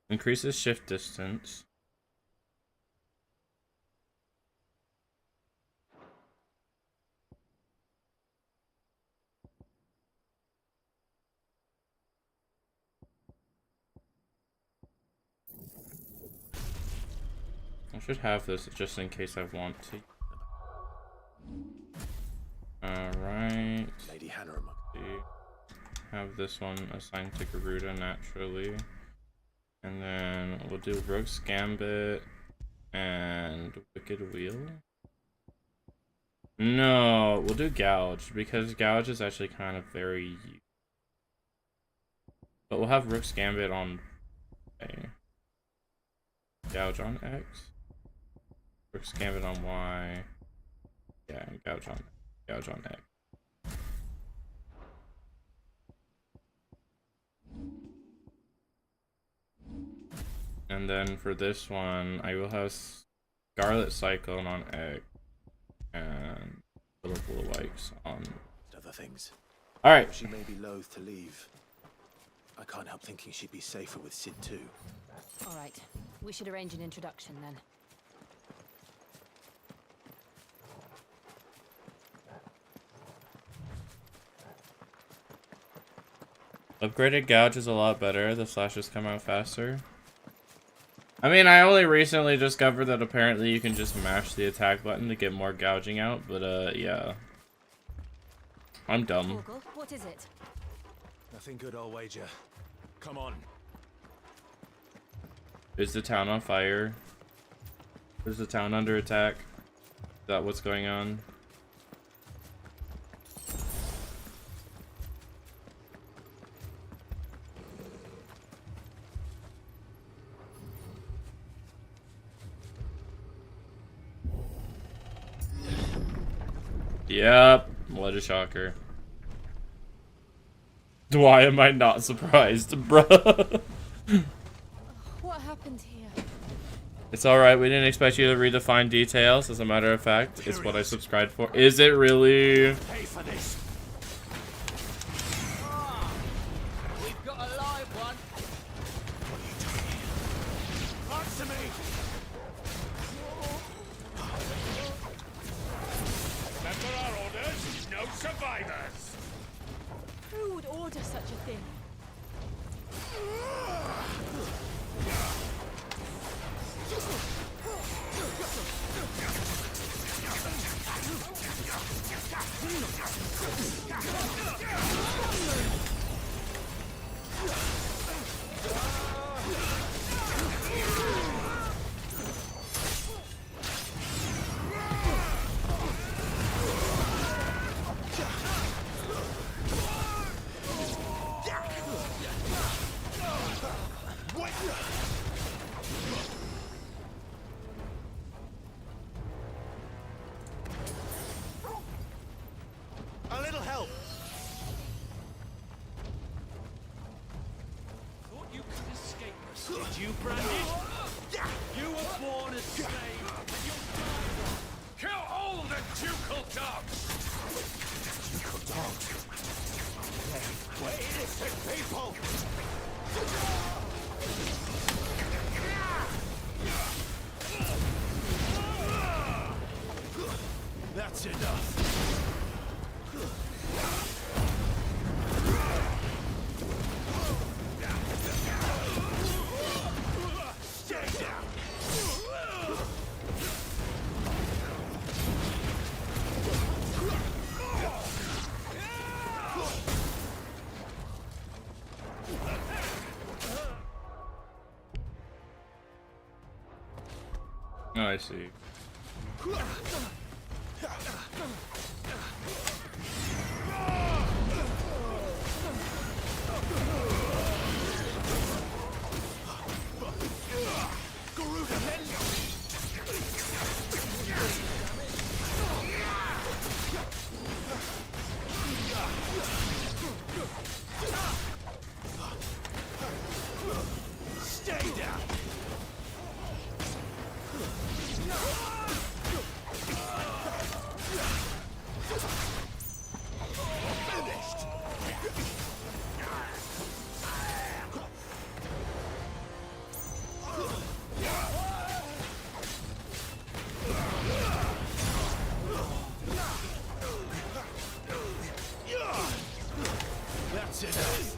Increases shift distance. I should have this just in case I want to. Alright. Lady Hannah, have this one assigned to Garuda naturally. And then we'll do Rogue's Gambit and Wicked Wheel. No, we'll do Gouge because Gouge is actually kind of very. But we'll have Rook's Gambit on A. Gouge on X. Rook's Gambit on Y. Yeah, and Gouge on X. And then for this one, I will have Scarlet Cyclone on X and Little Blue Lights on other things. Alright. She may be loath to leave. I can't help thinking she'd be safer with Sid too. Alright, we should arrange an introduction then. Upgraded Gouge is a lot better. The slashes come out faster. I mean, I only recently discovered that apparently you can just mash the attack button to get more gouging out, but yeah. I'm dumb. What is it? Nothing good, I'll wager. Come on. Is the town on fire? Is the town under attack? Is that what's going on? Yep, what a shocker. Why am I not surprised, bruh? What happened here? It's alright, we didn't expect you to read the fine details. As a matter of fact, it's what I subscribed for. Is it really? Pay for this. We've got a live one. What are you doing? Answer me. Remember our orders? No survivors. Who would order such a thing? Would you, Brandon? You were born a slave, and you'll die one. Kill all the ducal dogs! Ducal dogs? We're innocent people! That's enough. Stay down. Oh, I see. Stay down. That's enough.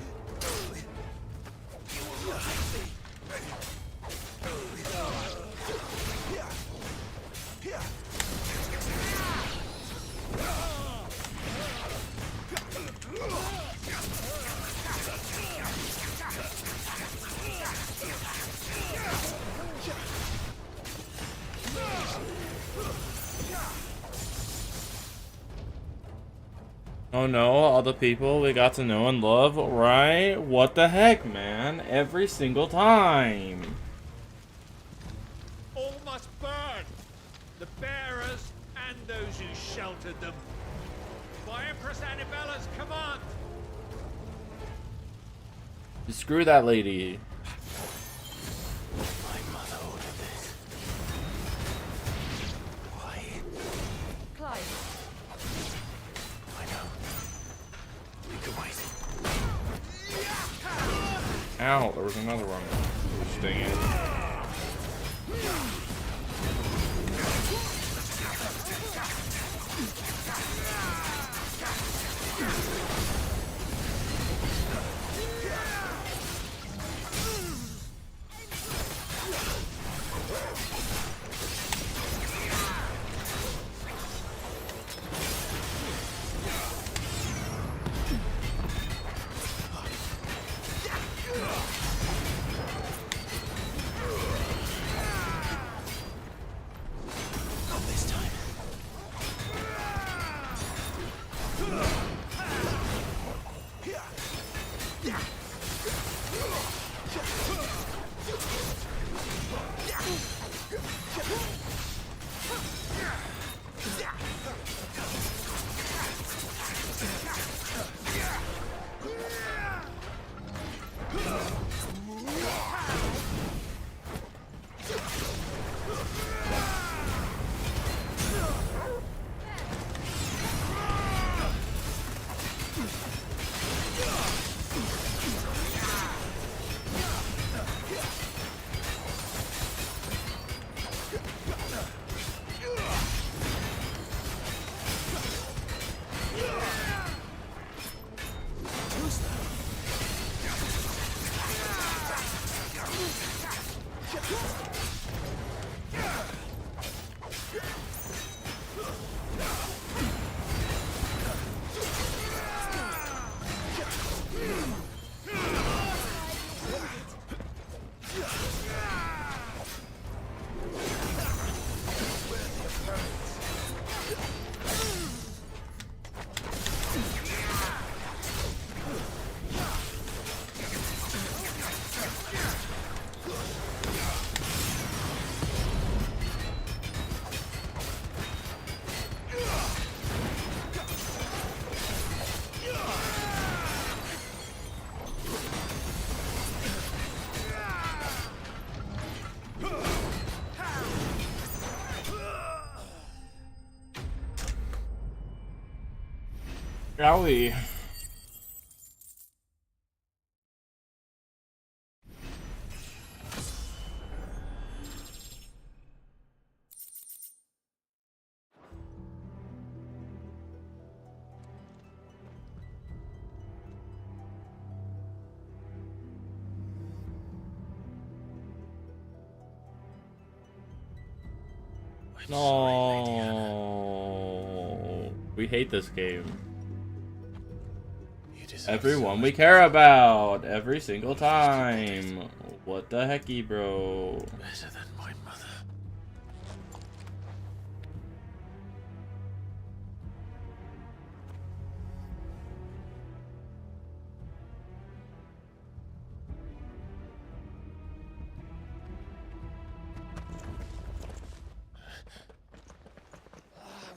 Oh no, all the people we got to know and love, right? What the heck, man? Every single time. All must burn! The bearers and those who sheltered them. By Empress Annabella's command! Screw that lady. My mother ordered this. Why? Clive. I know. We can wait. Ow, there was another one. Dang it. Not this time. Shall we? No, we hate this game. Everyone we care about every single time. What the hecky, bro? Better than my mother.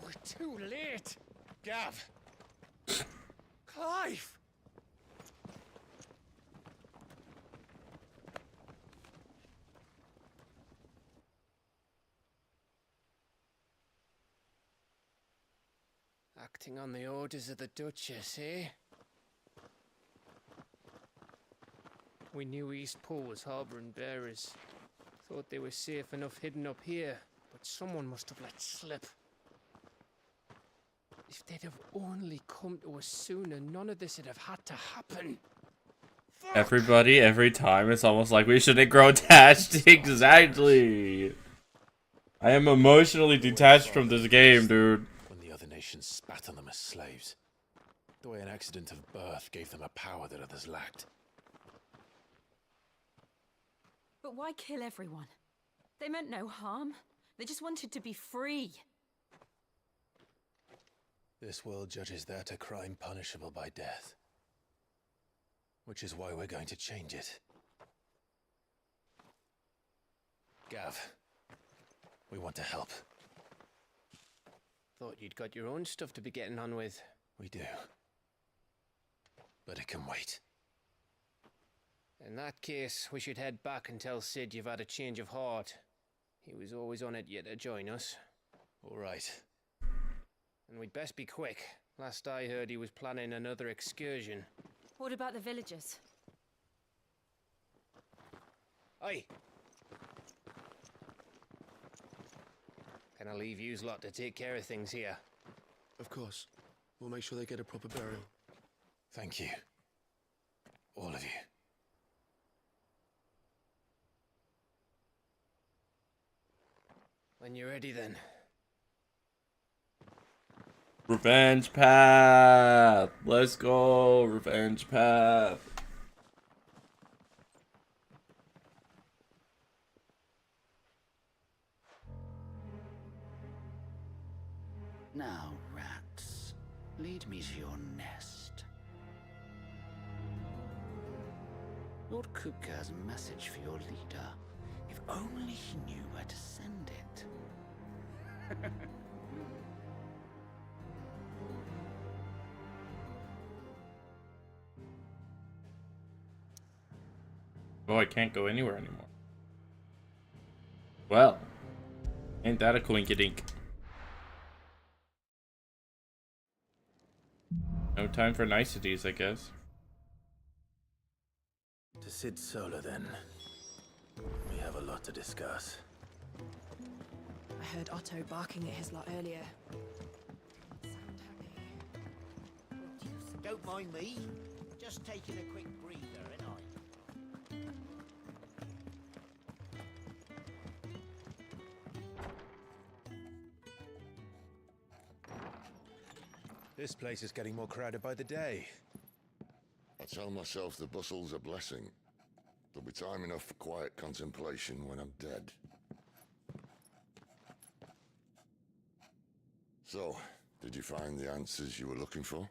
We're too late. Gav. Clive. Acting on the orders of the Duchess, eh? We knew Eastpool was harbouring bearers. Thought they were safe enough hidden up here, but someone must have let slip. If they'd have only come to us sooner, none of this would have had to happen. Everybody, every time, it's almost like we shouldn't grow attached. Exactly. I am emotionally detached from this game, dude. When the other nations spat on them as slaves. The way an accident of birth gave them a power that others lacked. But why kill everyone? They meant no harm. They just wanted to be free. This world judges that a crime punishable by death. Which is why we're going to change it. Gav, we want to help. Thought you'd got your own stuff to be getting on with. We do. But it can wait. In that case, we should head back and tell Sid you've had a change of heart. He was always on it yet to join us. All right. And we'd best be quick. Last I heard, he was planning another excursion. What about the villagers? Aye. Can I leave yous lot to take care of things here? Of course. We'll make sure they get a proper burial. Thank you. All of you. When you're ready, then. Revenge path. Let's go. Revenge path. Now, rats, lead me to your nest. Lord Kupka has a message for your leader. If only he knew where to send it. Oh, I can't go anywhere anymore. Well, ain't that a coinkydink? No time for niceties, I guess. To Sid Solar, then. We have a lot to discuss. I heard Otto barking at his lot earlier. Don't mind me. Just taking a quick breather, ain't I? This place is getting more crowded by the day. I tell myself the bustle's a blessing. There'll be time enough for quiet contemplation when I'm dead. So, did you find the answers you were looking for?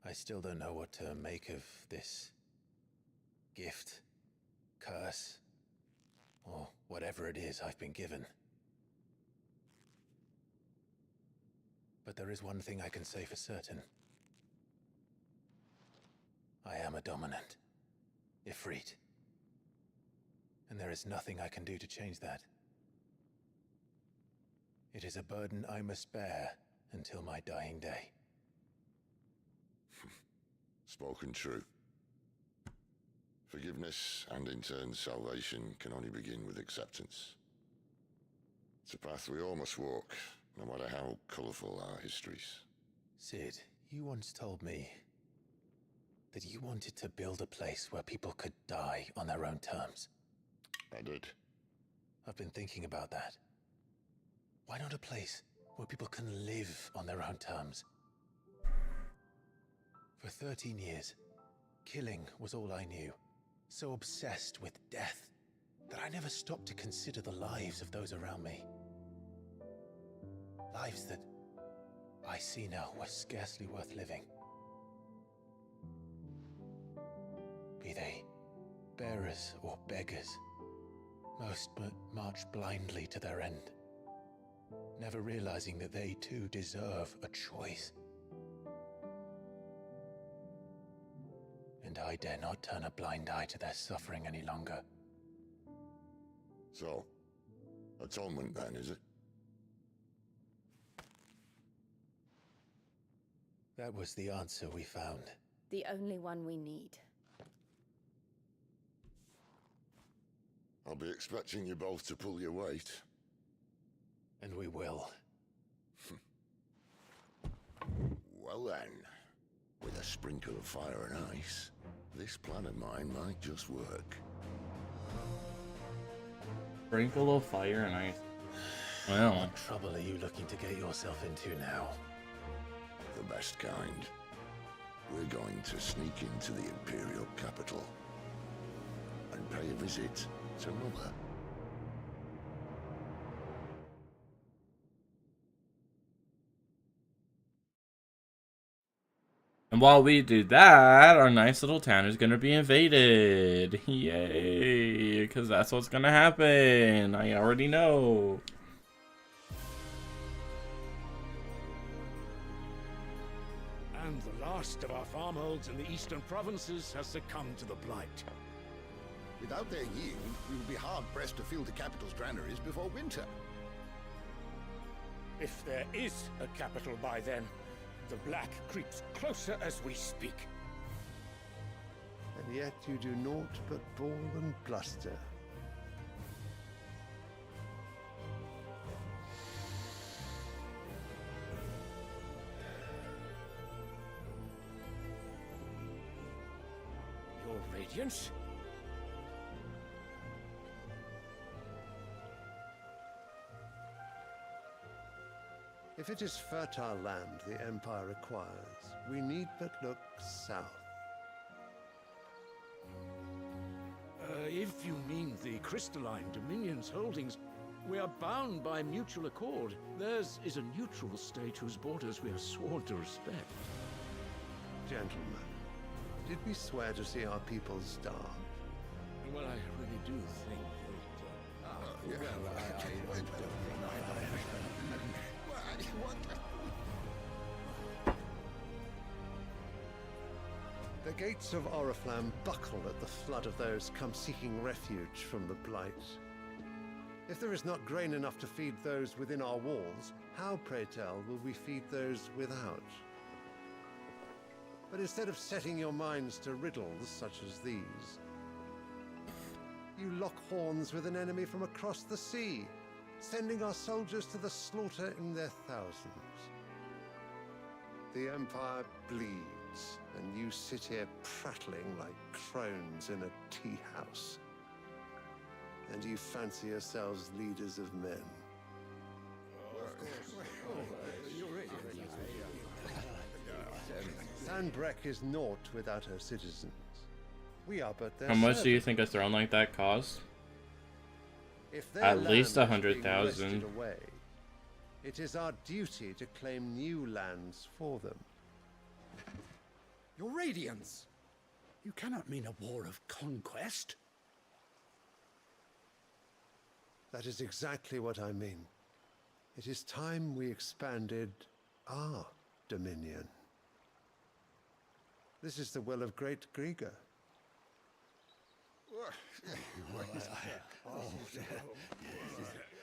I still don't know what to make of this gift, curse, or whatever it is I've been given. But there is one thing I can say for certain. I am a dominant, Ifrit. And there is nothing I can do to change that. It is a burden I must bear until my dying day. Spoken true. Forgiveness and in turn salvation can only begin with acceptance. It's a path we all must walk, no matter how colourful our histories. Sid, you once told me that you wanted to build a place where people could die on their own terms. I did. I've been thinking about that. Why not a place where people can live on their own terms? For 13 years, killing was all I knew. So obsessed with death that I never stopped to consider the lives of those around me. Lives that I see now were scarcely worth living. Be they bearers or beggars, most but march blindly to their end, never realizing that they too deserve a choice. And I dare not turn a blind eye to their suffering any longer. So, atonement then, is it? That was the answer we found. The only one we need. I'll be expecting you both to pull your weight. And we will. Well then, with a sprinkle of fire and ice, this plan of mine might just work. Sprinkle of fire and ice. Well. What trouble are you looking to get yourself into now? The best kind. We're going to sneak into the Imperial capital and pay a visit to Mother. And while we do that, our nice little town is going to be invaded. Yay, because that's what's going to happen. I already know. And the last of our farmholds in the eastern provinces has succumbed to the blight. Without their yield, we will be hard-pressed to fill the capital's granaries before winter. If there is a capital by then, the black creeps closer as we speak. And yet you do naught but bawl and bluster. Your Radiance? If it is fertile land the Empire requires, we need but look south. If you mean the crystalline Dominion's holdings, we are bound by mutual accord. Theirs is a neutral state whose borders we are sworn to respect. Gentlemen, did we swear to see our people starve? Well, I really do think that... The gates of Oriflamme buckle at the flood of those come seeking refuge from the blight. If there is not grain enough to feed those within our walls, how, pray tell, will we feed those without? But instead of setting your minds to riddles such as these, you lock horns with an enemy from across the sea, sending our soldiers to the slaughter in their thousands. The Empire bleeds, and you sit here prattling like crones in a tea house. And you fancy yourselves leaders of men. Sanbreque is naught without her citizens. We are but their How much do you servants. think a throne like that costs? If their At least land is being 100,000. wrested away, it is our duty to claim new lands for them. Your Radiance! You cannot mean a war of conquest. That is exactly what I mean. It is time we expanded our dominion. This is the will of great Grieger.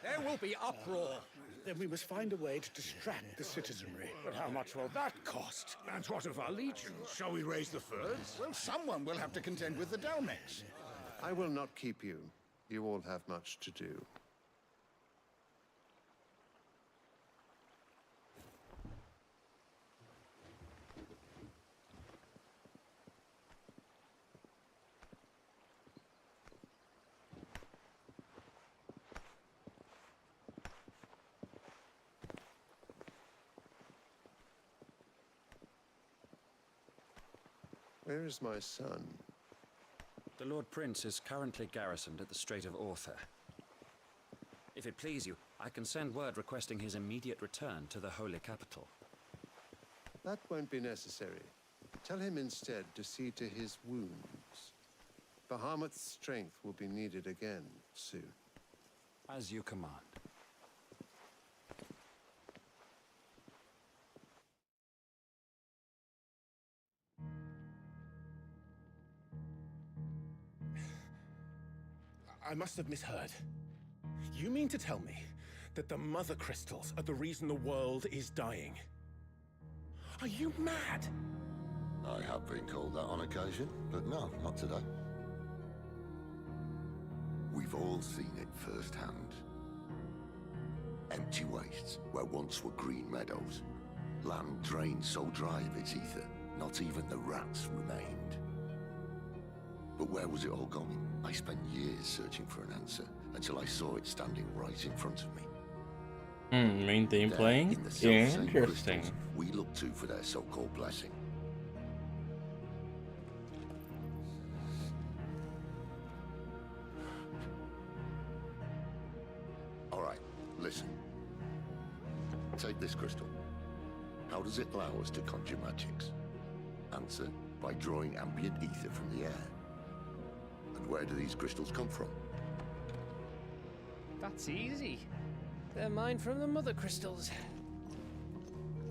There will be uproar. Then we must find a way to distract the citizenry. But how much will that cost? And what of our legions? Shall we raise the furs? Well, someone will have to contend with the Dalmex. I will not keep you. You all have much to do. Where is my son? The Lord Prince is currently garrisoned at the Strait of Author. If it please you, I can send word requesting his immediate return to the Holy Capital. That won't be necessary. Tell him instead to see to his wounds. Bahamut's strength will be needed again soon. As you command. I must have misheard. You mean to tell me that the mother crystals are the reason the world is dying? Are you mad? I have been called that on occasion, but no, not today. We've all seen it firsthand. Empty wastes where once were green meadows. Land drained so dry of its ether, not even the rats remained. But where was it all going? I spent years searching for an answer until I saw it standing right in front of me. Main theme There, playing? in the selfsame Interesting. crystals we look to for their so-called blessing. All right, listen. Take this crystal. How does it allow us to conjure magics? Answer, by drawing ambient ether from the air. And where do these crystals come from? That's easy. They're mine from the mother crystals.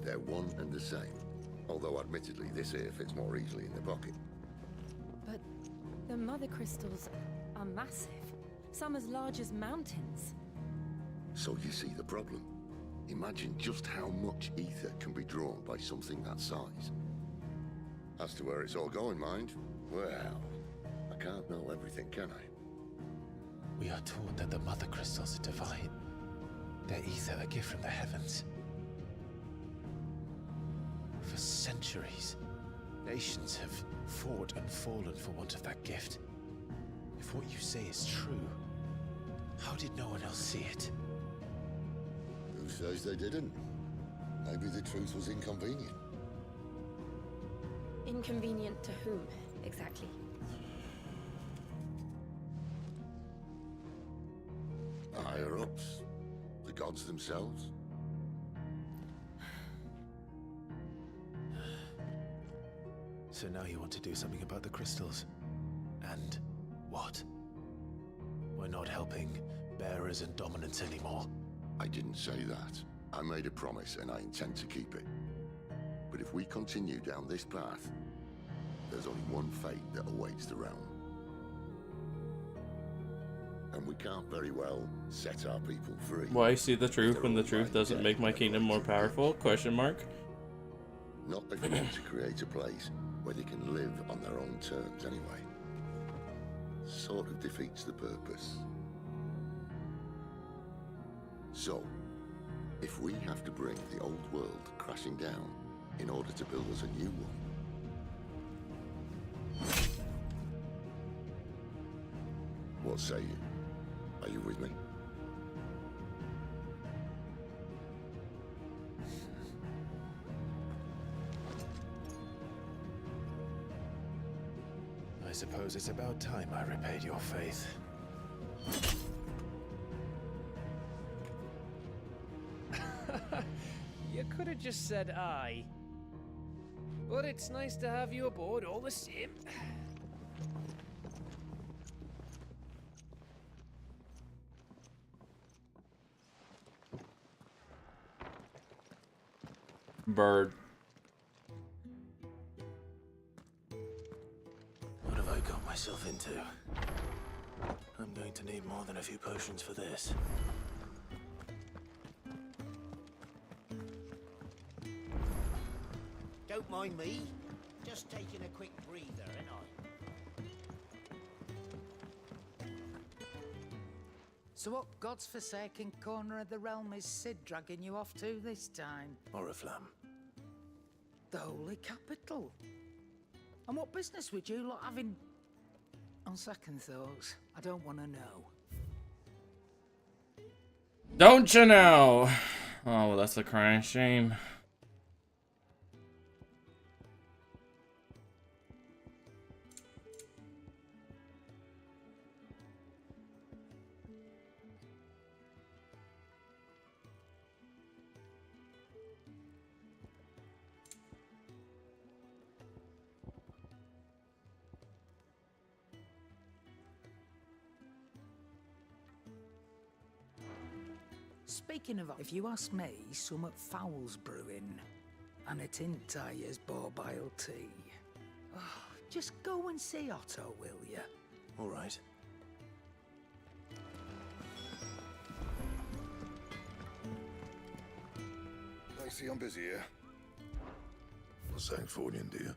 They're one and the same. Although admittedly this here fits more easily in the pocket. But the mother crystals are massive. Some as large as mountains. So you see the problem. Imagine just how much ether can be drawn by something that size. As to where it's all going, mind, well, I can't know everything, can I? We are taught that the mother crystals are divine. Their ether a gift from the heavens. For centuries, nations have fought and fallen for want of that gift. If what you say is true, how did no one else see it? Who says they didn't? Maybe the truth was inconvenient. Inconvenient to whom, exactly? The higher-ups? The gods themselves? So now you want to do something about the crystals? And what? We're not helping bearers and dominants anymore. I didn't say that. I made a promise and I intend to keep it. But if we continue down this path, there's only one fate that awaits the realm. And we can't very well set our people free. Why see the truth when the truth doesn't make my kingdom more powerful? Question mark. Not if we want to create a place where they can live on their own terms anyway. Sort of defeats the purpose. So, if we have to bring the old world crashing down in order to build us a new one, what say you? Are you with me? I suppose it's about time I repaid your faith. You could have just said aye. But it's nice to have you aboard all the same. Bird. What have I got myself into? I'm going to need more than a few potions for this. mind me. Just taking a quick breather, ain't I? So what God's forsaken corner of the realm is Sid dragging you off to this time? Oriflamme. The Holy Capital. And what business would you lot having? On second thoughts, I don't want to know. Don't you know? Oh, well, that's a crying shame. Speaking of, if you ask me, summat foul's brewing. And it ain't Tyre's borbile tea. Oh, just go and see Otto, will you? All right. I see I'm busy here. What's saying for you, dear?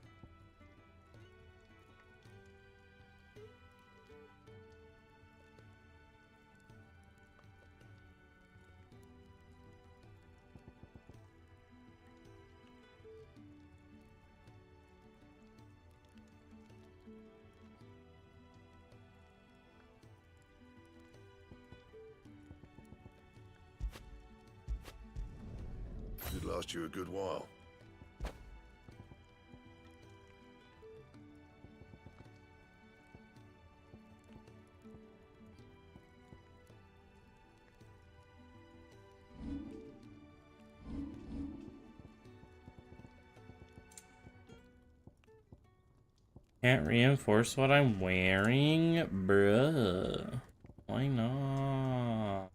Did last you a good while. Can't reinforce what I'm wearing? Bruh. Why not?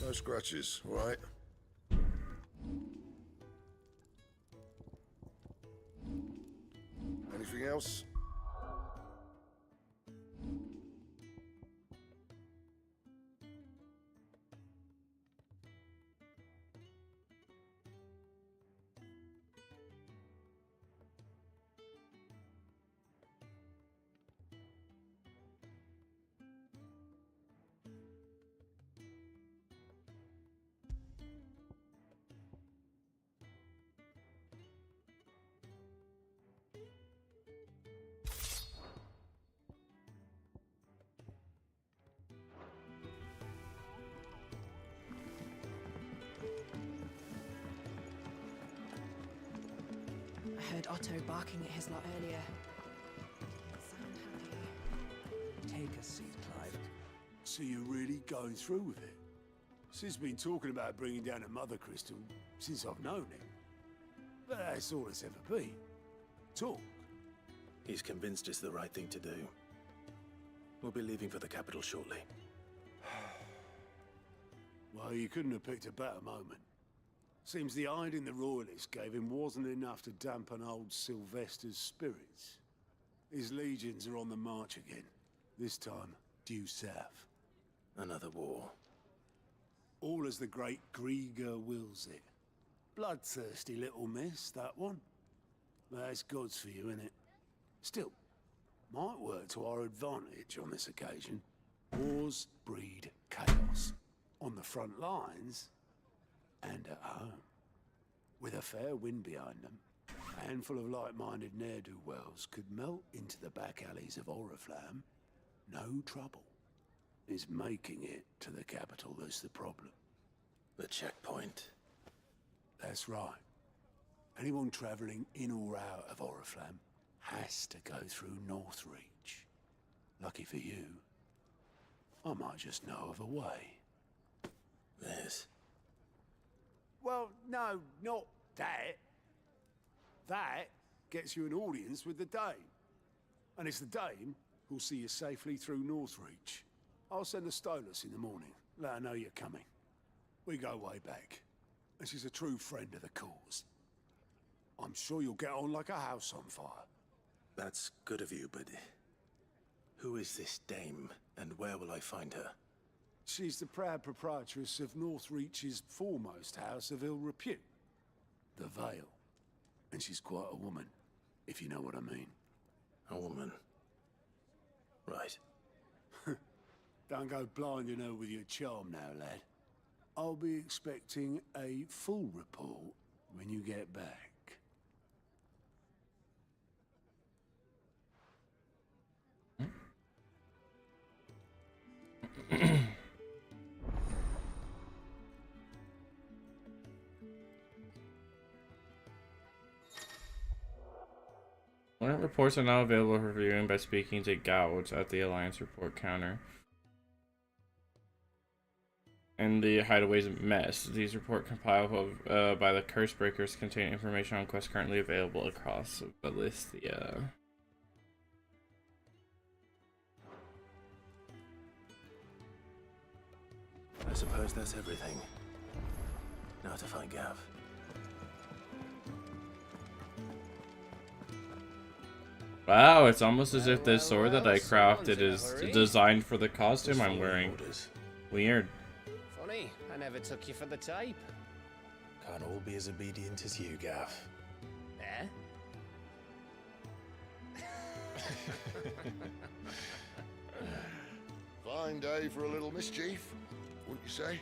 No scratches, all right? Anything else? I heard Otto barking at his lot earlier. Take a seat, Clive. So you're really going through with it? Sid's been talking about bringing down a mother crystal since I've known him. But that's all it's ever been. Talk. He's convinced it's the right thing to do. We'll be leaving for the capital shortly. Well, you couldn't have picked a better moment. Seems the hiding the royalists gave him wasn't enough to dampen old Sylvester's spirits. His legions are on the march again. This time, due south. Another war. All as the great Grieger wills it. Bloodthirsty little miss, that one. That's God's for you, innit? Still, might work to our advantage on this occasion. Wars breed chaos. On the front lines, and at home. With a fair wind behind them, a handful of like-minded ne'er-do-wells could melt into the back alleys of Oriflamme. No trouble. It's making it to the capital that's the problem. The checkpoint. That's right. Anyone travelling in or out of Oriflamme has to go through Northreach. Lucky for you, I might just know of a way. This? Well, no, not that. That gets you an audience with the Dame. And it's the Dame who'll see you safely through Northreach. I'll send the Stolas in the morning. Let her know you're coming. We go way back. And she's a true friend of the cause. I'm sure you'll get on like a house on fire. That's good of you, but who is this Dame, and where will I find her? She's the proud proprietress of Northreach's foremost house of ill repute, the Vale. And she's quite a woman, if you know what I mean. A woman. Right. Don't go blinding her with your charm now, lad. I'll be expecting a full report when you get back. Warrant reports are now available for viewing by speaking to KAIJU at the Alliance report counter. And the Hideaway's mess. These reports compiled by the Curse Breakers contain information on quests currently available across Valisthea. I suppose that's everything. Now to find Gav. Wow, it's almost as if this sword that I crafted is designed for the costume I'm wearing. Weird. Funny, I never took you for the type. Can't all be as obedient as you, Gav. Eh? Fine day for a little mischief, wouldn't you say?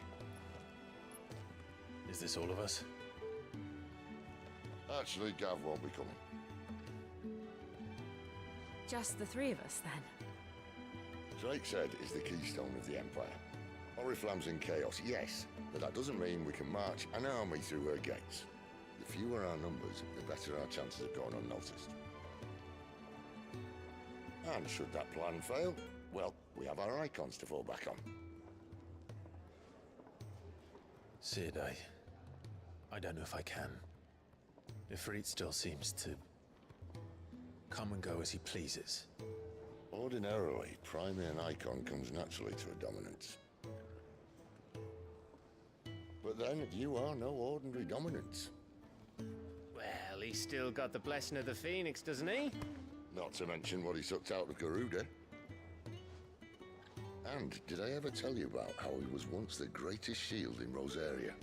Is this all of us? Actually, Gav won't be coming. Just the three of us, then? Drakeshead is the keystone of the Empire. Oriflamme's in chaos, yes, but that doesn't mean we can march an army through her gates. The fewer our numbers, the better our chances of going unnoticed. And should that plan fail, well, we have our icons to fall back on. Sid, I don't know if I can. Ifrit still seems to come and go as he pleases. Ordinarily, priming an icon comes naturally to a dominance. But then, you are no ordinary dominance. Well, he's still got the blessing of the Phoenix, doesn't he? Not to mention what he sucked out of Garuda. And did I ever tell you about how he was once the greatest shield in Rosaria?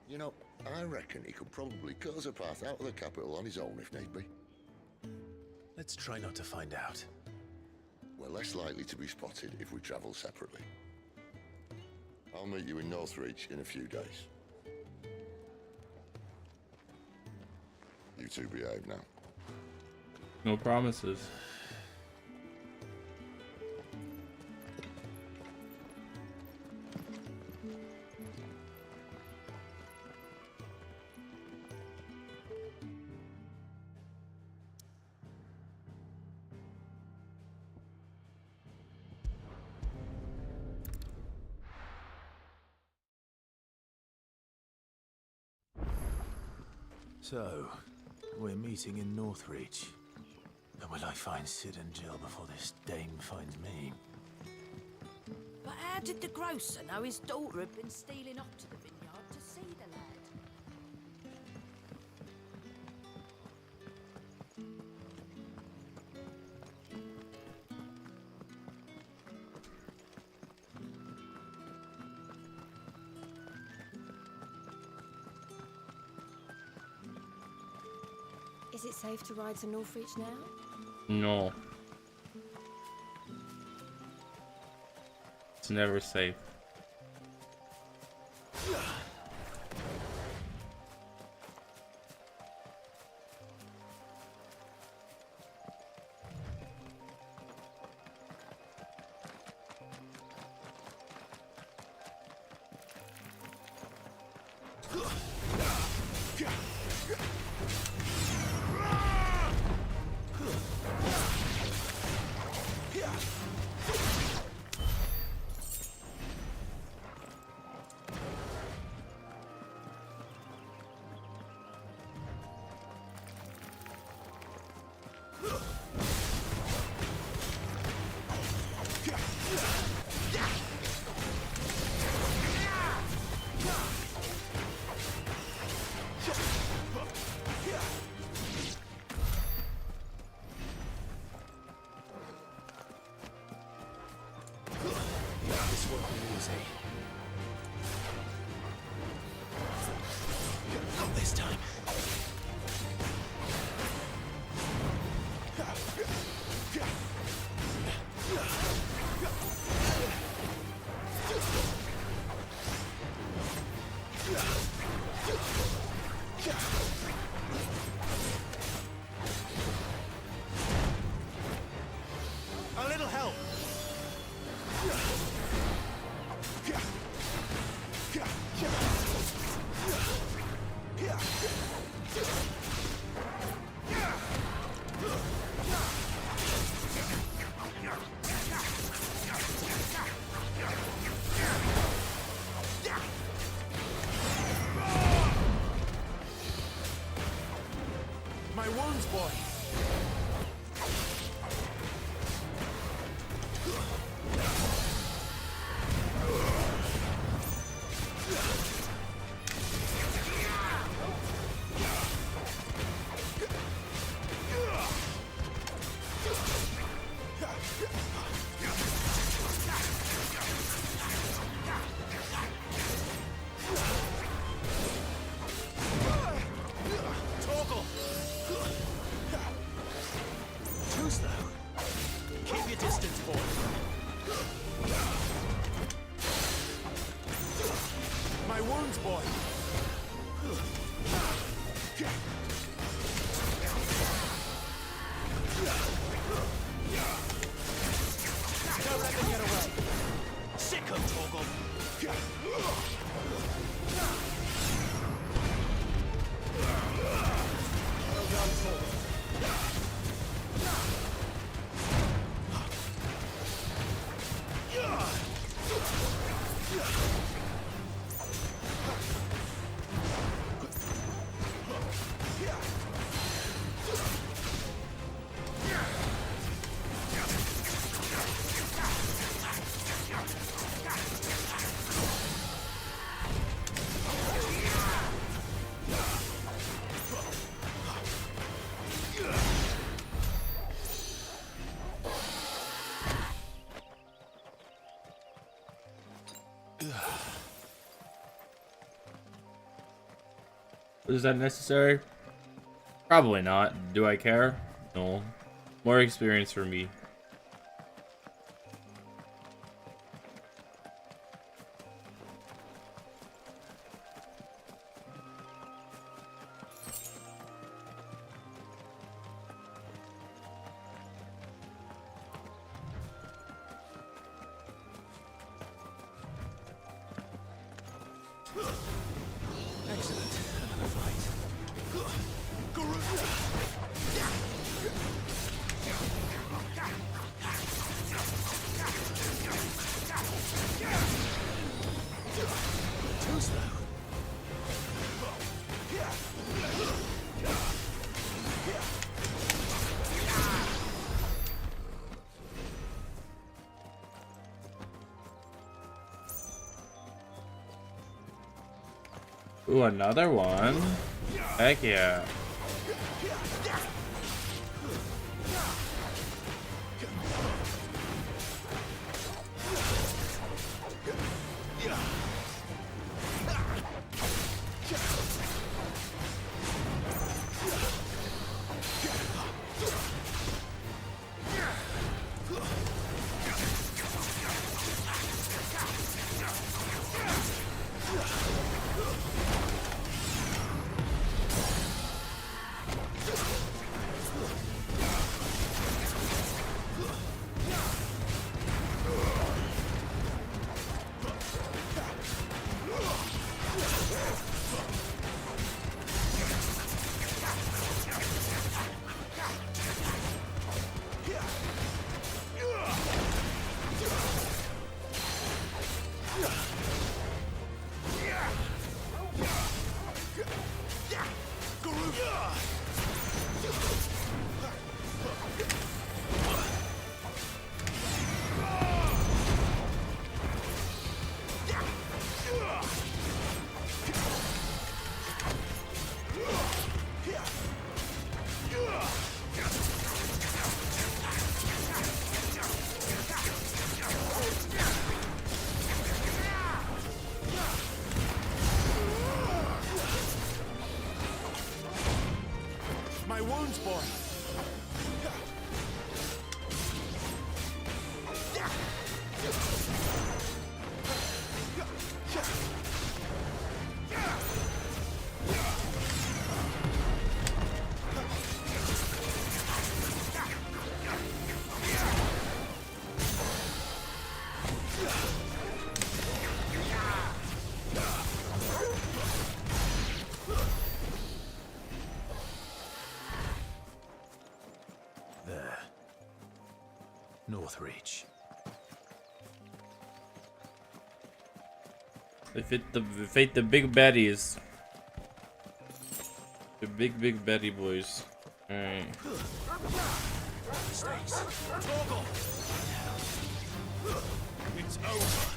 You know, I reckon he could probably cut us a path out of the capital on his own if need be. Let's try not to find out. We're less likely to be spotted if we travel separately. I'll meet you in Northreach in a few days. You two behave now. No promises. So, we're meeting in Northreach. And will I find Sid and Jill before this dame finds me? But how did the grocer know his daughter had been stealing off to the vineyard to see the lad? Is it safe to ride to Northreach now? No. It's never safe. This won't be easy. wounds, boy. Too slow. Keep your distance, boy. My wounds, boy. Don't let them get away. Sick of Torgal. Well done, Torgal. Is that necessary? Probably not. Do I care? No. More experience for me. Excellent. Another fight. Too slow. Ooh, another one. Heck yeah. My wounds, boy. There. Northreach. They fit the big baddies. The big Betty boys. Alright. It's over.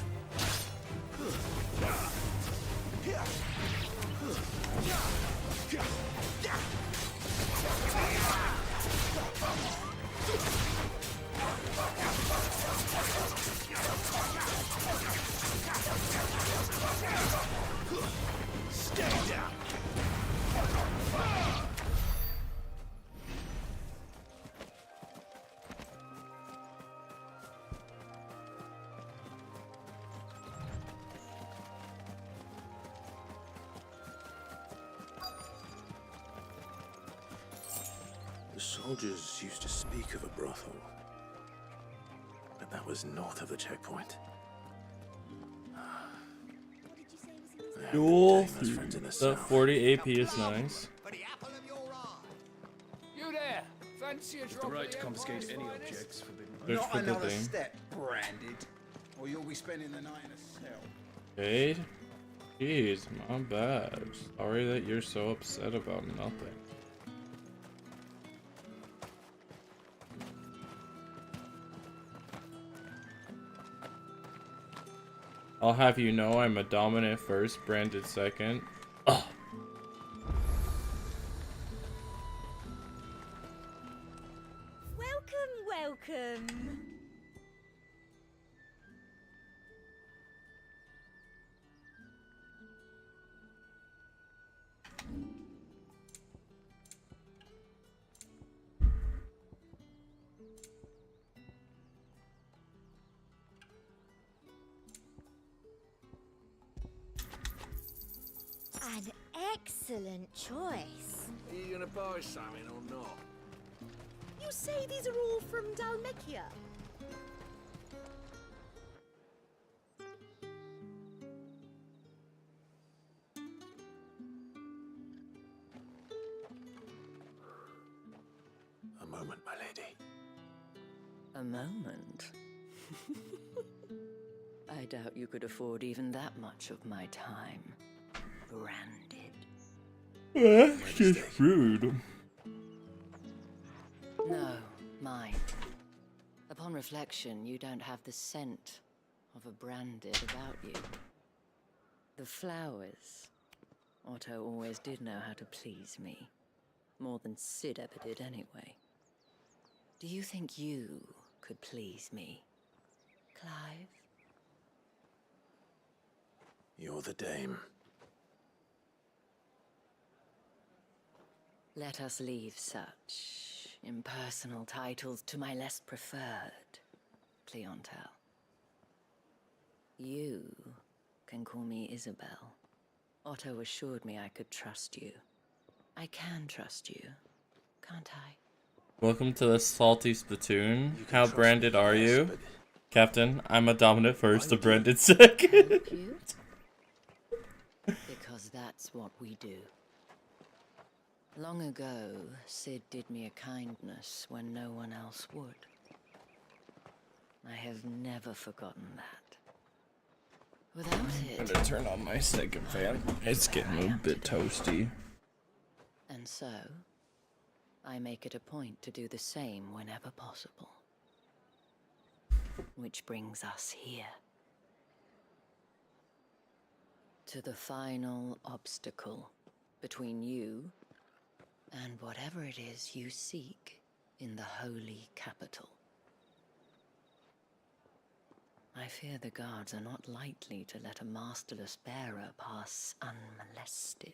Stay down. The soldiers used to speak of a brothel, but that was north of the checkpoint. Duel. Friends in the The south. 40 AP is nice. You there? Fancy a With the right to confiscate any objects forbidden. Search Not for the another thing. step, branded, or you'll be spending the night in a cell. Jade? Jeez, my bad. Sorry that you're so upset about nothing. I'll have you know I'm a dominant first, branded second. Ugh. Welcome. An excellent choice. Are you gonna buy something or not? You say these are all from Dalmekia? A moment, my lady. A moment? I doubt you could afford even that much of my time. Branded. That's just rude. No, mine. Upon reflection, you don't have the scent of a branded about you. The flowers. Otto always did know how to please me. More than Sid ever did anyway. Do you think you could please me, Clive? You're the dame. Let us leave such impersonal titles to my less preferred clientele. You can call me Isabel. Otto assured me I could trust you. I can trust you, can't I? Welcome to the salty Splatoon. How branded are you? Captain, I'm a dominant first, a branded second. Because that's what we do. Long ago, Sid did me a kindness when no one else would. I have never forgotten that. Without it... I'm gonna turn on my second fan. It's getting a bit toasty. And so, I make it a point to do the same whenever possible. Which brings us here. To the final obstacle between you and whatever it is you seek in the holy capital. I fear the guards are not likely to let a masterless bearer pass unmolested.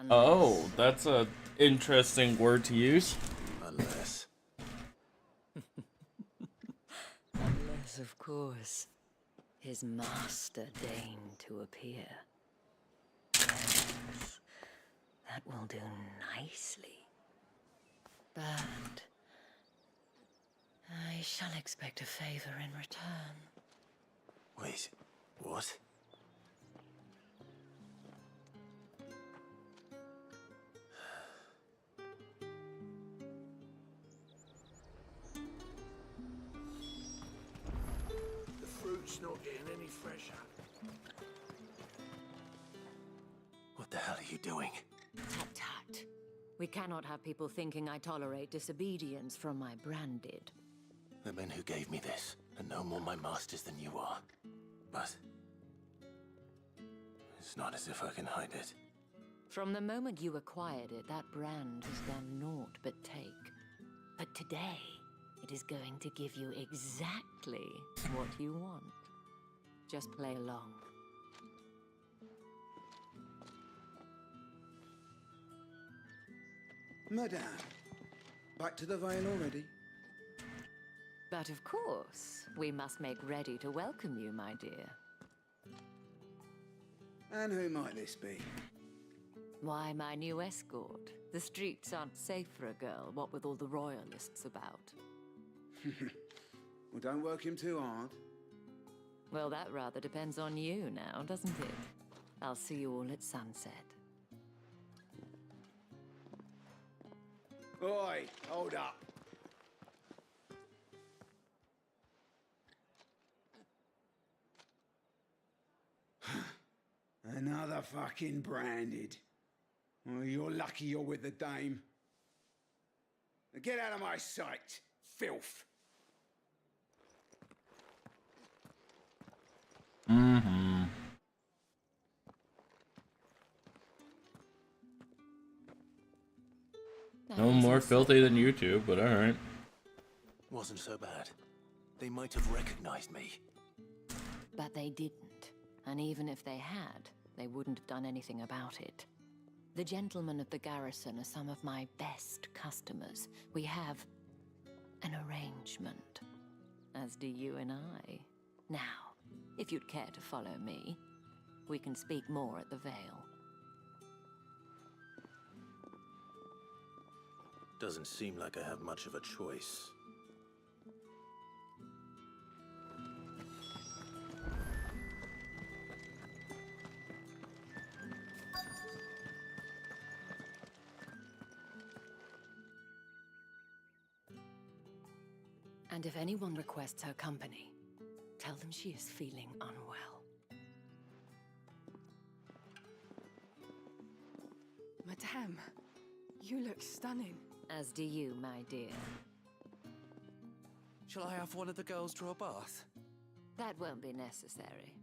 Oh, that's a interesting word to use. Unless. Unless, of course, his master deigned to appear. Yes, that will do nicely. But I shall expect a favor in return. Wait, what? The fruit's not getting any fresher. What the hell are you doing? Tut tut. We cannot have people thinking I tolerate disobedience from my branded. The men who gave me this are no more my masters than you are. But it's not as if I can hide it. From the moment you acquired it, that brand has done naught but take. But today, it is going to give you exactly what you want. Just play along. Madame, back to the Vale already? But of course, we must make ready to welcome you, my dear. And who might this be? Why, my new escort. The streets aren't safe for a girl, what with all the royalists about. Well, don't work him too hard. Well, that rather depends on you now, doesn't it? I'll see you all at sunset. Oi, hold up. Another fucking branded. Well, you're lucky you're with the dame. Now get out of my sight, filth. Mm-hmm. No more filthy than YouTube, but alright. Wasn't so bad. They might have recognized me. But they didn't. And even if they had, they wouldn't have done anything about it. The gentlemen of the garrison are some of my best customers. We have an arrangement, as do you and I. Now, if you'd care to follow me, we can speak more at the Vale. Doesn't seem like I have much of a choice. And if anyone requests her company, tell them she is feeling unwell. Madame, you look stunning. As do you, my dear. Shall I have one of the girls draw a bath? That won't be necessary.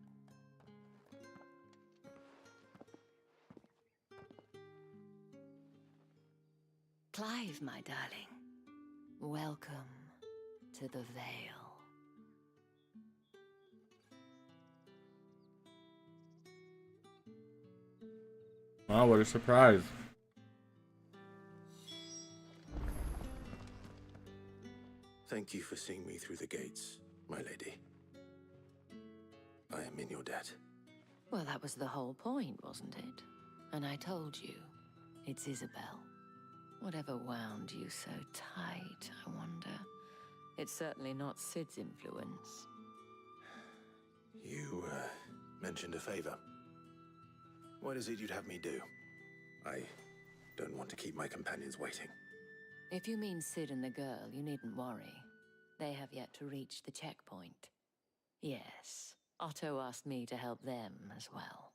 Clive, my darling. Welcome to the Vale. Wow, what a surprise. Thank you for seeing me through the gates, my lady. I am in your debt. Well, that was the whole point, wasn't it? And I told you, it's Isabel. Whatever wound you so tight, I wonder. It's certainly not Sid's influence. You, mentioned a favor. What is it you'd have me do? I don't want to keep my companions waiting. If you mean Sid and the girl, you needn't worry. They have yet to reach the checkpoint. Yes, Otto asked me to help them as well.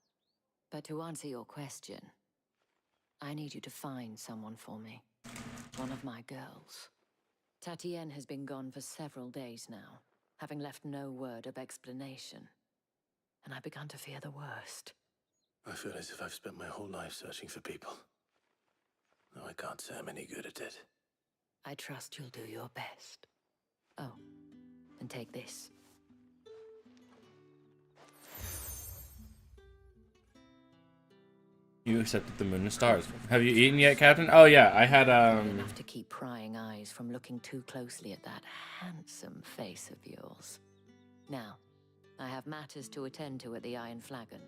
But to answer your question, I need you to find someone for me. One of my girls. Tatienne has been gone for several days now, having left no word of explanation. And I began to fear the worst. I feel as if I've spent my whole life searching for people. Though I can't say I'm any good at it. I trust you'll do your best. Oh, and take this. You accepted the moon and stars. Have you eaten yet, Captain? Oh yeah, I had Enough to keep prying eyes from looking too closely at that handsome face of yours. Now, I have matters to attend to at the Iron Flagon.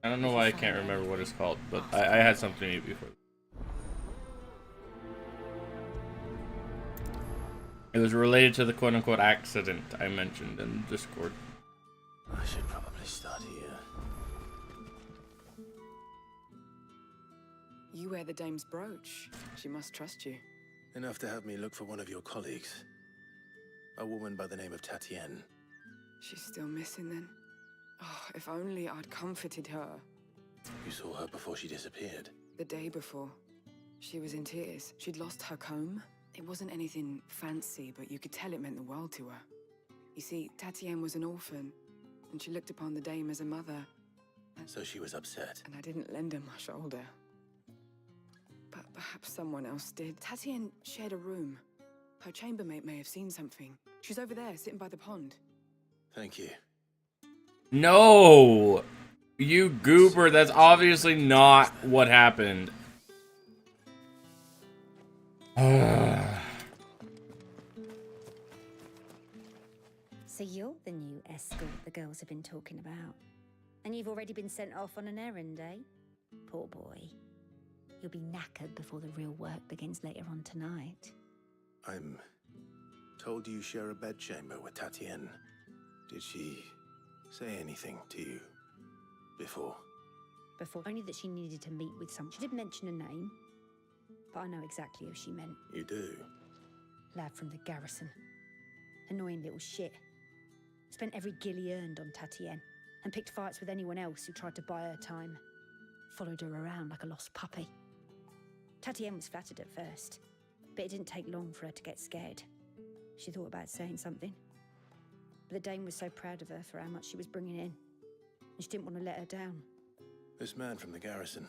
I don't know why I can't remember what it's called, but I had something to eat before. It was related to the quote-unquote accident I mentioned in Discord. I should probably start here. You wear the dame's brooch. She must trust you. Enough to have me look for one of your colleagues. A woman by the name of Tatienne. She's still missing then. Oh, if only I'd comforted her. You saw her before she disappeared. The day before. She was in tears. She'd lost her comb. It wasn't anything fancy, but you could tell it meant the world to her. You see, Tatienne was an orphan, and she looked upon the dame as a mother. So she was upset. And I didn't lend her my shoulder. But perhaps someone else did. Tatienne shared a room. Her chambermaid may have seen something. She's over there, sitting by the pond. Thank you. No! You goober, that's obviously not what happened. So you're the new escort the girls have been talking about. And you've already been sent off on an errand, eh? Poor boy. You'll be knackered before the real work begins later on tonight. I'm told you share a bedchamber with Tatienne. Did she say anything to you before? Only that she needed to meet with someone. She did mention a name, but I know exactly who she meant. You do? Lad from the garrison. Annoying little shit. Spent every guil he earned on Tatienne, and picked fights with anyone else who tried to buy her time. Followed her around like a lost puppy. Tatienne was flattered at first, but it didn't take long for her to get scared. She thought about saying something, but the dame was so proud of her for how much she was bringing in, and she didn't want to let her down. This man from the garrison.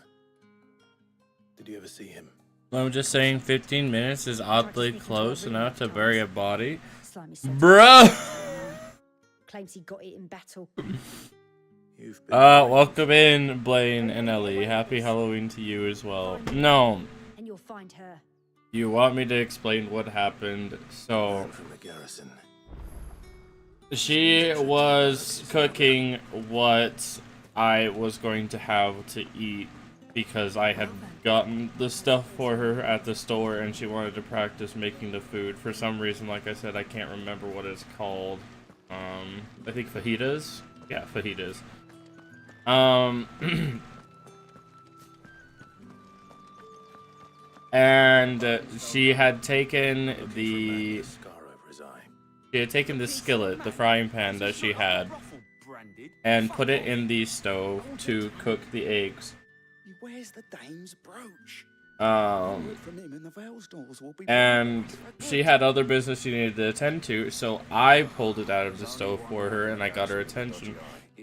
Did you ever see him? I'm just saying 15 minutes is oddly close enough to bury a body. Slimy Bro! Claims he got it in battle. Welcome in, Blaine and Ellie. Happy Halloween to you as well. No. And you'll find her. You want me to explain what happened? So, From the garrison. she was cooking what I was going to have to eat because I had gotten the stuff for her at the store and she wanted to practice making the food. For some reason, like I said, I can't remember what it's called. I think fajitas? Yeah, fajitas. And she had taken the skillet, the frying pan that she had, and put it in the stove to cook the eggs. Where's the dame's brooch? And she had other business she needed to attend to, so I pulled it out of the stove for her and I got her attention.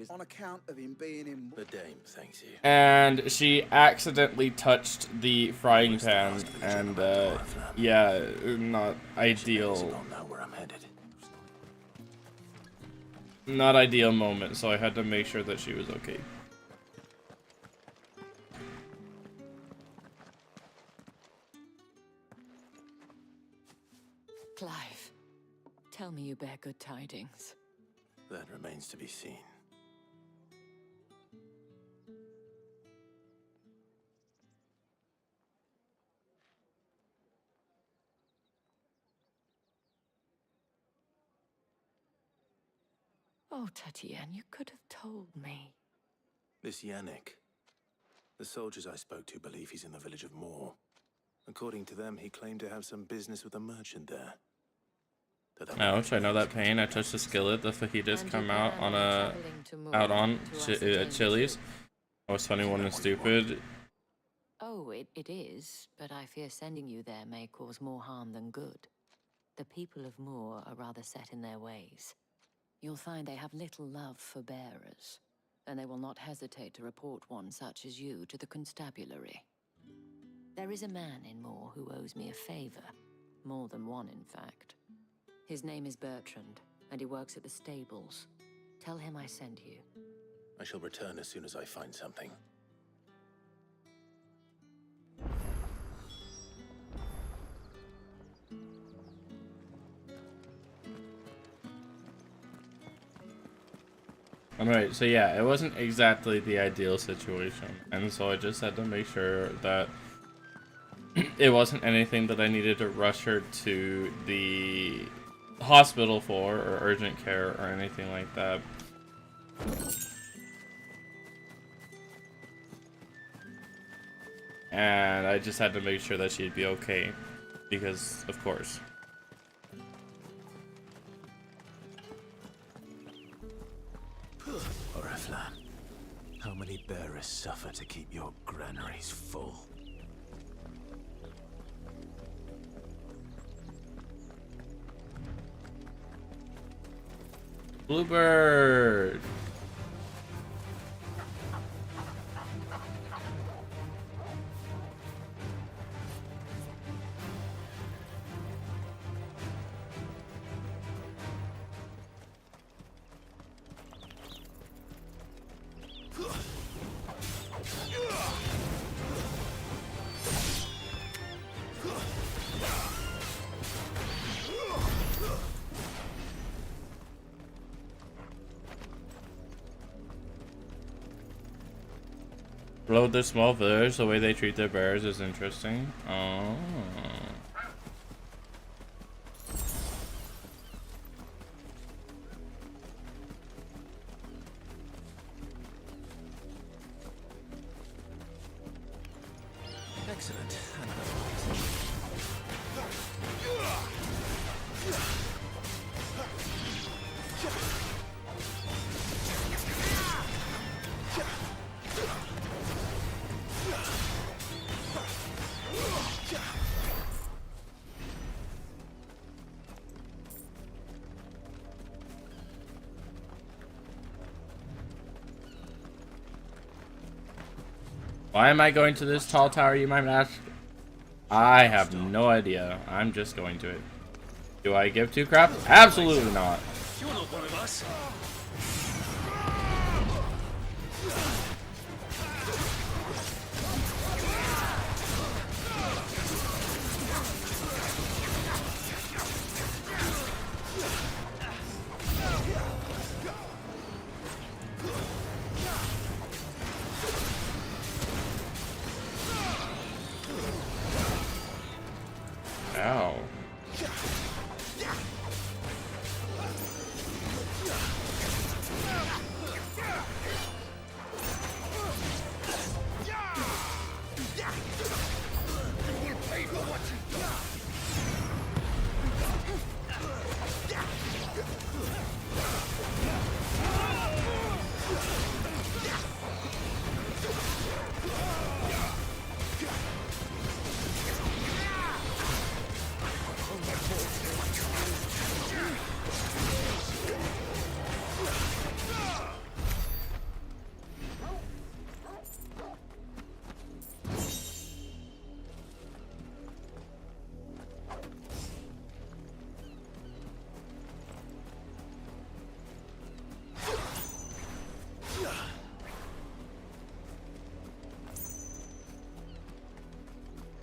On account of him being in the dame, thanks you. And she accidentally touched the frying pan, and yeah, not ideal. Not ideal moment, so I had to make sure that she was okay. Clive, tell me you bear good tidings. That remains to be seen. Oh, Tatienne, you could have told me. This Yannick. The soldiers I spoke to believe he's in the village of Moor. According to them, he claimed to have some business with a merchant there. Ouch, I know that pain. I touched the skillet. The fajitas come out on Chili's. I was 21 and stupid. Oh, it is, but I fear sending you there may cause more harm than good. The people of Moor are rather set in their ways. You'll find they have little love for bearers, and they will not hesitate to report one such as you to the constabulary. There is a man in Moor who owes me a favor. More than one, in fact. His name is Bertrand, and he works at the stables. Tell him I sent you. I shall return as soon as I find something. Alright, so yeah, it wasn't exactly the ideal situation, and so I just had to make sure that it wasn't anything that I needed to rush her to the hospital for, or urgent care, or anything like that. And I just had to make sure that she'd be okay, because, of course. Oriflan, how many bearers suffer to keep your granaries full? Bluebird. Blow the small village, the way they treat their bears is interesting. Oh. Excellent. Why am I going to this tall tower, you might ask? I have no idea. I'm just going to it. Do I give two craps? Absolutely not. You're not one of us. Ow.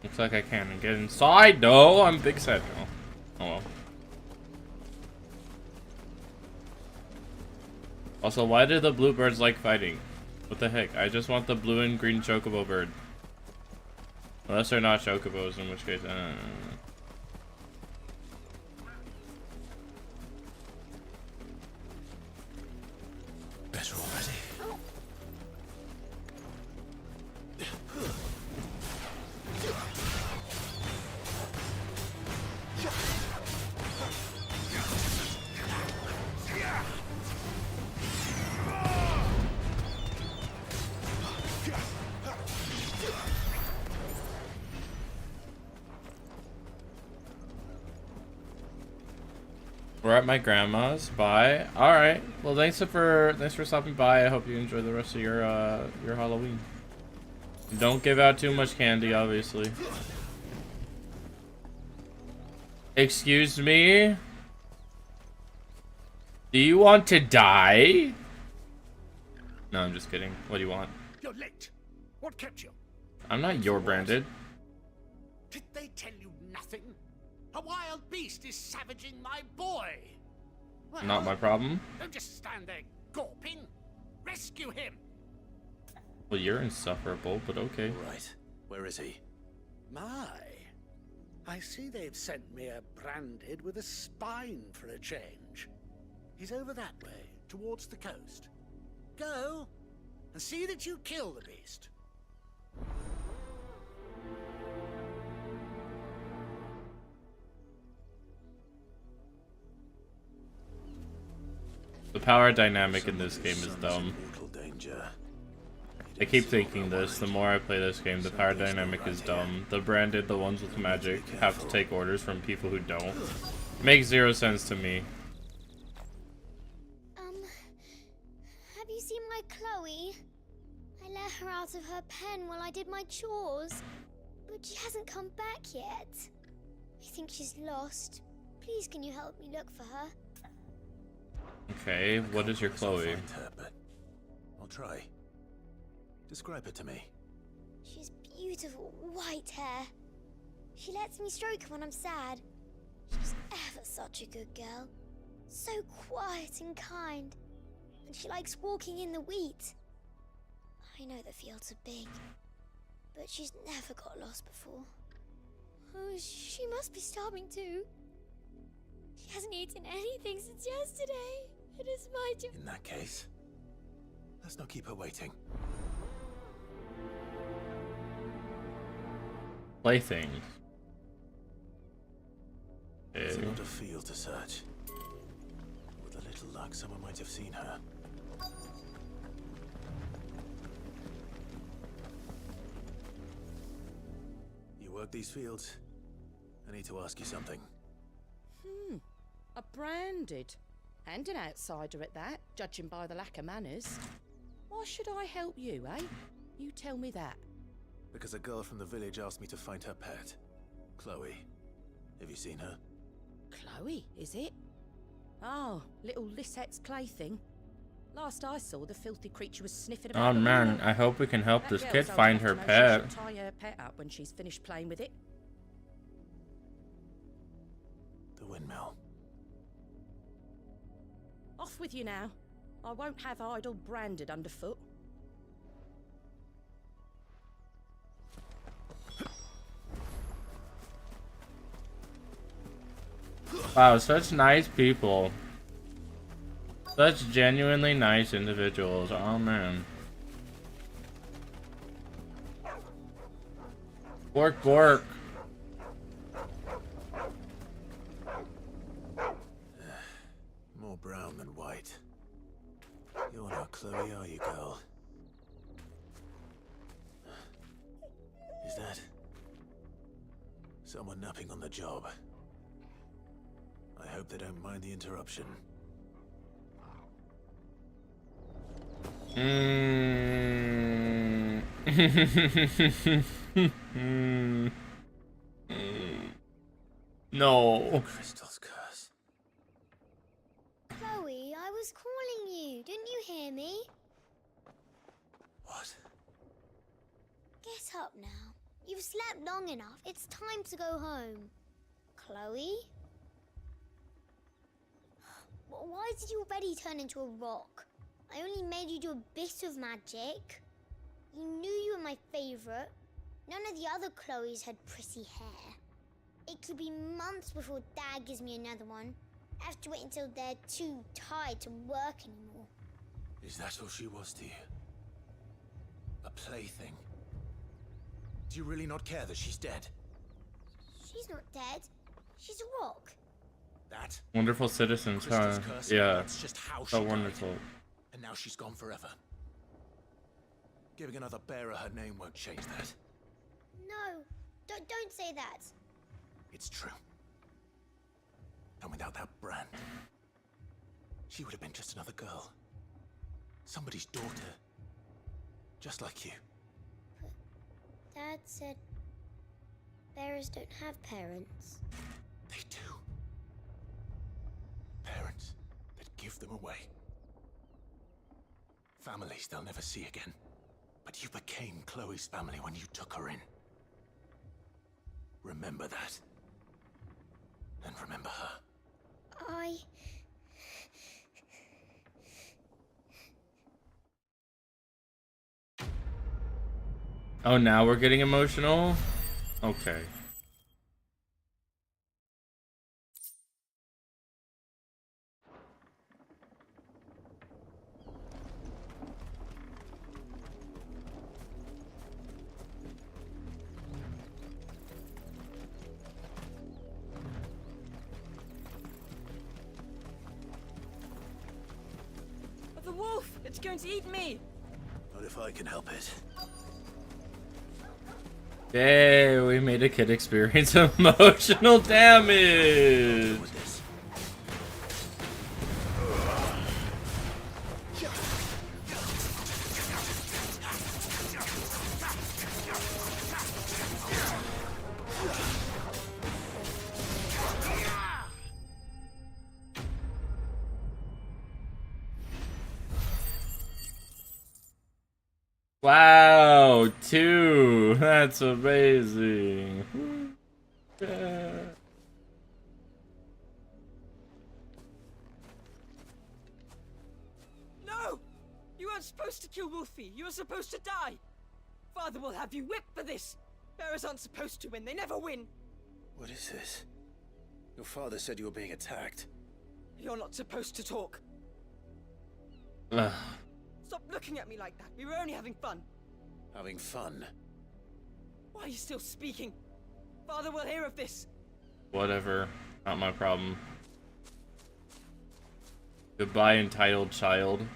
Looks like I can't get inside. No, I'm big sad now. Oh well. Also, why do the blue birds like fighting? What the heck? I just want the blue and green chocobo bird. Unless they're not chocobos, in which case, Better already. we're at my grandma's. Bye. All right. Well, thanks for stopping by. I hope you enjoy the rest of your Halloween. Don't give out too much candy, obviously. Excuse me? Do you want to die? No, I'm just kidding. What do you want? You're late. What kept you? I'm not your branded. Did they tell you nothing? A wild beast is savaging my boy. Well, Not my problem. don't just stand there gawping. Rescue him. Well, you're insufferable, but okay. Right. Where is he? My. I see they've sent me a branded with a spine for a change. He's over that way, towards the coast. Go and see that you kill the beast. The power dynamic in this game is dumb. I keep thinking this, the more I play this game, the power dynamic is dumb. The branded, the ones with magic, have to take orders from people who don't. Makes zero sense to me. you seen my Chloe? I let her out of her pen while I did my chores, but she hasn't come back yet. I think she's lost. Please, can you help me look for her? Okay, what is your Chloe? Find her, but I'll try. Describe her to me. She's beautiful white hair. She lets me stroke her when I'm sad. She's ever such a good girl. So quiet and kind. And she likes walking in the wheat. I know the fields are big, but she's never got lost before. Oh, she must be starving too. She hasn't eaten anything since yesterday. It is my job. In that case, let's not keep her waiting. Playthings. There's a lot of field to search. With a little luck, someone might have seen her. You work these fields? I need to ask you something. A branded. And an outsider at that, judging by the lack of manners. Why should I help you, eh? You tell me that. Because a girl from the village asked me to find her pet, Chloe. Have you seen her? Chloe, is it? Oh, little Lisette's plaything. Last I saw, the filthy creature was sniffing about. Oh man, I hope we can help this kid find her pet. She'll tie her pet up when she's finished playing with it. The windmill. Off with you now. I won't have idle branded underfoot. Wow, such nice people. Such genuinely nice individuals. Oh man. Bork bork. More brown than white. You're not Chloe, are you, girl? Is that someone napping on the job? I hope they don't mind the interruption. No. Crystal's curse. Chloe, I was calling you. Didn't you hear me? What? Get up now. You've slept long enough. It's time to go home. Chloe? Why did you already turn into a rock? I only made you do a bit of magic. You knew you were my favorite. None of the other Chloes had pretty hair. It could be months before Dad gives me another one. I have to wait until they're too tired to work anymore. Is that all she was to you? A plaything? Do you really not care that she's dead? She's not dead. She's a rock. That? Wonderful citizens, huh? Crystal's curse, Yeah. That's just how she So died. wonderful. And now she's gone forever. Giving another bearer her name won't change that. No, don't say that. It's true. And without that brand, she would have been just another girl. Somebody's daughter. Just like you. Dad said bearers don't have parents. They do. Parents that give them away. Families they'll never see again. But you became Chloe's family when you took her in. Remember that. And remember her. Oh, now we're getting emotional? Okay. The wolf! It's going to eat me! Not if I can help it. Yay, we made a kid experience emotional damage! Wow, 2. That's amazing. Yeah. No! You weren't supposed to kill Wolfie. You were supposed to die. Father will have you whipped for this. Bearers aren't supposed to win. They never win. What is this? Your father said you were being attacked. You're not supposed to talk. Ugh. Stop looking at me like that. We were only having fun. Having fun? Why are you still speaking? Father will hear of this. Whatever. Not my problem. Goodbye, entitled child.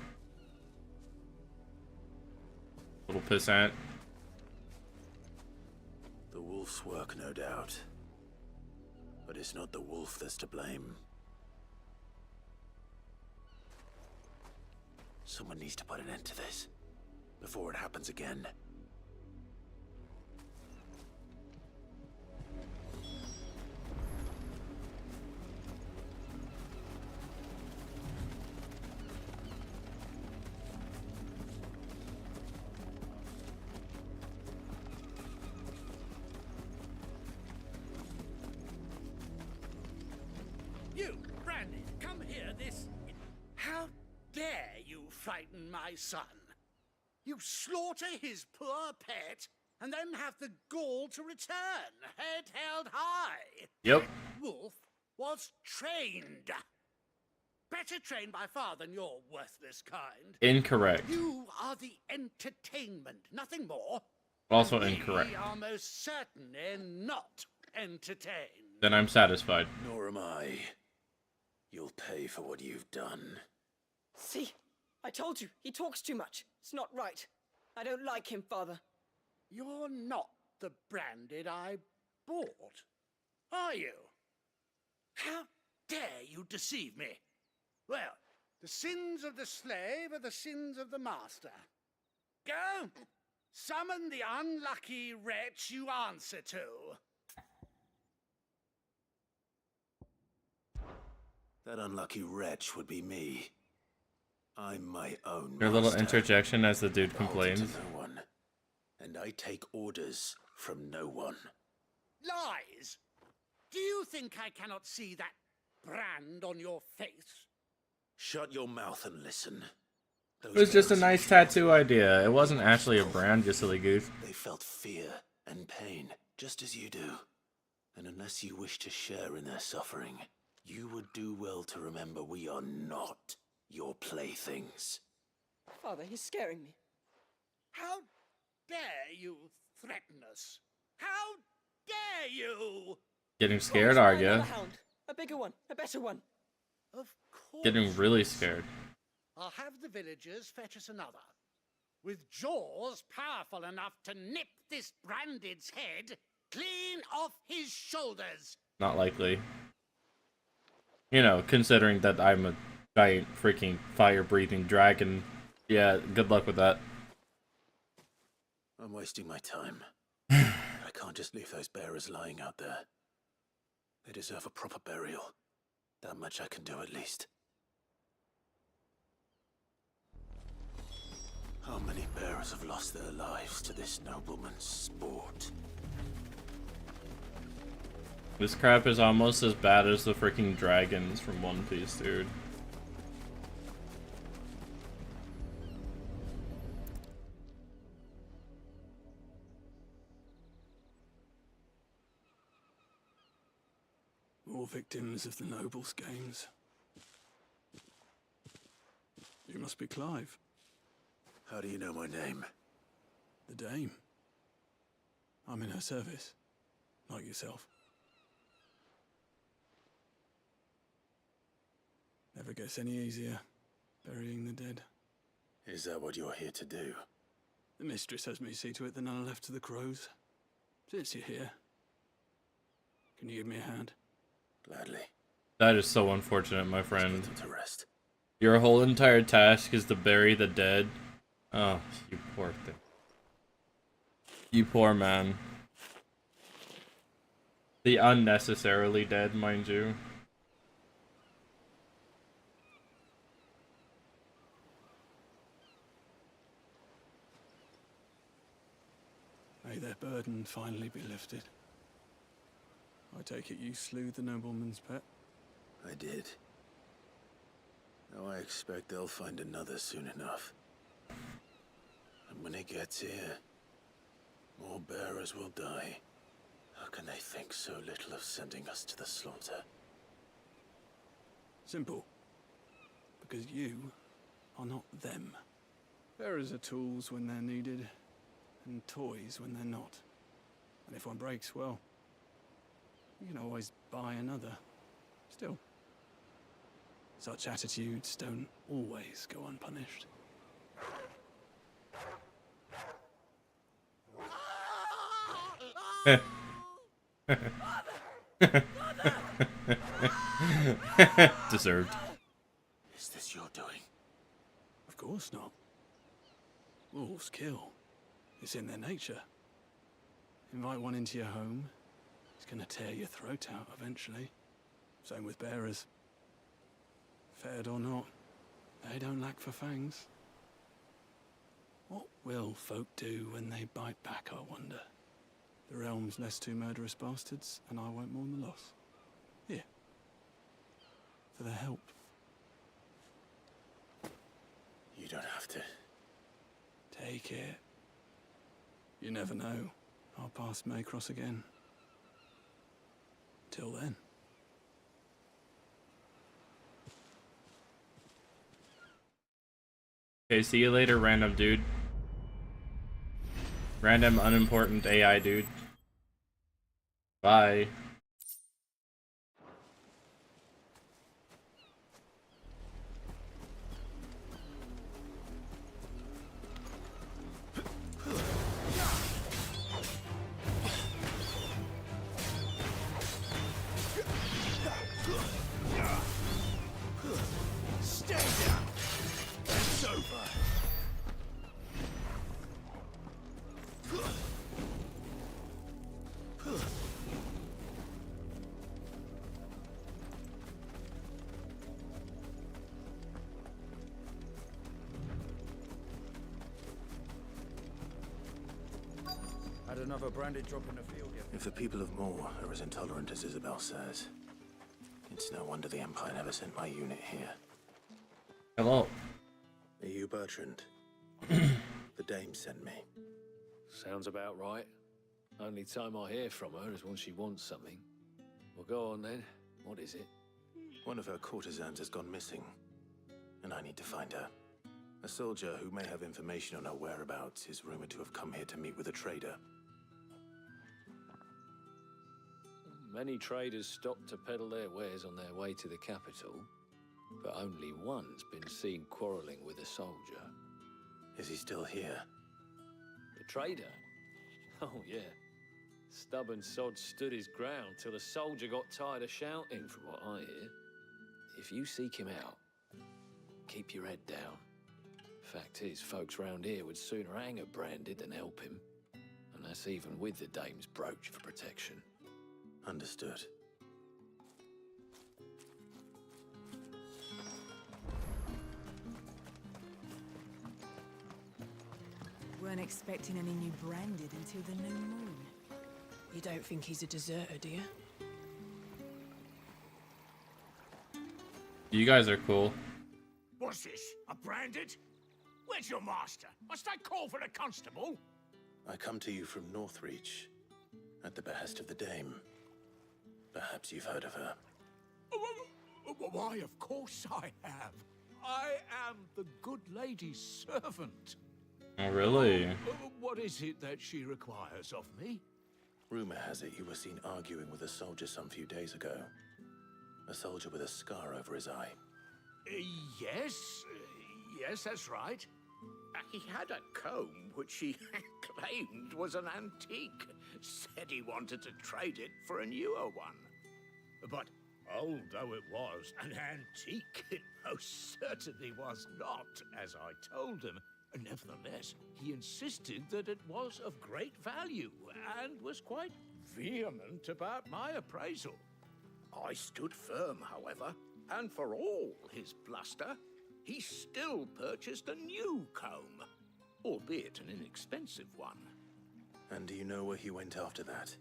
Little pissant. The wolf's work, no doubt. But it's not the wolf that's to blame. Someone needs to put an end to this before it happens again. You, Brandy, come here. How dare you frighten my son? You slaughter his poor pet and then have the gall to return, head held high. Yep. That wolf was trained. Better trained by far than your worthless kind. Incorrect. You are the entertainment, nothing more. Also We incorrect. are most certainly not entertained. Then I'm satisfied. Nor am I. You'll pay for what you've done. See? I told you. He talks too much. It's not right. I don't like him, Father. You're not the Branded I bought, are you? How dare you deceive me? Well, the sins of the slave are the sins of the master. Go! Summon the unlucky wretch you answer to. That unlucky wretch would be me. I'm my own Your little master, interjection as the dude beholden to complains. no one, and I take orders from no one. Lies! Do you think I cannot see that brand on your face? Shut your mouth and listen. It was just a nice tattoo idea. It wasn't actually a brand, you silly goof. They felt fear and pain, just as you do. And unless you wish to share in their suffering, you would do well to remember we are not your playthings. Father, he's scaring me. How dare you threaten us? How dare you? Getting scared, are Another ya? hound. A bigger one. A better one. Of course. Getting really scared. I'll have the villagers fetch us another. With jaws powerful enough to nip this Branded's head clean off his shoulders. Not likely. You know, considering that I'm a giant freaking fire-breathing dragon. Yeah, good luck with that. I'm wasting my time. I can't just leave those bearers lying out there. They deserve a proper burial. That much I can do at least. How many bearers have lost their lives to this nobleman's sport? This crap is almost as bad as the freaking dragons from One Piece, dude. More victims of the nobles' games. You must be Clive. How do you know my name? The Dame. I'm in her service, like yourself. Never gets any easier, burying the dead. Is that what you're here to do? The mistress has me see to it that none are left to the crows. Since you're here, can you give me a hand? Gladly. That is so unfortunate, my friend. Put them to rest. Your whole entire task is to bury the dead. Oh, you poor thing. You poor man. The unnecessarily dead, mind you. their burden finally be lifted. I take it you slew the nobleman's pet? I did. Now I expect they'll find another soon enough. And when it gets here, more bearers will die. How can they think so little of sending us to the slaughter? Simple. Because you are not them. Bearers are tools when they're needed, and toys when they're not. And if one breaks, well, you can always buy another. Still, such attitudes don't always go unpunished. Deserved. Is this your doing? Of course not. Wolves kill. It's in their nature. Invite one into your home, he's gonna tear your throat out eventually. Same with bearers. Fed or not, they don't lack for fangs. What will folk do when they bite back, I wonder? The realm's less two murderous bastards, and I won't mourn the loss. Here. For their help. You don't have to. Take it. You never know. Our paths may cross again. Till then. Okay, see you later, random dude. Random, unimportant AI dude. Bye. Stay down. It's over. Had another branded drop in the field yet? If the people of Moor are as intolerant as Isabel says, it's no wonder the Empire never sent my unit here. Hello. Are you Bertrand? The dame sent me. Sounds about right. Only time I hear from her is when she wants something. Well, go on then. What is it? One of her courtesans has gone missing, and I need to find her. A soldier who may have information on her whereabouts is rumored to have come here to meet with a trader. Many traders stop to peddle their wares on their way to the capital, but only one's been seen quarrelling with a soldier. Is he still here? The trader? Oh, yeah. Stubborn sod stood his ground till the soldier got tired of shouting, from what I hear. If you seek him out, keep your head down. Fact is, folks round here would sooner hang a branded than help him. And that's even with the dame's brooch for protection. Understood. Weren't expecting any new branded until the new moon. You don't think he's a deserter, do you? You guys are cool. What's this? A branded? Where's your master? Must I call for the constable? I come to you from Northreach, at the behest of the dame. Perhaps you've heard of her. Why, of course I have. I am the good lady's servant. Oh, really? What is it that she requires of me? Rumor has it you were seen arguing with a soldier some few days ago. A soldier with a scar over his eye. Yes, that's right. He had a comb which he claimed was an antique. Said he wanted to trade it for a newer one. But old though it was, an antique it most certainly was not, as I told him. Nevertheless, he insisted that it was of great value and was quite vehement about my appraisal. I stood firm, however, and for all his bluster, he still purchased a new comb, albeit an inexpensive one. And do you know where he went after that?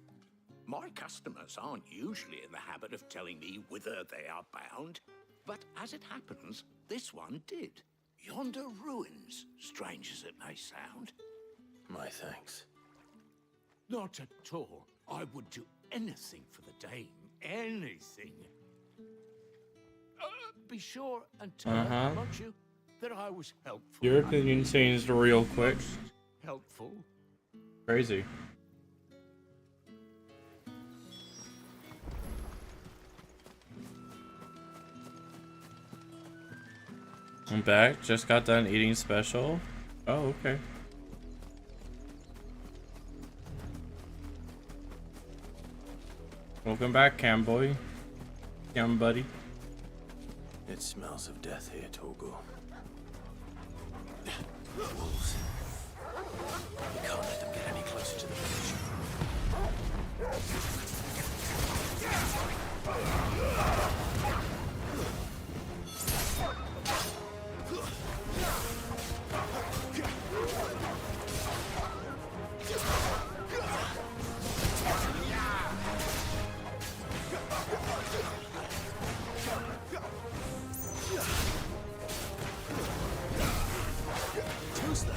My customers aren't usually in the habit of telling me whither they are bound, but as it happens, this one did. Yonder ruins, strange as it may sound. My thanks. Not at all. I would do anything for the dame. Anything. Be sure and tell her, won't you, that I was helpful. Your opinion changed real quick. Helpful. Crazy. I'm back. Just got done eating special. Oh, okay. Welcome back, Cam boy. Cam buddy. It smells of death here, Torgal. Wolves. We can't let them get any closer to the village. Too slow.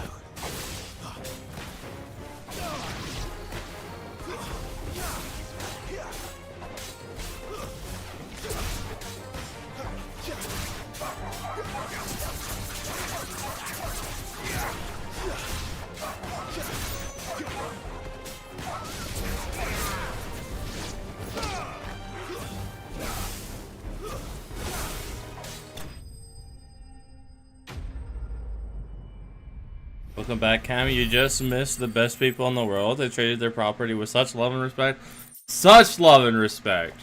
Welcome back, Cam. You just missed the best people in the world. They traded their property with such love and respect. Such love and respect.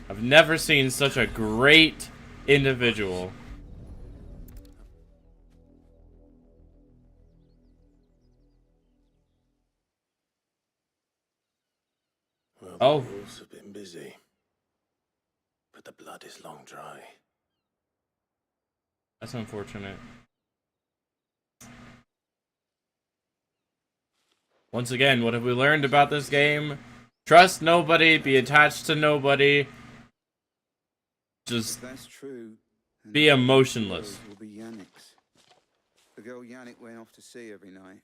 I've never seen such a great individual. Well, the wolves have been busy, but the blood is long dry. That's unfortunate. Once again, what have we learned about this game? Trust nobody, be attached to nobody. Just That's true. be emotionless. Will be Yannick's. The girl Yannick went off to see every night.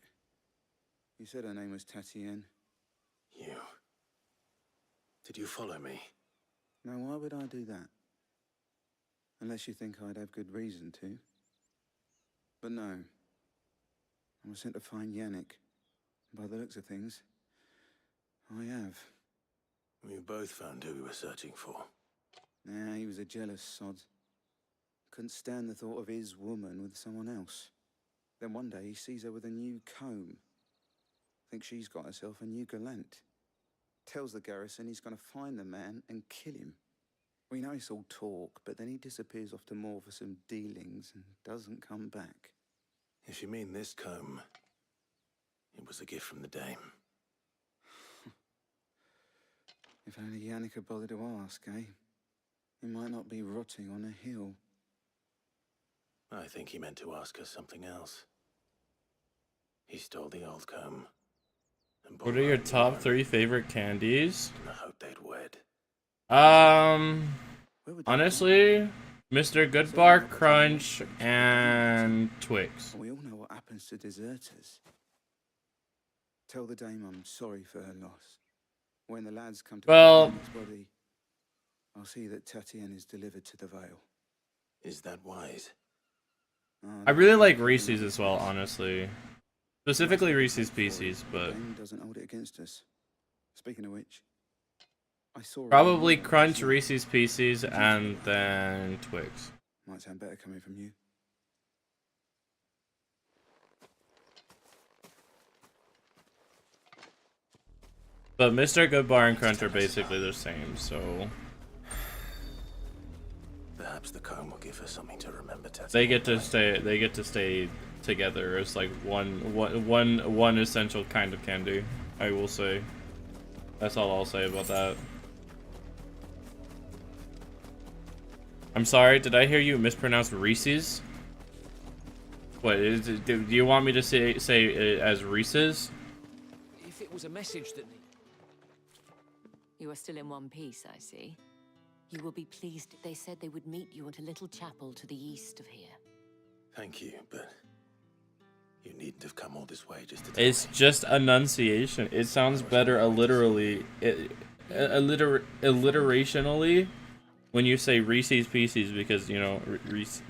You said her name was Tatienne. You. Did you follow me? Now, why would I do that? Unless you think I'd have good reason to. But no. I was sent to find Yannick. By the looks of things, I have. We both found who we were searching for. Nah, he was a jealous sod. Couldn't stand the thought of his woman with someone else. Then one day he sees her with a new comb. Thinks she's got herself a new gallant. Tells the garrison he's gonna find the man and kill him. We know it's all talk, but then he disappears off to Moor for some dealings and doesn't come back. If you mean this comb, it was a gift from the dame. If only Yannick had bothered to ask, eh? He might not be rotting on a hill. I think he meant to ask her something else. He stole the old comb. And What are your top 3 favorite candies? I hope they'd wed. Honestly, Mr. Goodbar, Crunch, and Twix. We all know what happens to deserters. Tell the dame I'm sorry for her loss. When the lads come to Well, his body, I'll see that Tatienne is delivered to the Vale. Is that wise? I really like Reese's as well, honestly. Specifically Reese's Pieces, but Dame doesn't hold it against us. Speaking of which, I saw probably Crunch, Reese's Pieces, and then Twix. Might sound better coming from you. But Mr. Goodbar and Crunch are basically the same, so Perhaps the comb will give her something to remember. they get to stay together as like one essential kind of candy, I will say. That's all I'll say about that. I'm sorry, did I hear you mispronounce Reese's? What is it, do you want me to say it as Reese's? If it was a message that... You are still in one piece, I see. You will be pleased. They said they would meet you at a little chapel to the east of here. Thank you, but you needn't have come all this way just to. It's just enunciation. It sounds better alliterationally when you say Reese's Pieces, because you know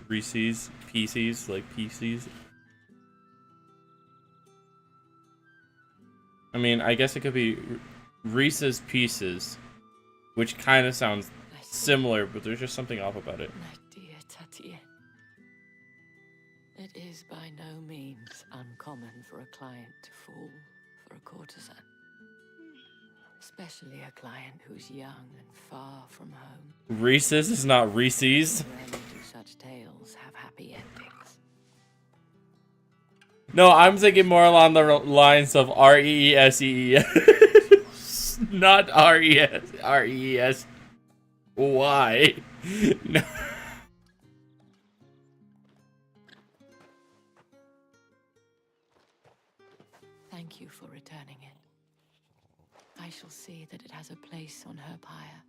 Reese's Pieces, like PCs. I mean, I guess it could be Reese's Pieces, which kind of sounds similar, but there's just something off about it. My dear Tatienne, it is by no means uncommon for a client to fall for a courtesan. Especially a client who's young and far from home. Reese's is not Reese's. Rarely do such tales have happy endings. No, I'm thinking more along the lines of R-E-E-S-E-E. Not R-E-E-S-Y. No. Thank you for returning it. I shall see that it has a place on her pyre.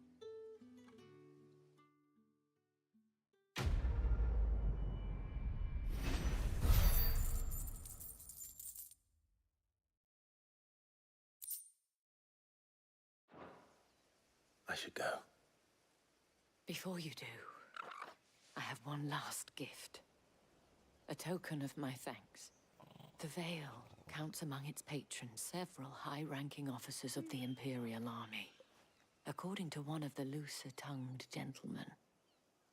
I should go. Before you do, I have one last gift. A token of my thanks. The Veil counts among its patrons several high-ranking officers of the Imperial Army. According to one of the looser-tongued gentlemen,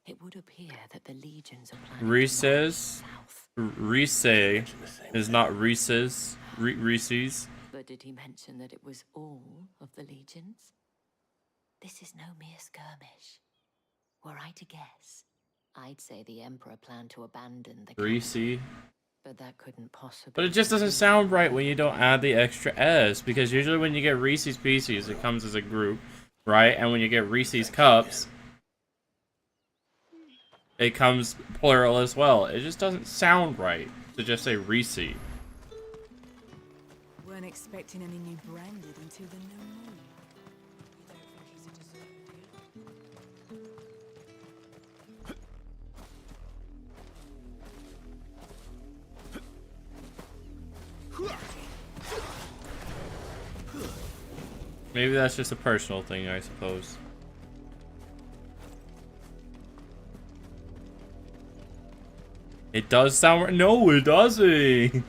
it would appear that the legions are planning Reese's. Reese is not Reese's. Reese's. But did he mention that it was all of the legions? This is no mere skirmish. Were I to guess, I'd say the Emperor planned to abandon the Reese. But that couldn't possibly. But it just doesn't sound right when you don't add the extra S, because usually when you get Reese's Pieces, it comes as a group, right? And when you get Reese's Cups, it comes plural as well. It just doesn't sound right to just say Reese. Weren't expecting any new branded until the new moon. Maybe that's just a personal thing, I suppose. It does sound. No, it doesn't.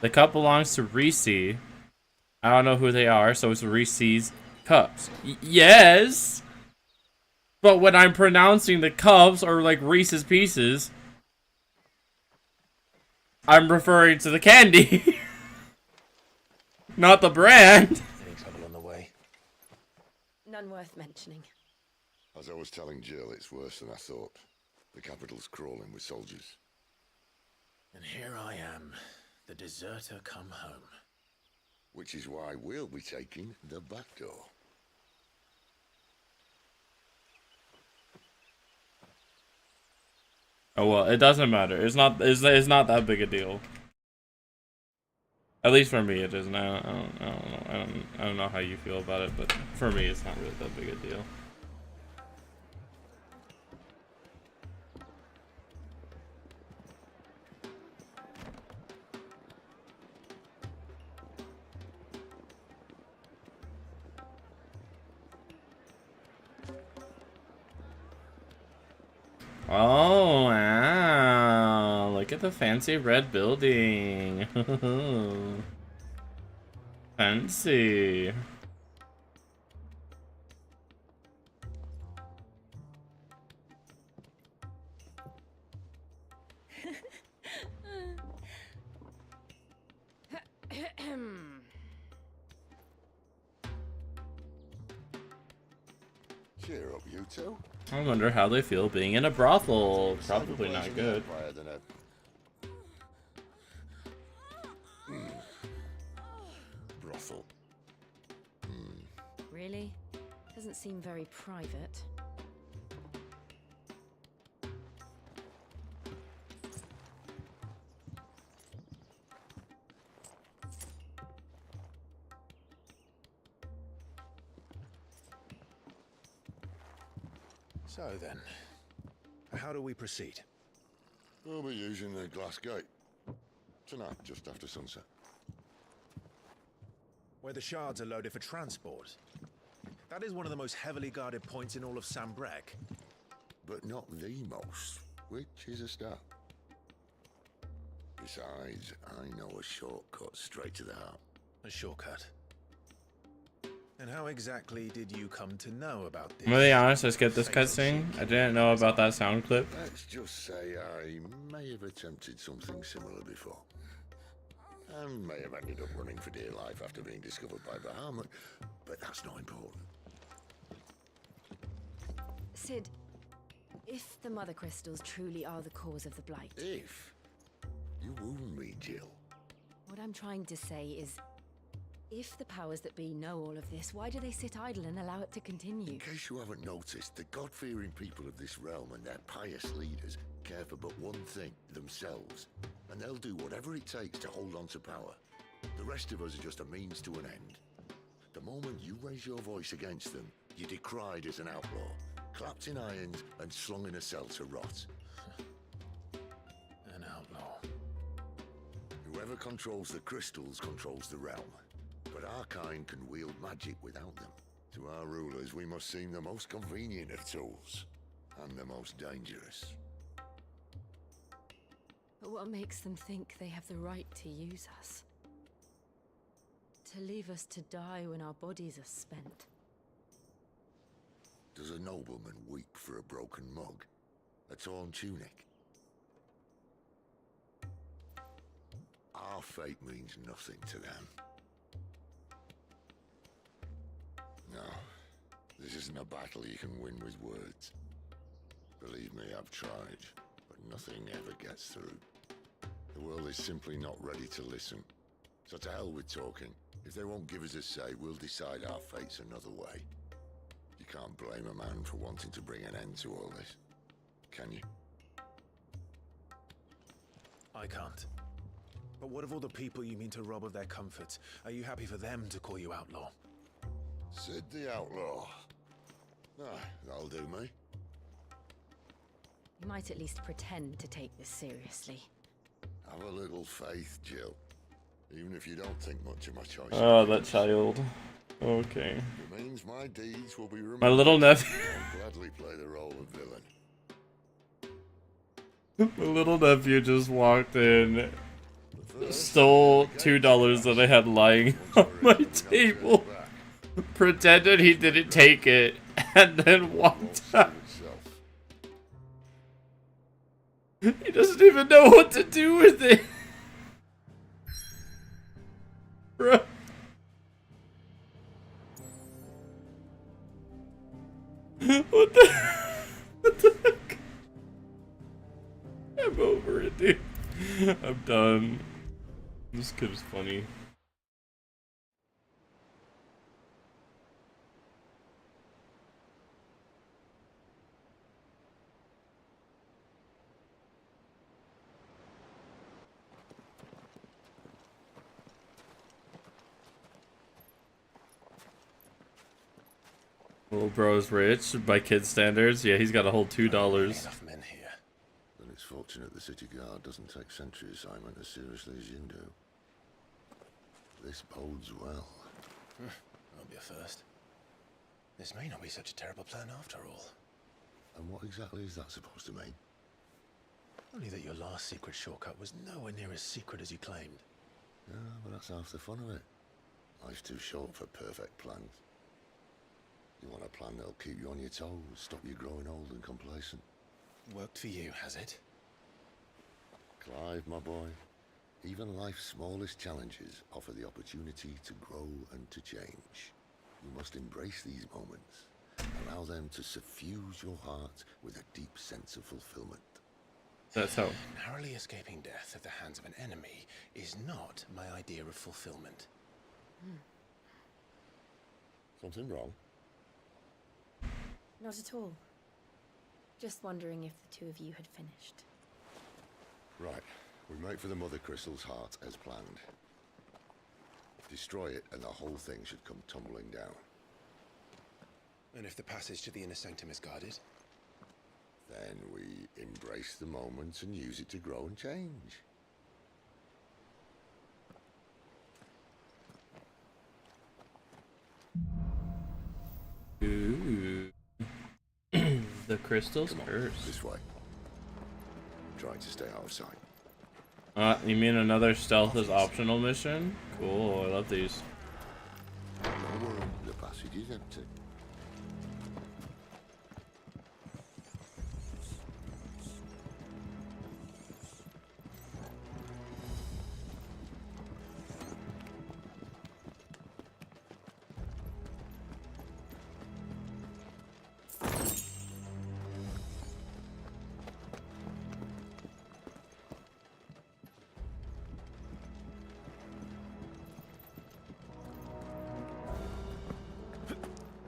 The cup belongs to Reese. I don't know who they are, so it's Reese's Cups. Yes! But when I'm pronouncing the cups or like Reese's Pieces, I'm referring to the candy. Not the brand. Any trouble on the way? None worth mentioning. As I was telling Jill, it's worse than I thought. The capital's crawling with soldiers. And here I am. The deserter come home. Which is why we'll be taking the back door. Oh well, it doesn't matter. It's not that big a deal. At least for me, it isn't. I don't know how you feel about it, but for me, it's not really that big a deal. Oh, wow. Look at the fancy red building. Fancy. Cheer up, you two. I wonder how they feel being in a brothel. Probably not good. Brothel. Really? Doesn't seem very private. So then, how do we proceed? We'll be using the glass gate. Tonight, just after sunset. Where the shards are loaded for transport. That is one of the most heavily guarded points in all of Sambrec. But not the most, which is a start. Besides, I know a shortcut straight to the heart. A shortcut? And how exactly did you come to know about this? I'm gonna be honest, I skipped this cutscene. I didn't know about that sound clip. Let's just say I may have attempted something similar before. And may have ended up running for dear life after being discovered by Bahamut, but that's not important. Sid, if the Mother Crystals truly are the cause of the Blight... If? You wound me, Jill. What I'm trying to say is, if the powers that be know all of this, why do they sit idle and allow it to continue? In case you haven't noticed, the God-fearing people of this realm and their pious leaders care for but one thing, themselves. And they'll do whatever it takes to hold on to power. The rest of us are just a means to an end. The moment you raise your voice against them, you're decried as an outlaw, clapped in irons and slung in a cell to rot. An outlaw. Whoever controls the crystals controls the realm. But our kind can wield magic without them. To our rulers, we must seem the most convenient of tools, and the most dangerous. But what makes them think they have the right to use us? To leave us to die when our bodies are spent? Does a nobleman weep for a broken mug? A torn tunic? Our fate means nothing to them. No, this isn't a battle you can win with words. Believe me, I've tried, but nothing ever gets through. The world is simply not ready to listen. So to hell with talking. If they won't give us a say, we'll decide our fates another way. You can't blame a man for wanting to bring an end to all this, can you? I can't. But what of all the people you mean to rob of their comforts? Are you happy for them to call you outlaw? Sid the Outlaw. Ah, that'll do me. You might at least pretend to take this seriously. Have a little faith, Jill. Even if you don't think much of my choice. Oh, that child. Okay. It means my deeds will be remembered. My little nephew. I'll gladly play the role of villain. My little nephew just walked in, stole $2 that I had lying on my table, pretended he didn't take it, and then walked out. He doesn't even know what to do with it. Bro. What the heck? I'm over it, dude. I'm done. This kid is funny. Little bro's rich by kid standards. Yeah, he's got a whole $2. Enough men here. Then it's fortunate the city guard doesn't take sentry assignment as seriously as you do. This bodes well. That'll be a first. This may not be such a terrible plan after all. And what exactly is that supposed to mean? Only that your last secret shortcut was nowhere near as secret as you claimed. Yeah, but that's half the fun of it. Life's too short for perfect plans. You want a plan that'll keep you on your toes, stop you growing old and complacent. Worked for you, has it? Clive, my boy, even life's smallest challenges offer the opportunity to grow and to change. You must embrace these moments Allow them to suffuse your heart with a deep sense of fulfillment. That's how. Narrowly escaping death at the hands of an enemy is not my idea of fulfillment. Something wrong? Not at all. Just wondering if the two of you had finished. Right. We make for the Mother Crystal's heart as planned. Destroy it and the whole thing should come tumbling down. And if the passage to the inner sanctum is guarded? Then we embrace the moment and use it to grow and change. Ooh. The crystal's curse. This way. Trying to stay out of sight. You mean another stealth is optional mission? Cool, I love these. No worry, the passage is empty.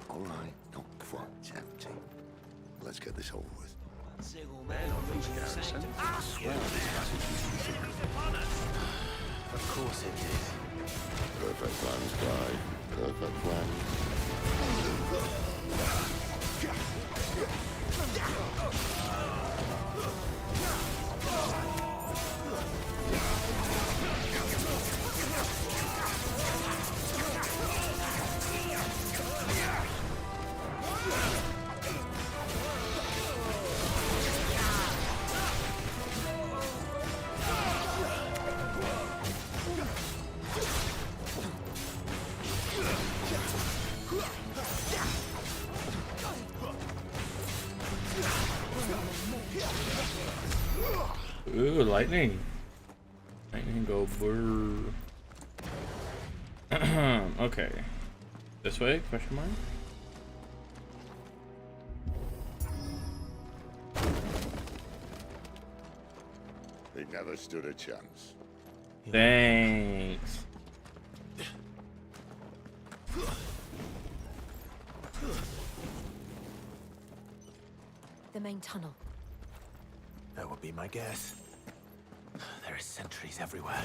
Alright, not quite empty. Let's get this over with. Of course it did. Perfect plans, Clive. Perfect plans. Ooh, lightning. Lightning go brrr. Okay. This way? Question mark? They never stood a chance. Thanks. The main tunnel. That would be my guess. There are sentries everywhere.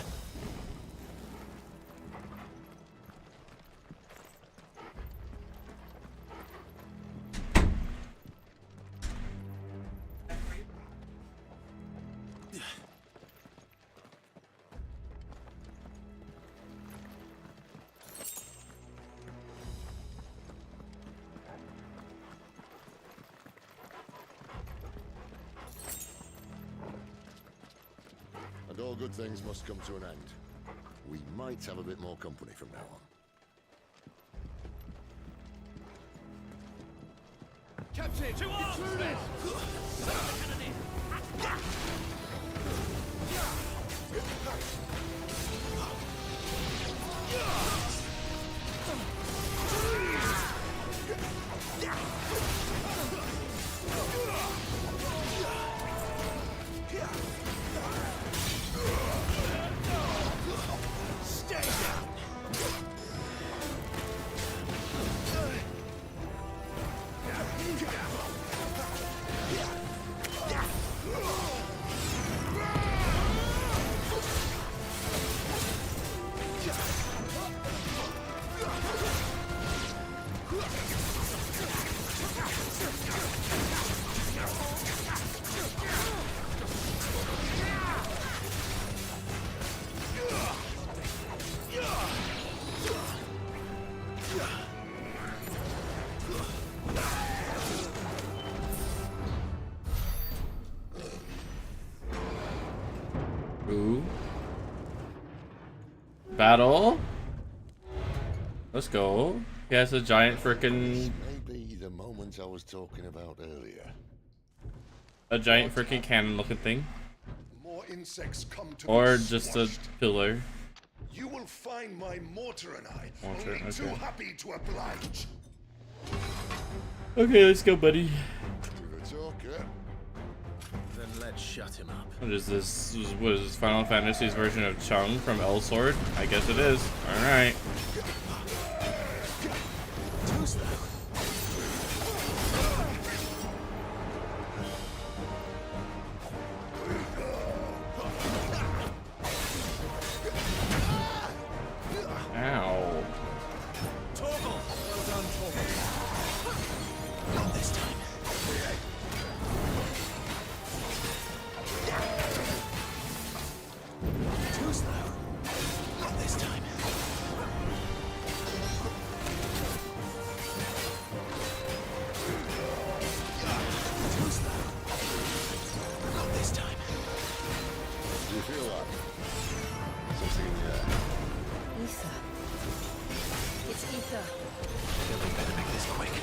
And all good things must come to an end. We might have a bit more company from now on. Captain! To arms, men! Stay down! Ooh. Battle. Let's go. He has a giant frickin' Maybe the moment I was talking about earlier. a giant frickin' cannon looking thing. More insects come to Or be just a squashed. pillar. You will find my mortar and I Mortar, only too okay. happy to oblige. Okay, let's go, buddy. Then let's shut him up. What is this? What is this? Final Fantasy's version of Chung from L Sword? I guess it is. All right. Ow. Not this time. Too slow. Not this time. Too slow. Not this time. Do you feel that? Something in the air. Ether. It's ether. We better make this quick.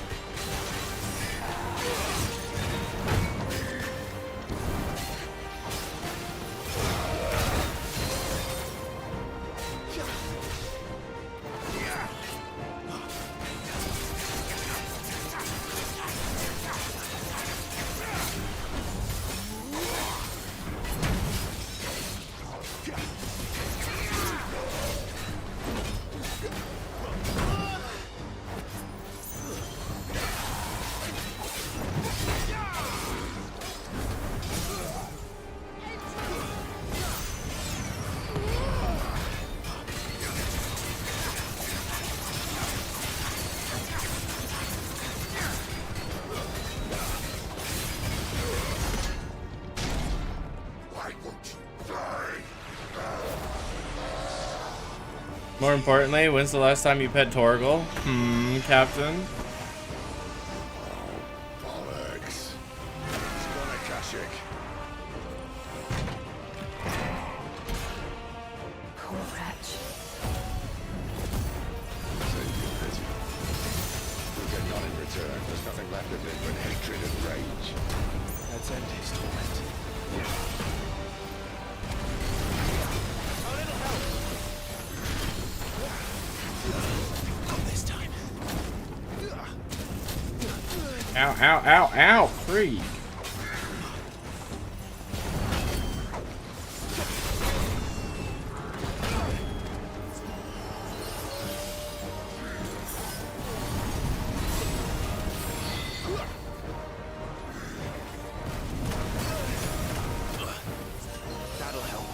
More importantly, when's the last time you pet Torgal? Captain? Bollocks. It's gonna Kashyyyk. Poor wretch. Save your pity. You'll get none in return. There's nothing left of it but hatred and rage. Let's end his torment. Not this time. Ow, ow, ow, ow! Freak! That'll help.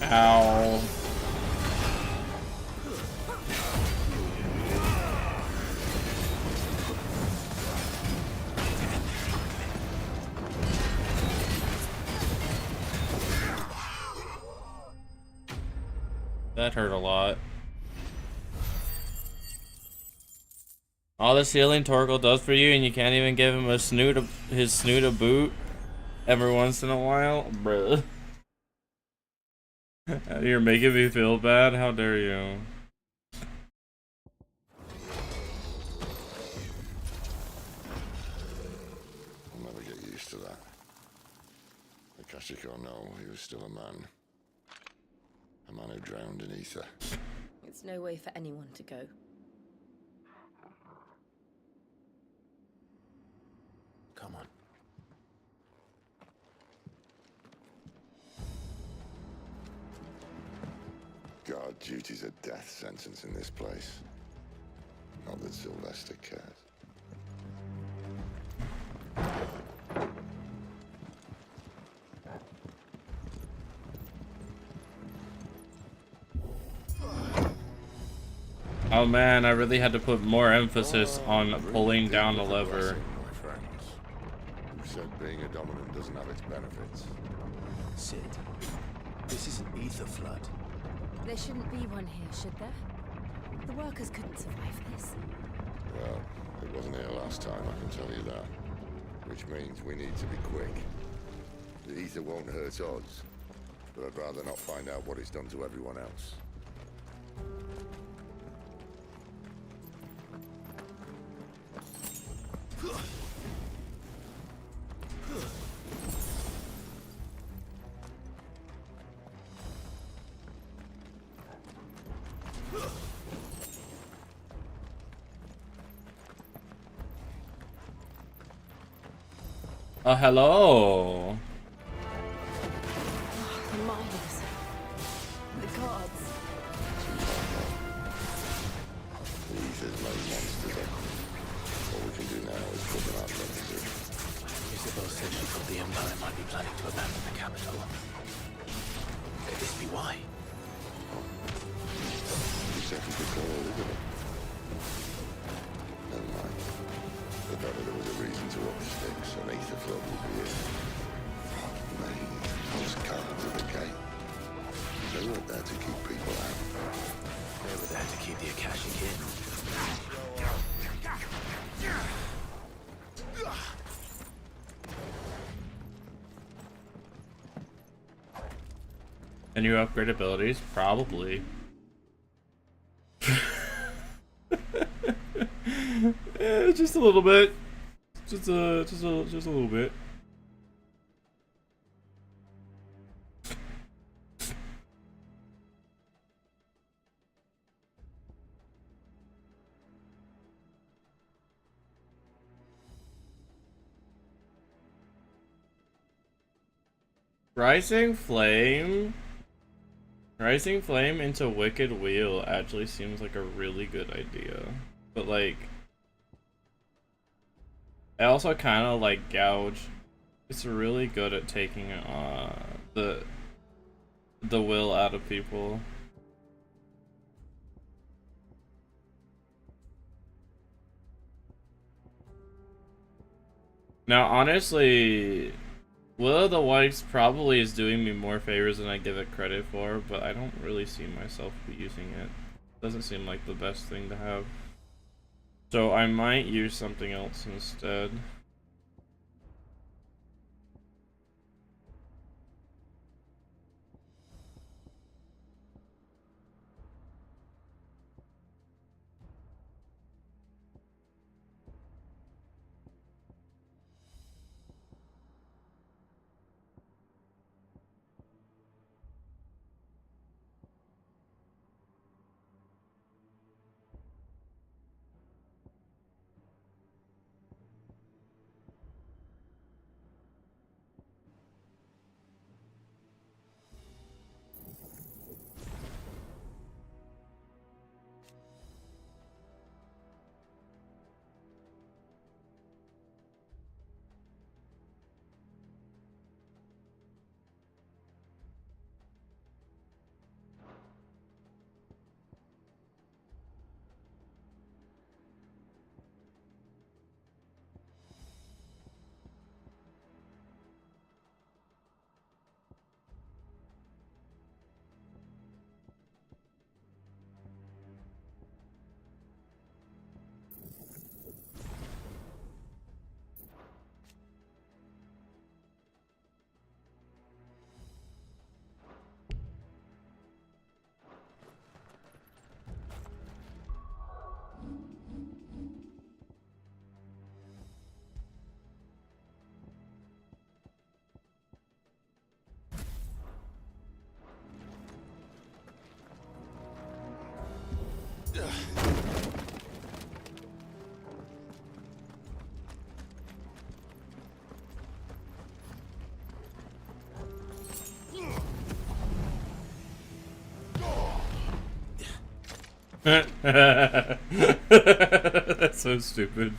Ow. That hurt a lot. All this healing Torgal does for you, and you can't even give him his snoot a boot every once in a while, bruh. You're making me feel bad. How dare you? I'll never get used to that. Akashic or no, he was still a man. A man who drowned in ether. It's no way for anyone to go. Come on. Guard duty's a death sentence in this place. Not that Sylvester cares. Oh man, I really had to put more emphasis on pulling down the lever. My friends. Who said being a dominant doesn't have its benefits? Sid, this is an ether flood. There shouldn't be one here, should there? The workers couldn't survive this. Well, it wasn't here last time, I can tell you that. Which means we need to be quick. The ether won't hurt us, but I'd rather not find out what it's done to everyone else. Hello. The miners. The guards. The ether's made monsters up. All we can do now is put them out of position. Isabel said she thought the Empire might be planning to abandon the capital. Could this be why? You said we could call Elizabeth. Never mind. The better there was a reason to up the sticks, an ether flood would be it. Me, just cards at the gate. They weren't there to keep people out. They were there to keep the Akashic in. And you upgrade abilities? Probably. Yeah, just a little bit. Just a little bit. Rising Flame into Wicked Wheel actually seems like a really good idea. But like, I also kind of like Gouge. It's really good at taking the will out of people. Now, honestly, Will of the Wisps probably is doing me more favors than I give it credit for, but I don't really see myself using it. Doesn't seem like the best thing to have. So I might use something else instead. That's so stupid.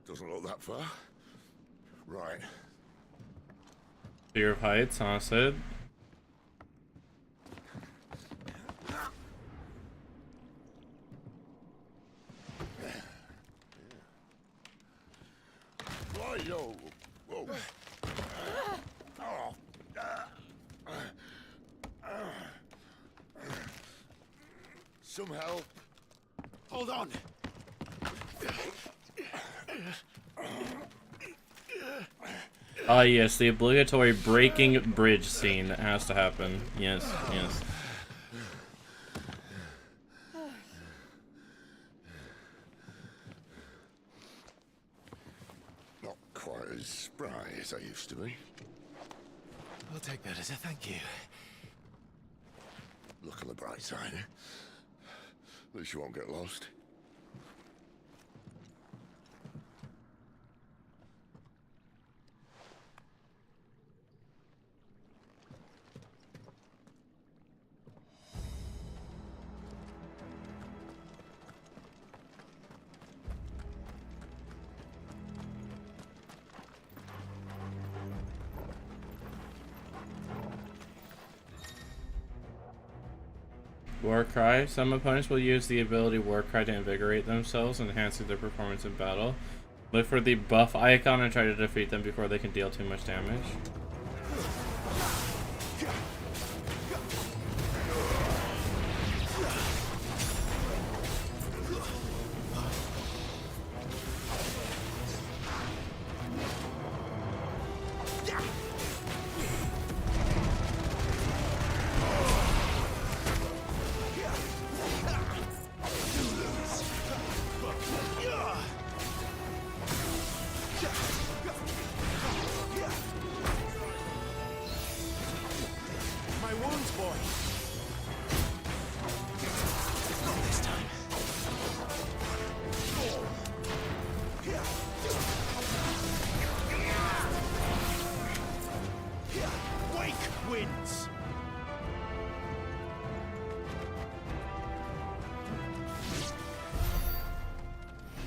Doesn't look that far. Right. Fear of heights, huh, Sid? Why, yo? Whoa. Oh. Some help. Hold on. Ah, yes, the obligatory breaking bridge scene that has to happen. Yes, yes. Not quite as spry as I used to be. I'll take that as a thank you. Look on the bright side, eh? At least you won't get lost. Warcry. Some opponents will use the ability Warcry to invigorate themselves, enhancing their performance in battle. Look for the buff icon and try to defeat them before they can deal too much damage.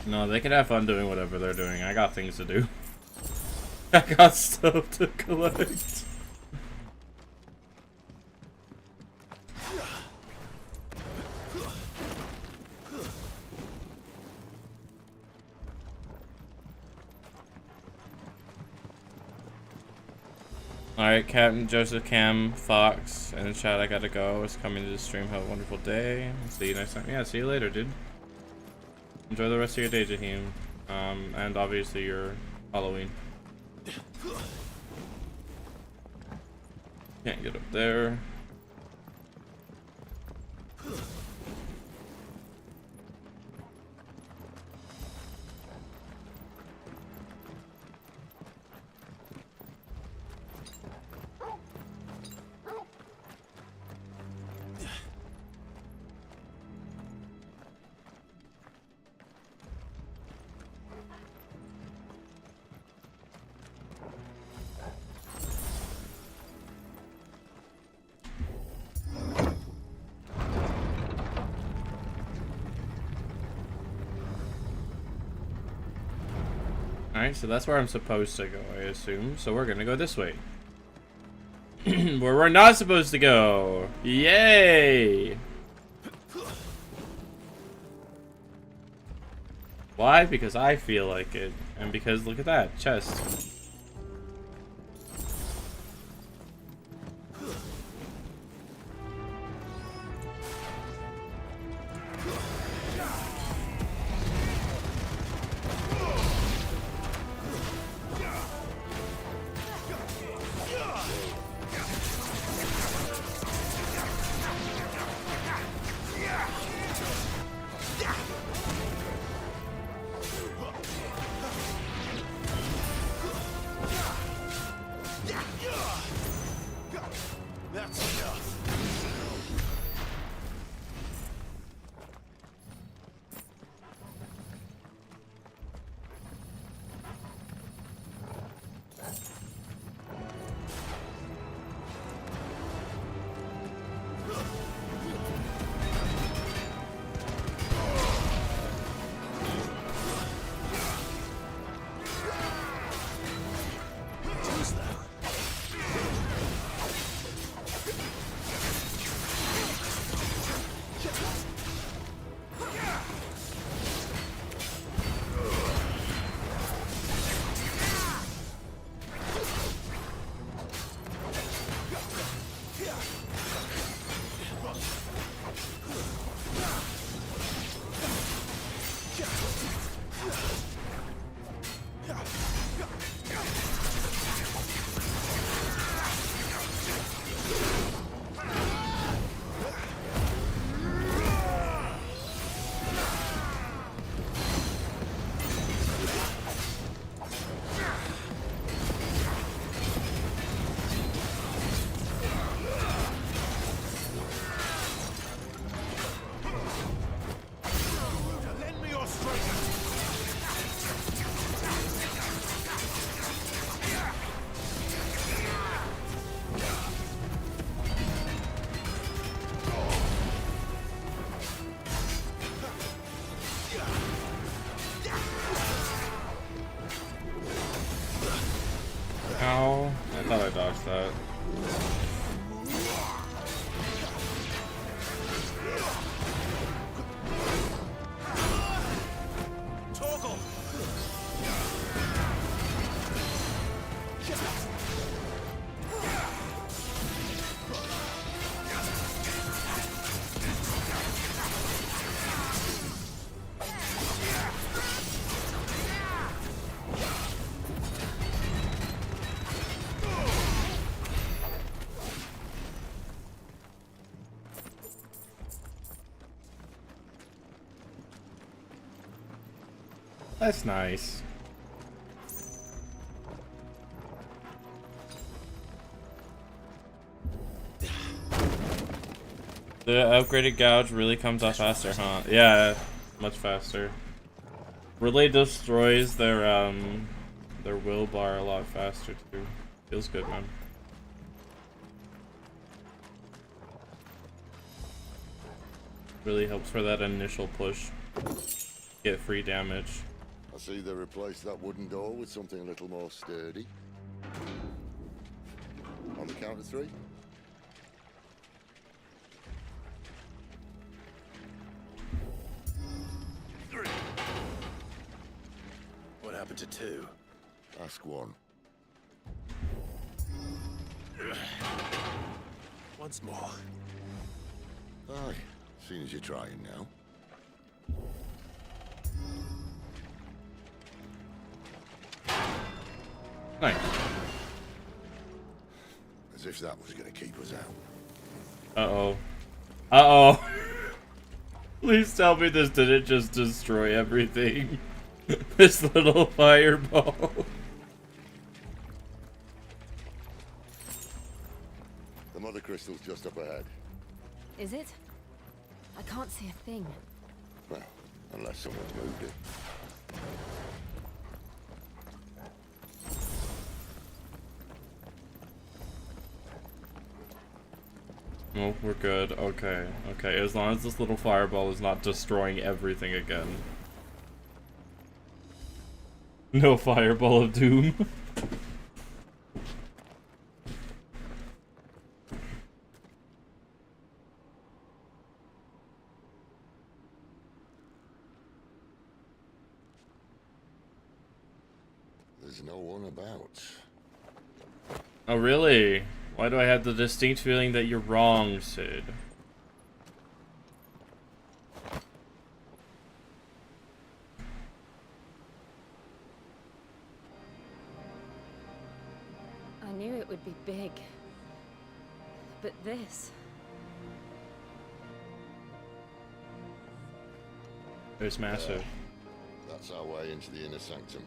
No, they can have fun doing whatever they're doing. I got things to do. I got stuff to collect. Alright, Captain Joseph Cam Fox in the chat, I gotta go. It's coming to the stream. Have a wonderful day. See you next time. Yeah, see you later, dude. Enjoy the rest of your day, Jaheim. And obviously your Halloween. Can't get up there. Alright, so that's where I'm supposed to go, I assume. So we're gonna go this way. Where we're not supposed to go. Yay! Why? Because I feel like it. And because, look at that, chest. Ow. I thought I dodged that. Toggle! That's nice. The upgraded gouge really comes out faster, huh? Yeah, much faster. Really destroys their will bar a lot faster too. Feels good, man. Really helps for that initial push. Get free damage. I see they replaced that wooden door with something a little more sturdy. On the count of 3. What happened to 2? Ask 1. Once more. Aye, seeing as you're trying now. Nice. As if that was going to keep us out. Uh-oh. Uh-oh. Please tell me this didn't just destroy everything. This little fireball. The mother crystal's just up ahead. Is it? I can't see a thing. Well, unless someone's moved it. Oh, we're good. Okay. Okay, as long as this little fireball is not destroying everything again. No fireball of doom. There's no one about. Oh, really? Why do I have the distinct feeling that you're wrong, Sid? I knew it would be big. But this... It's massive. That's our way into the inner sanctum.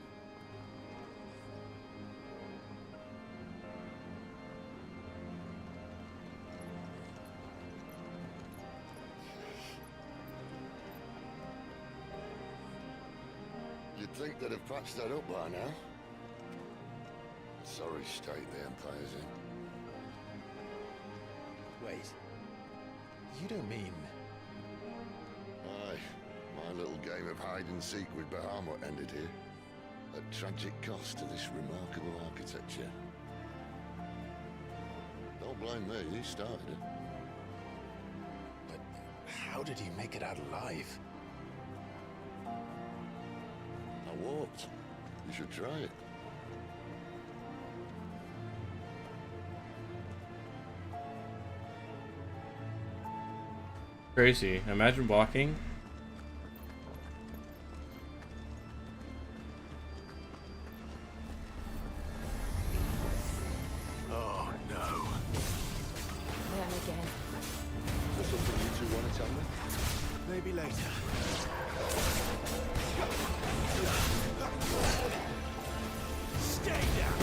You'd think they'd have patched that up by now. Sorry state the Empire's in. Wait. You don't mean... Aye. My little game of hide-and-seek with Bahamut ended here. At tragic cost to this remarkable architecture. Don't blame me, he started it. But how did he make it out alive? I walked. You should try it. Crazy. Imagine walking. Oh no. Them again. Is there something you two want to tell me? Maybe later. Stay down.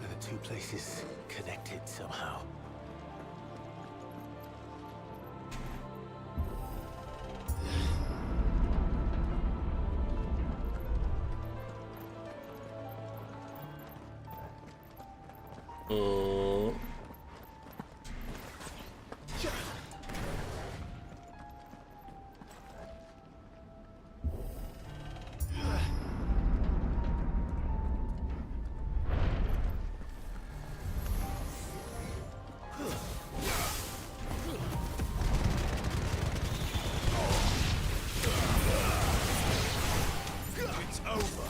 Are the two places connected somehow? Oh. It's over.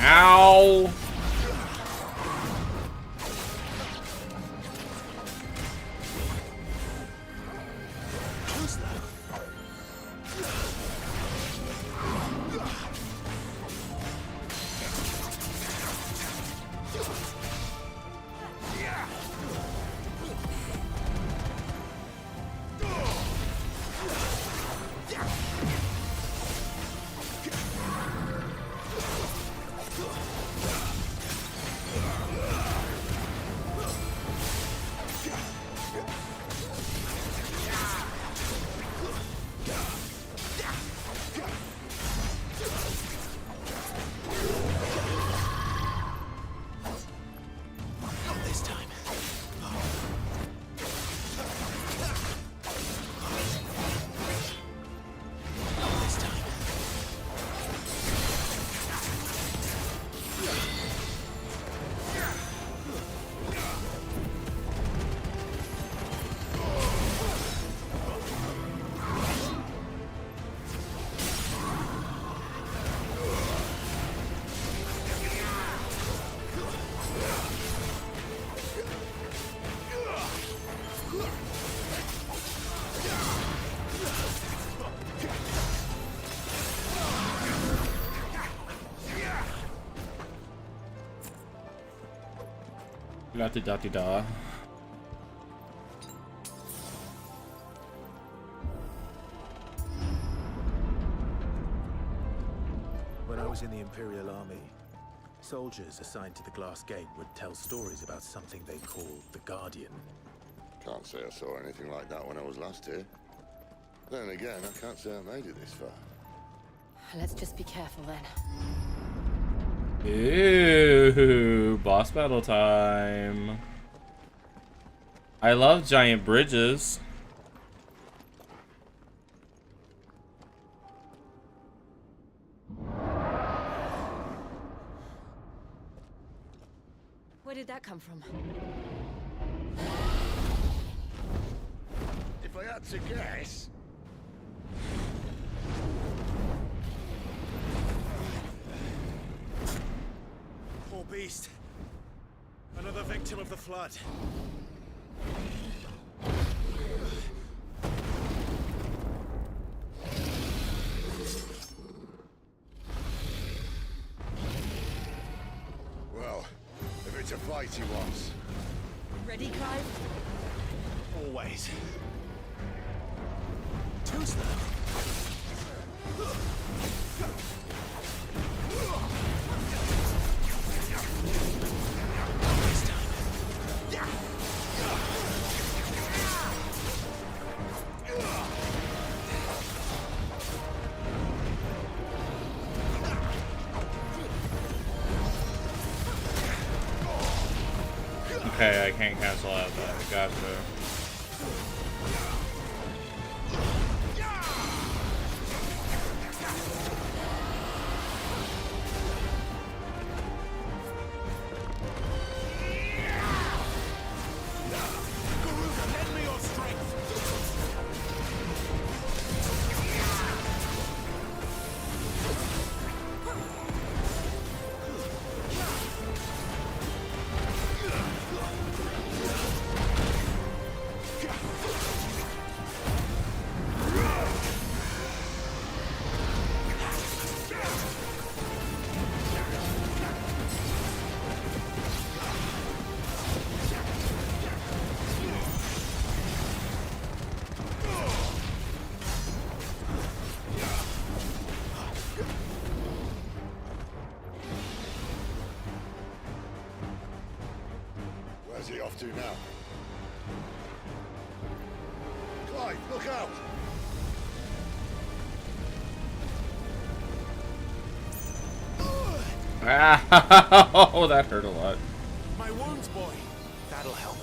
Ow! La-di-da-di-da. When I was in the Imperial Army, soldiers assigned to the Glass Gate would tell stories about something they called the Guardian. Can't say I saw anything like that when I was last here. Then again, I can't say I made it this far. Let's just be careful then. Ew, boss battle time. I love giant bridges. Where did that come from? If I had to guess... Poor beast. Another victim of the flood. Well, if it's a fight he wants. Ready, Clive? Always. Too slow. Okay, I can't cancel out that. Gotcha. Where's he off to now? Clive, look out! Oh, that hurt a lot. My wounds, boy. That'll help.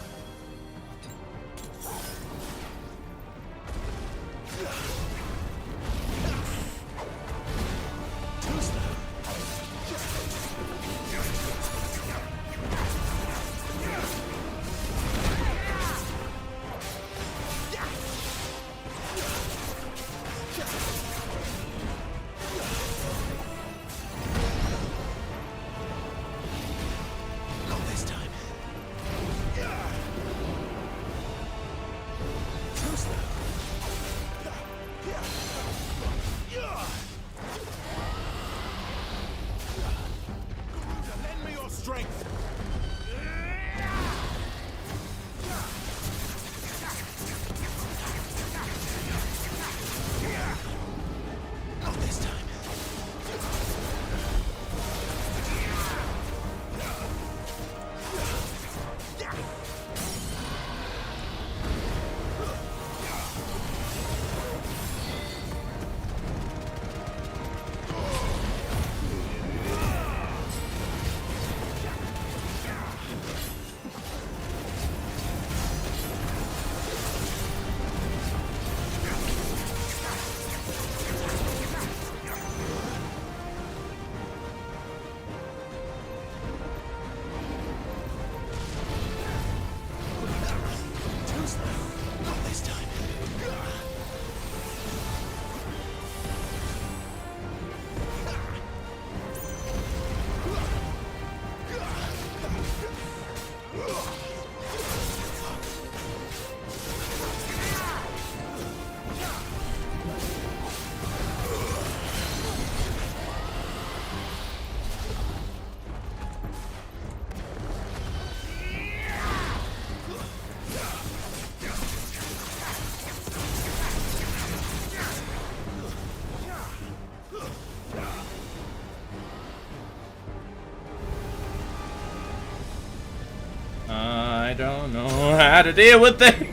I don't know how to deal with things.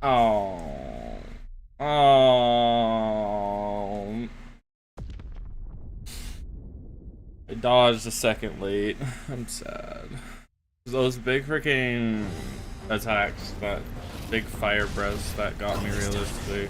Oh. Oh. I dodged a second late. I'm sad. Those big freaking attacks, that big fire breaths that got me realistically.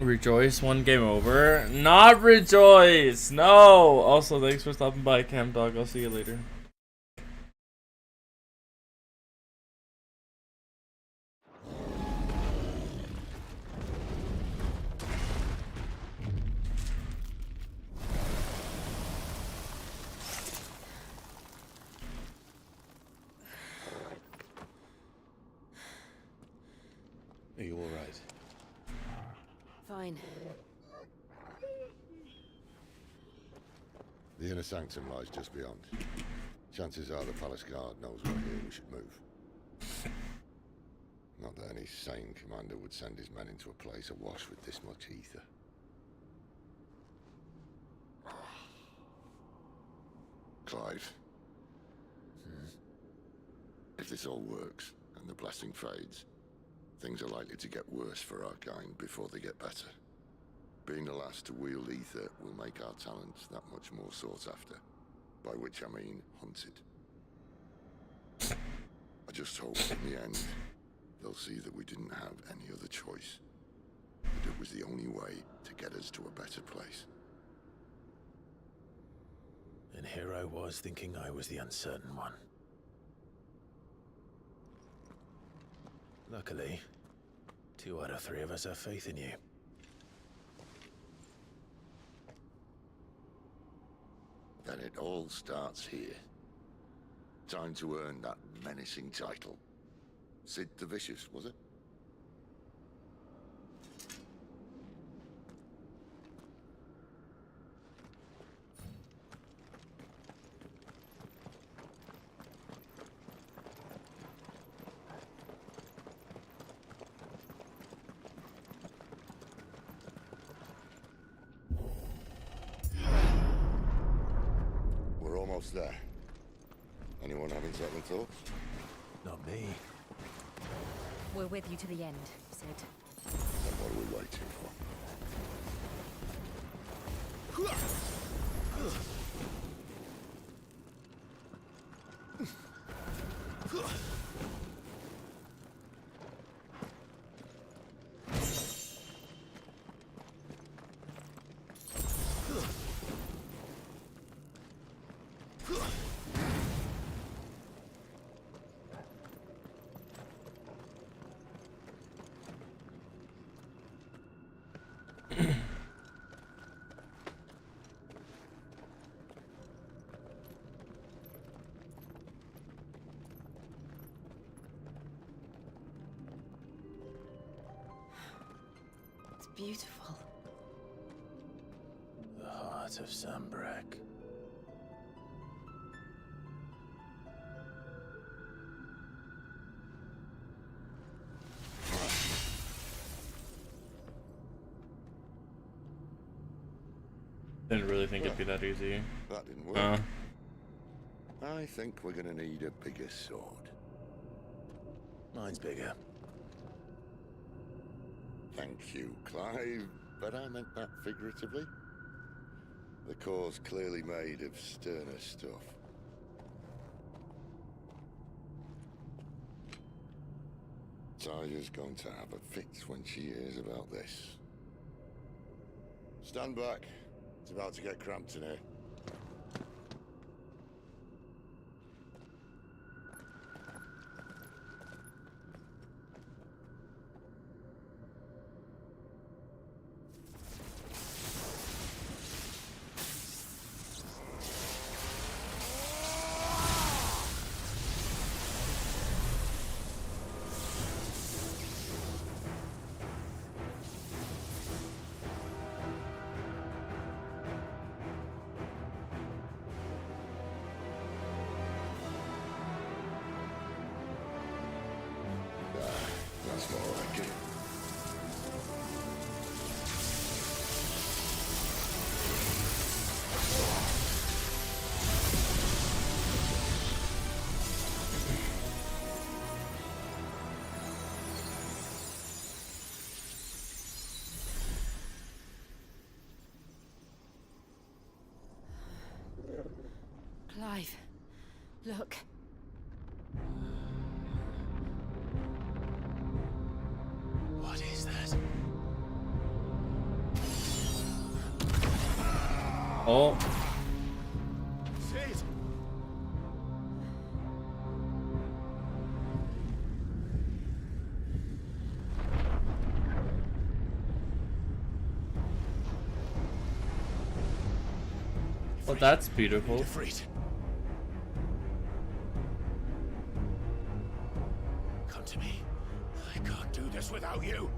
Rejoice, one game over. Not rejoice! No! Also, thanks for stopping by, Cam Dog. I'll see you later. Are you alright? Fine. The inner sanctum lies just beyond. Chances are the palace guard knows we're here. We should move. Not that any sane commander would send his men into a place awash with this much ether. Clive. If this all works, and the blessing fades, things are likely to get worse for our kind before they get better. Being the last to wield ether will make our talents that much more sought after. By which I mean hunted. I just hope in the end, they'll see that we didn't have any other choice. That it was the only way to get us to a better place. And here I was thinking I was the uncertain one. Luckily, 2 out of 3 of us have faith in you. Then it all starts here. Time to earn that menacing title. Sid the Vicious, was it? We're almost there. Anyone having second thoughts? Not me. We're with you to the end, Sid. Then what are we waiting for? It's beautiful. The heart of Sambrek. Didn't really think it'd be that easy. That didn't work. I think we're gonna need a bigger sword. Mine's bigger. Thank you, Clive, but I meant that figuratively. The core's clearly made of sterner stuff. Taya's going to have a fit when she hears about this. Stand back. It's about to get cramped in here. That's more like it. Clive, look. What is that? Oh. Sid! Well, that's beautiful. Come to me. I can't do this without you.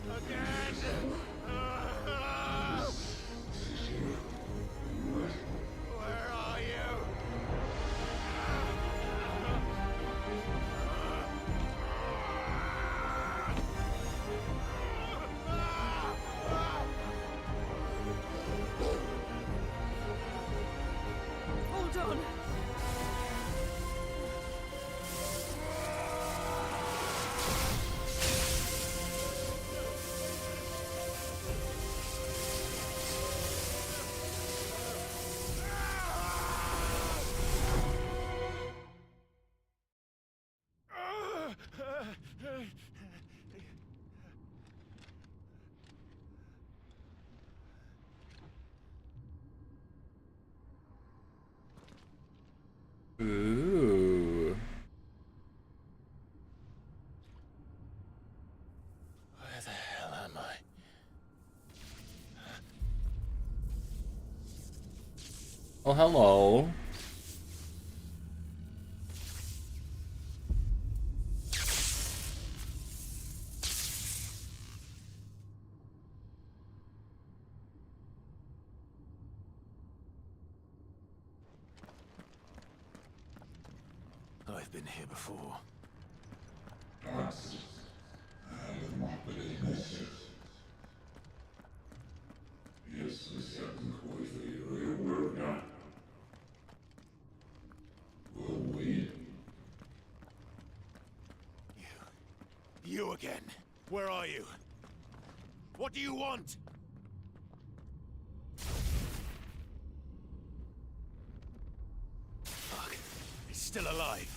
Not again. Where are you? Hold on. Ooh. Where the hell am I? Oh, hello. I've been here before. You again. Where are you? What do you want? Fuck. He's still alive.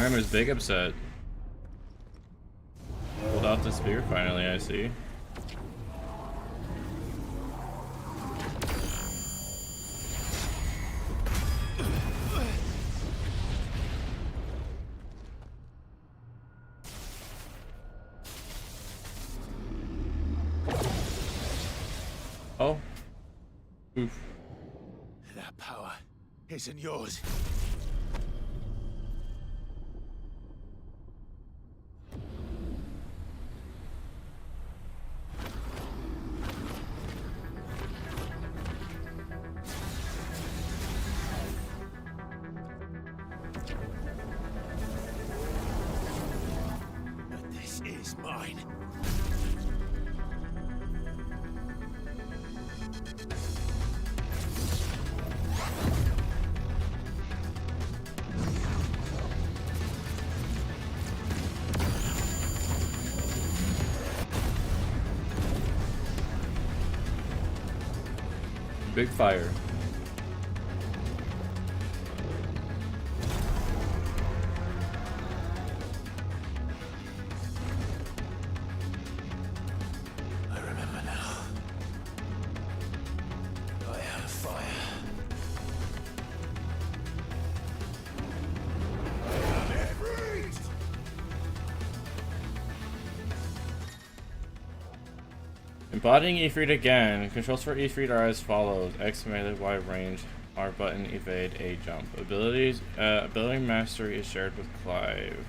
Remember, big upset. Pulled out the spear finally, I see. Oh. Oof. That power isn't yours. But this is mine. Big fire. I remember now. I have fire. Embodying Ifrit again. Controls for Ifrit are as follows: X melee, Y range, R button, evade, A jump. Abilities. Ability mastery is shared with Clive.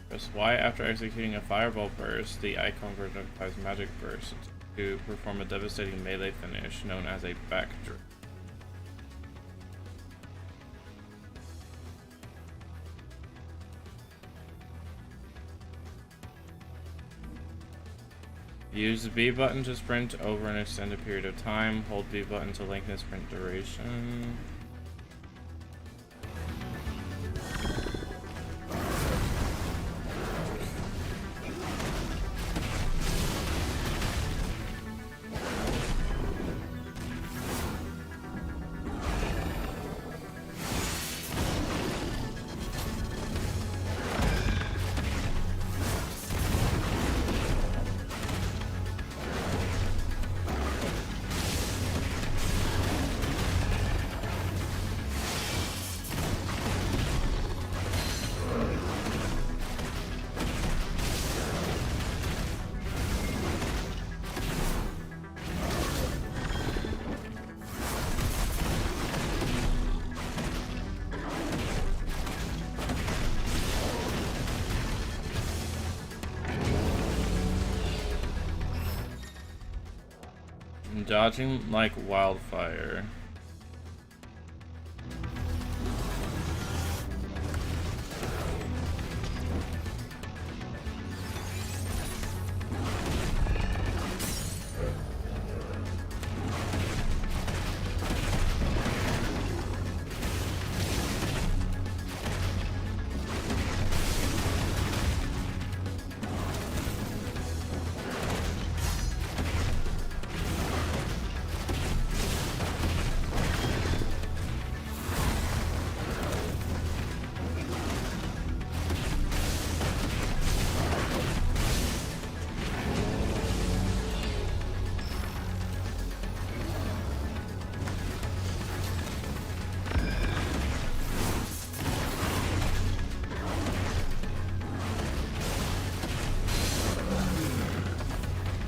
Press Y after executing a fireball burst. The icon version of Clive's magic burst to perform a devastating melee finish known as a backdraft. Use the B button to sprint over an extended period of time. Hold B button to lengthen sprint duration. Dodging like wildfire.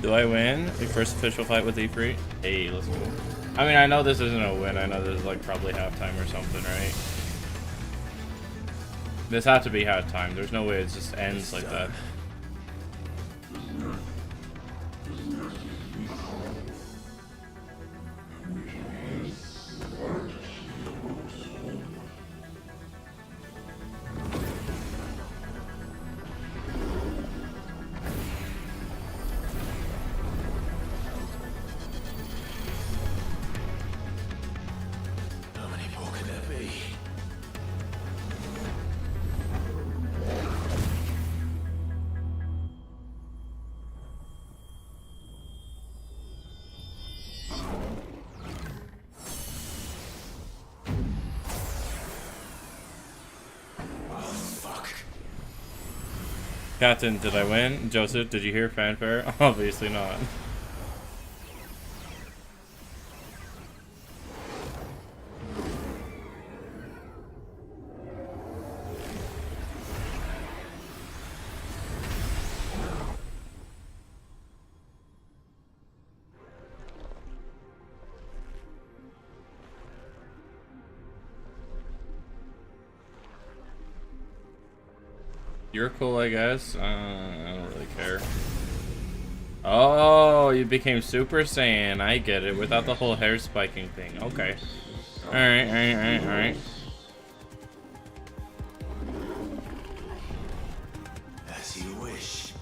Do I win the first official fight with Ifrit? Hey, let's go. I mean, I know this isn't a win. I know this is like probably halftime or something, right? This had to be halftime. There's no way it just ends like that. How many more could there be? Captain, did I win? Joseph, did you hear fanfare? Obviously not. You're cool, I guess. I don't really care. Oh, you became Super Saiyan. I get it. Without the whole hair spiking thing. Okay. Alright, alright. As you wish.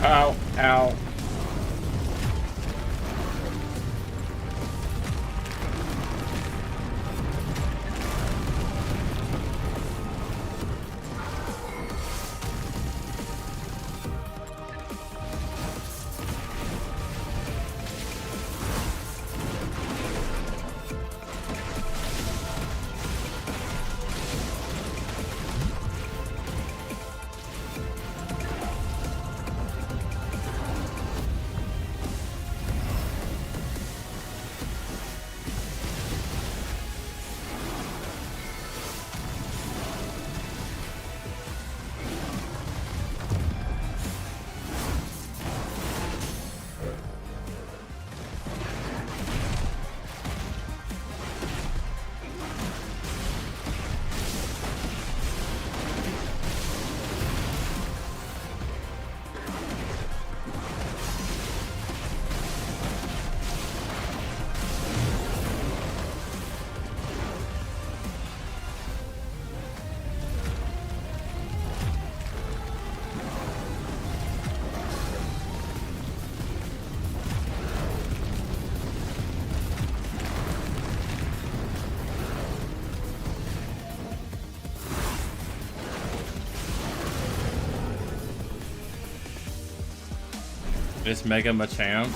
Ow, ow. It's Mega Machamp.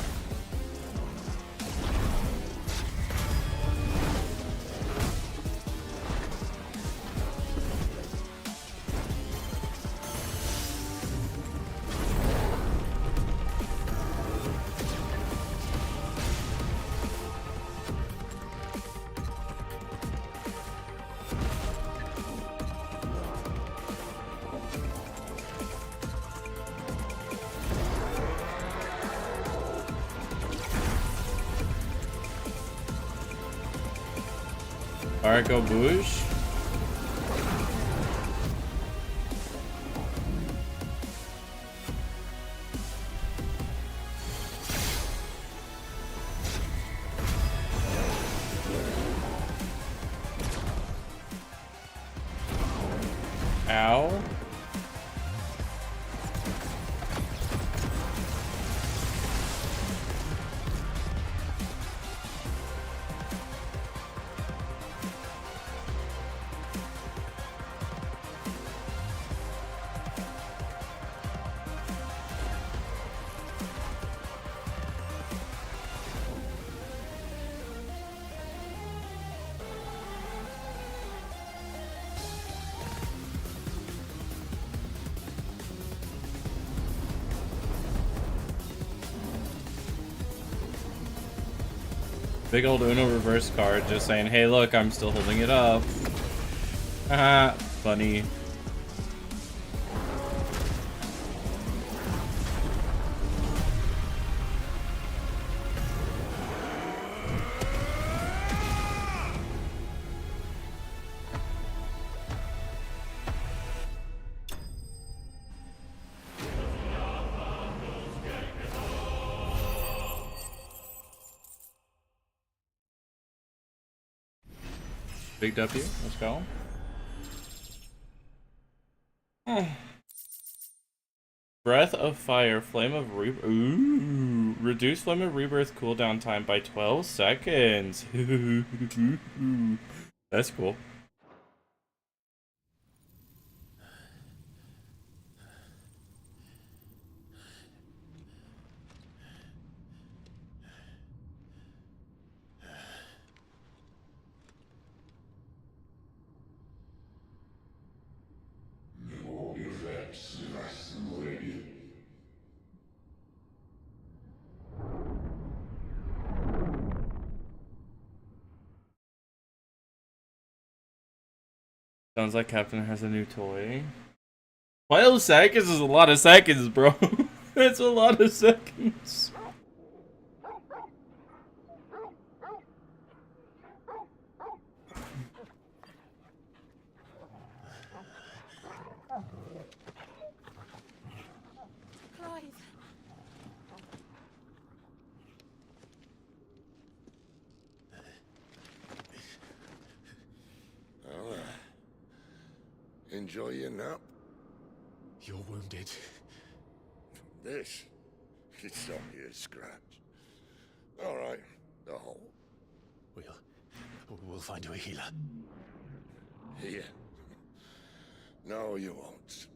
Argo Boosh. Ow. Big old Uno reverse card just saying, hey look, I'm still holding it up. Haha, funny. Big W. Let's go. Breath of Fire, Flame of Rebirth. Ooh. Reduce Flame of Rebirth cooldown time by 12 seconds. That's cool. Sounds like Captain has a new toy. 12 seconds is a lot of seconds, bro. That's a lot of seconds. Clive. Well, enjoy your nap. You're wounded. This? It's only a scratch. All right, the hole. We'll find you a healer. Here. No, you won't.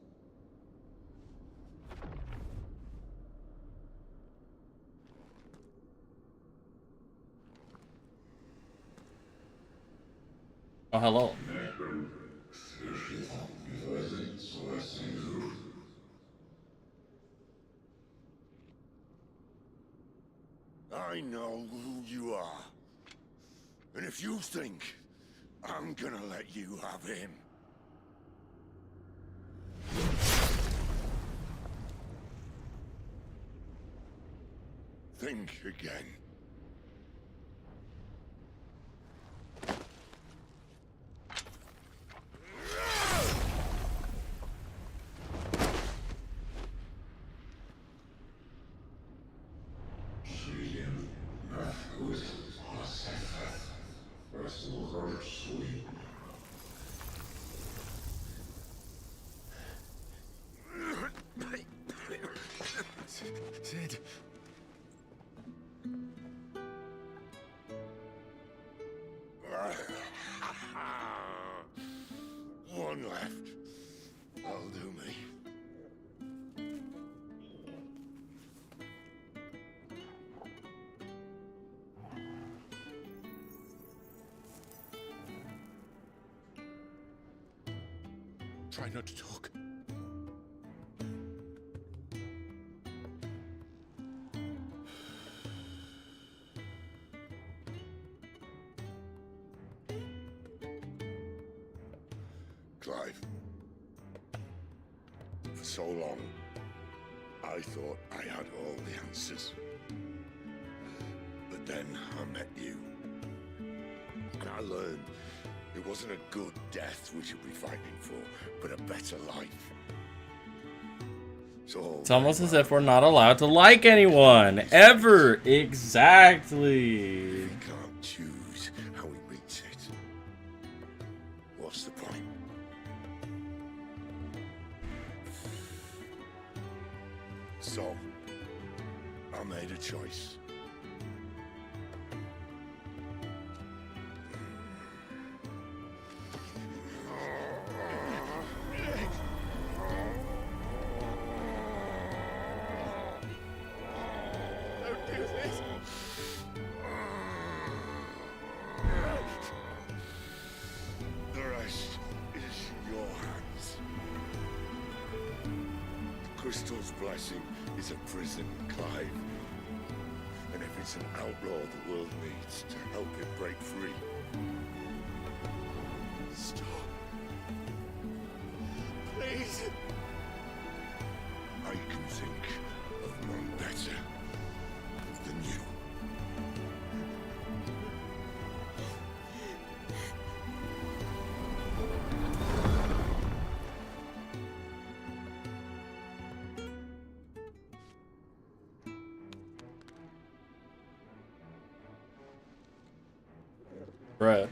Oh, hello. I know who you are. And if you think I'm gonna let you have him... think again. Sid. One left. That'll do me. Try not to talk. Clive. For so long, I thought I had all the answers. But then I met you. And I learned it wasn't a good death we should be fighting for, but a better life. So It's almost as if we're not allowed to like anyone. Ever. Exactly. we can't choose how we reach it. What's the point? So, I made a choice. Don't do this. The rest is in your hands. The Crystal's blessing is a prison, Clive. And if it's an outlaw the world needs to help it break free. Stop. Please. I can think of none better than you. Bruh.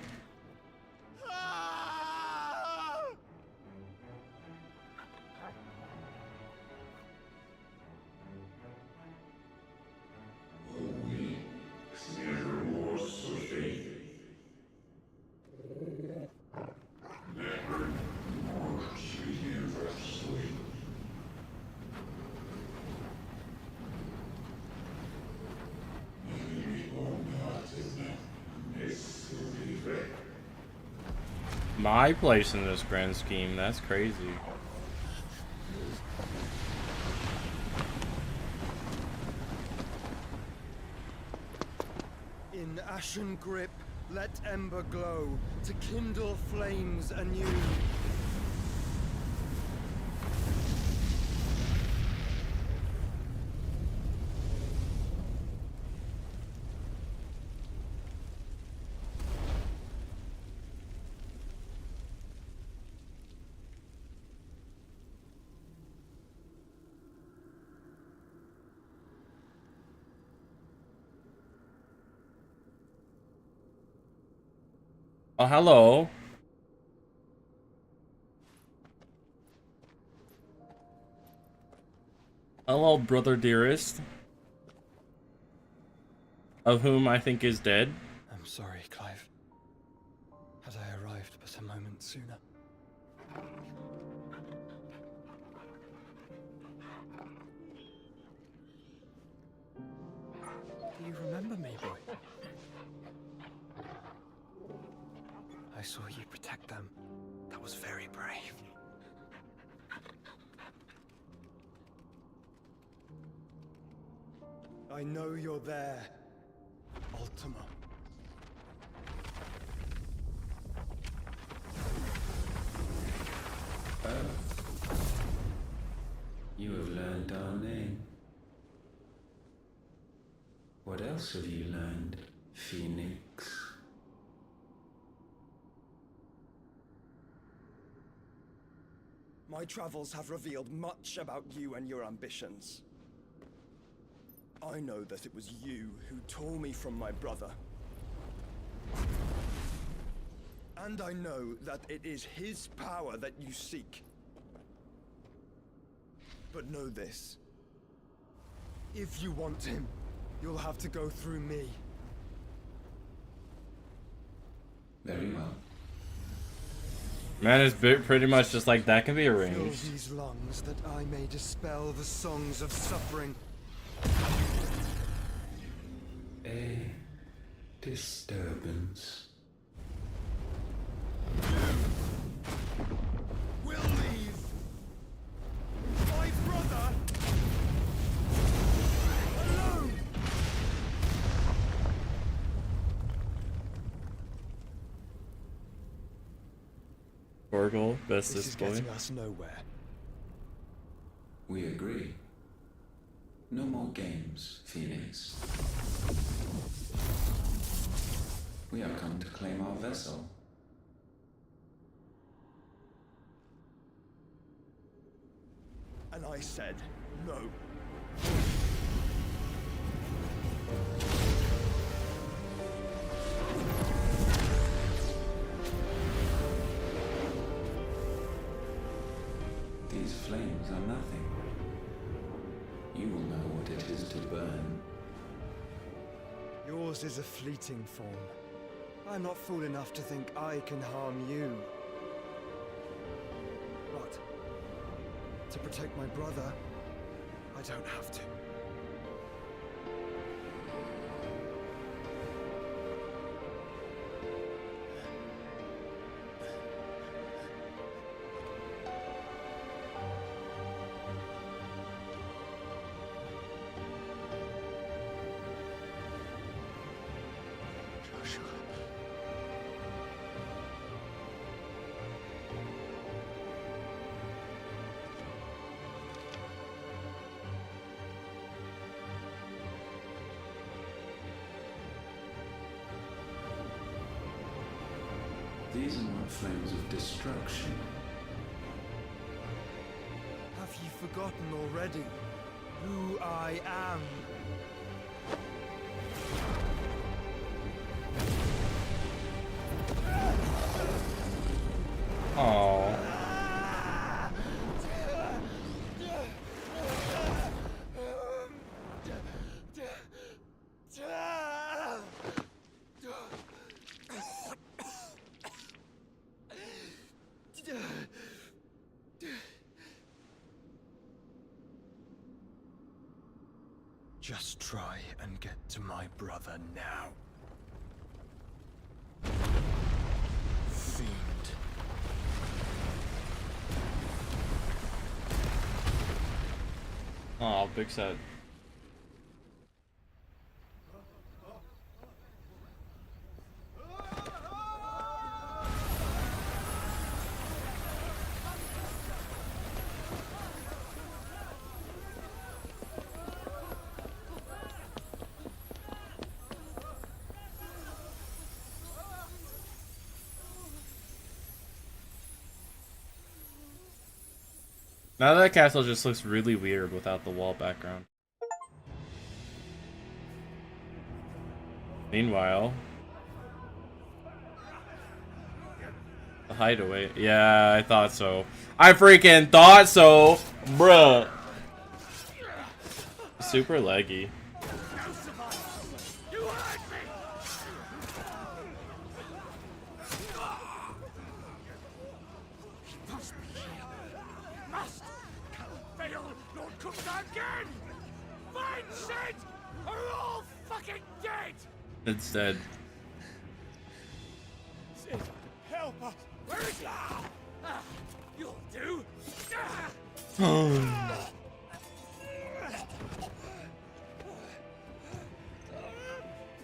my place in this grand scheme. That's crazy. In ashen grip, let ember glow to kindle flames anew. Oh, hello. Hello, brother dearest. Of whom I think is dead. I'm sorry, Clive. Had I arrived but a moment sooner. Do you remember me, boy? I saw you protect them. That was very brave. I know you're there, Ultima. You have learned our name. What else have you learned, Phoenix? My travels have revealed much about you and your ambitions. I know that it was you who tore me from my brother. And I know that it is his power that you seek. But know this. If you want him, you'll have to go through me. Very well. Man, it's pretty much just like that can be Fill arranged. these lungs that I may dispel the songs of suffering. A disturbance. We'll leave. My brother alone. Borgle, This is bestest boy. getting us nowhere. We agree. No more games, Phoenix. We have come to claim our vessel. And I said no. These flames are nothing. You will know what it is to burn. Yours is a fleeting form. I'm not fool enough to think I can harm you. But to protect my brother, I don't have to. These are not flames of destruction. Have you forgotten already who I am? Aww. Just try and get to my brother now. Fiend. Oh, big set. Now that castle just looks really weird without the wall background. Meanwhile, the hideaway. Yeah, I thought so. I freaking thought so, bruh. Super leggy. It's dead. Sid, help us! Where is he? You'll do.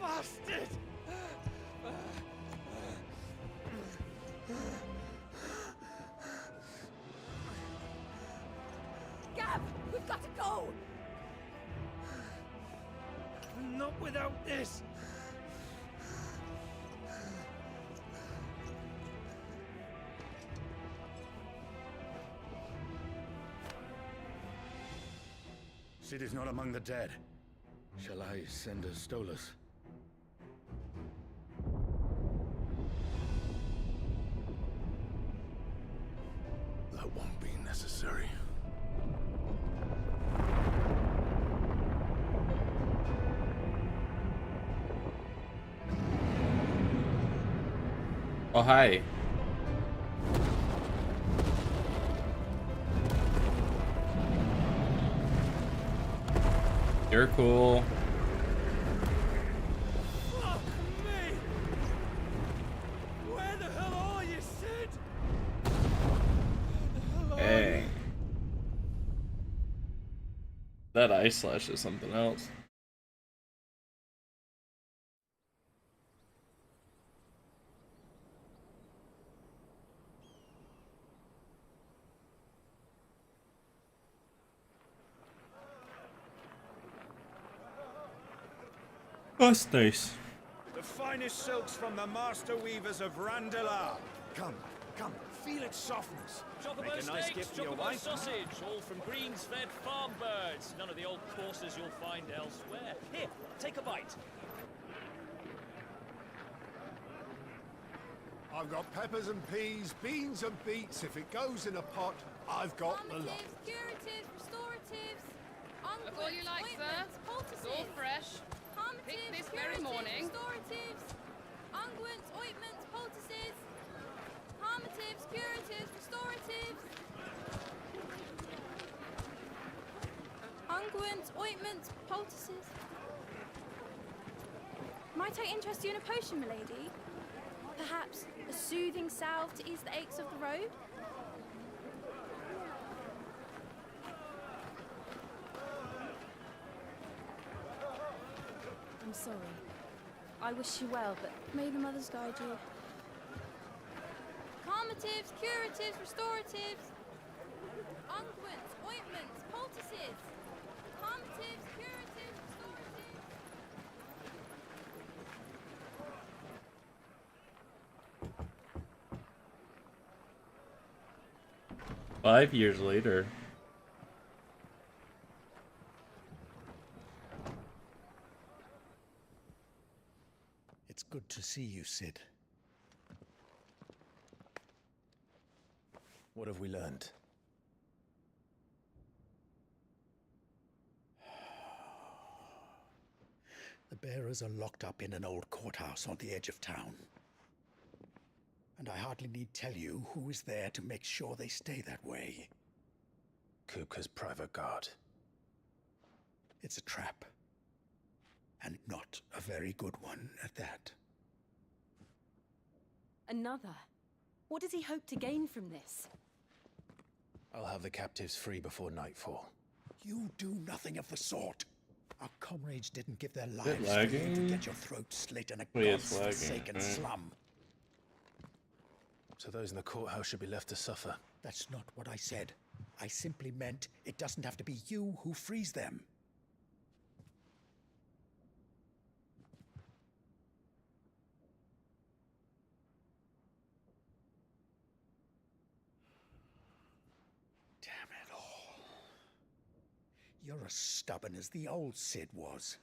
Bastard! Gab, we've got to go. Not without this. Sid is not among the dead. Shall I send a Stolas? That won't be necessary. Oh, hi. You're cool. Fuck me! Where the hell are you, Sid? Hey. That ice slash is something else. That's nice. The finest silks from the master weavers of Randalar. Come, come, feel its softness. Chocobo Make a nice steaks, gift for your chocobo wife. sausage, all from greens-fed farm birds. None of the old courses you'll find elsewhere. Here, take a bite. I've got peppers and peas, beans and beets. If it goes in a pot, I've got the lot. Curatives, restoratives, Look all you like, sir. It's all fresh. Pick this very morning. restoratives, unguents, ointments, poultices, harmatives, curatives, restoratives, unguents, ointments, poultices. Might I interest you in a potion, milady? Perhaps a soothing salve to ease the aches of the road? I'm sorry. I wish you well, but may the mothers guide you. Calmatives, curatives, restoratives, unguents, ointments, poultices. Calmatives, curatives, restoratives. 5 years later. It's good to see you, Sid. What have we learned? The bearers are locked up in an old courthouse on the edge of town. And I hardly need tell you who is there to make sure they stay that way. Kupka's private guard. It's a trap. And not a very good one at that. Another? What does he hope to gain from this? I'll have the captives free before nightfall. You do nothing of the sort. Our comrades didn't give their Is lives it for you to lagging? get your throat slit in a Oh, yeah, it's godforsaken lagging, right. slum. So those in the courthouse should be left to suffer. That's not what I said. I simply meant it doesn't have to be you who frees them. Damn it all. You're as stubborn as the old Cid was.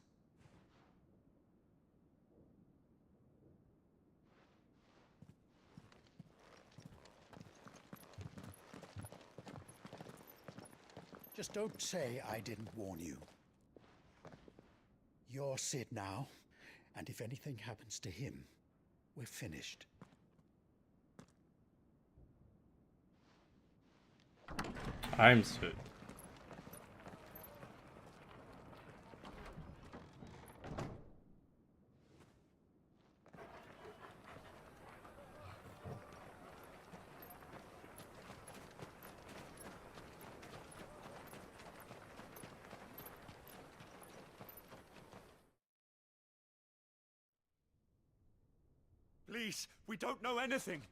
Just don't say I didn't warn you. You're Cid now, and if anything happens to him, we're finished. I'm Sid. Please, we don't know anything.